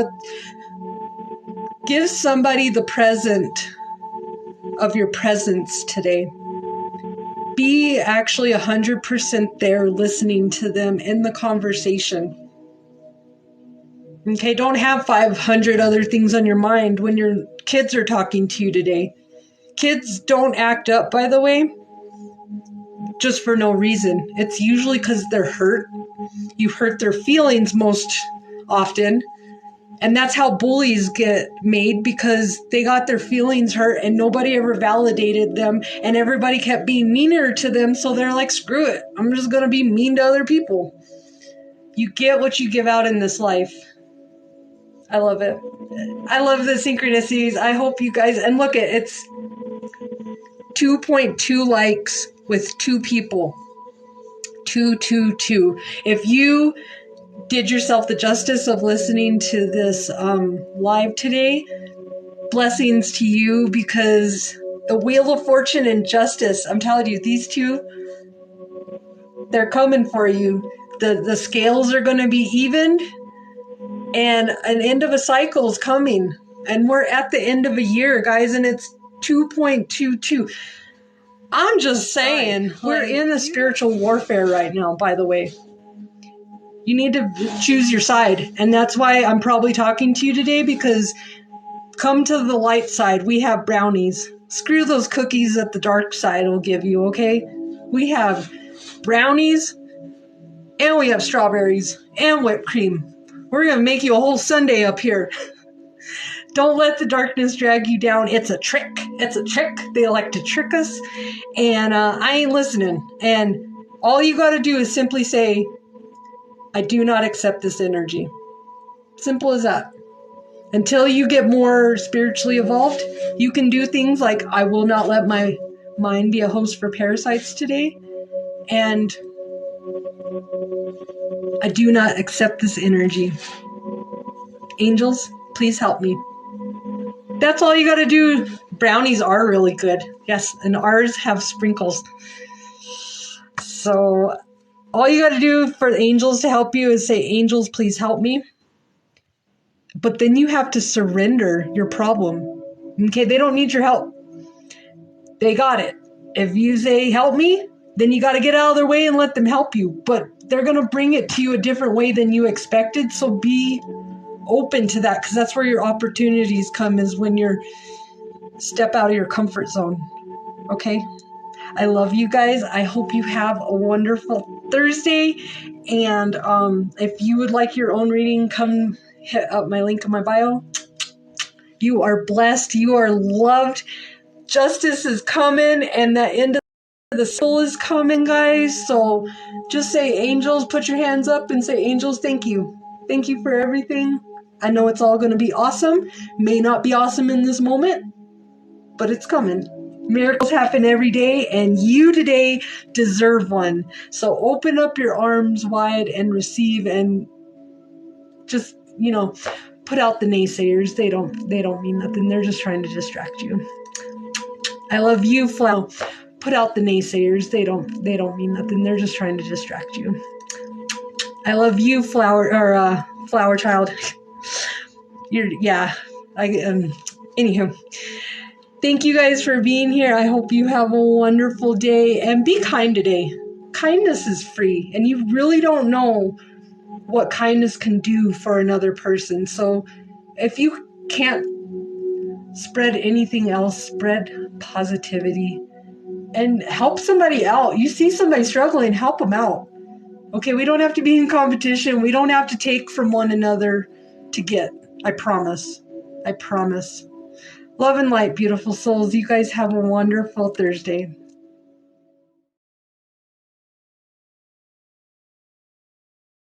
Give somebody the present of your presence today. Be actually 100% there, listening to them in the conversation. Okay, don't have 500 other things on your mind when your kids are talking to you today. Kids don't act up, by the way. just for no reason. It's usually because they're hurt. You hurt their feelings most often. And that's how bullies get made, because they got their feelings hurt and nobody ever validated them and everybody kept being meaner to them. So they're like, screw it. I'm just going to be mean to other people. You get what you give out in this life. I love it. I love the synchronicities. I hope you guys, and look, it's 2.2 likes with 2 people. 222. If you did yourself the justice of listening to this live today, blessings to you, because the Wheel of Fortune and Justice, I'm telling you, these two, they're coming for you. The scales are going to be evened, and an end of a cycle is coming. And we're at the end of a year, guys, and it's 2.22. I'm just saying, we're in a spiritual warfare right now, by the way. You need to choose your side. And that's why I'm probably talking to you today, because come to the light side. We have brownies. Screw those cookies that the dark side will give you, okay? We have brownies, and we have strawberries, and whipped cream. We're going to make you a whole sundae up here. Don't let the darkness drag you down. It's a trick. It's a trick. They like to trick us. And I ain't listening. And all you got to do is simply say, I do not accept this energy. Simple as that. Until you get more spiritually evolved, you can do things like, I will not let my mind be a host for parasites today. And I do not accept this energy. Angels, please help me. That's all you got to do. Brownies are really good. Yes, and ours have sprinkles. So all you got to do for the angels to help you is say, angels, please help me. But then you have to surrender your problem. Okay, they don't need your help. They got it. If you say, help me, then you got to get out of their way and let them help you. But they're going to bring it to you a different way than you expected. So be open to that, because that's where your opportunities come, is when you're step out of your comfort zone. Okay? I love you guys. I hope you have a wonderful Thursday. And if you would like your own reading, come hit up my link in my bio. You are blessed. You are loved. Justice is coming, and that end of the soul is coming, guys. So just say, angels, put your hands up and say, angels, thank you. Thank you for everything. I know it's all going to be awesome. May not be awesome in this moment, but it's coming. Miracles happen every day, and you today deserve one. So open up your arms wide and receive, and just, put out the naysayers. They don't mean nothing. They're just trying to distract you. I love you, Flower. Put out the naysayers. They don't mean nothing. They're just trying to distract you. I love you, Flower Child. Anywho. Thank you guys for being here. I hope you have a wonderful day, and be kind today. Kindness is free, and you really don't know what kindness can do for another person. So if you can't spread anything else, spread positivity and help somebody out. You see somebody struggling, help them out. Okay, we don't have to be in competition. We don't have to take from one another to get. I promise. I promise. Love and light, beautiful souls. You guys have a wonderful Thursday.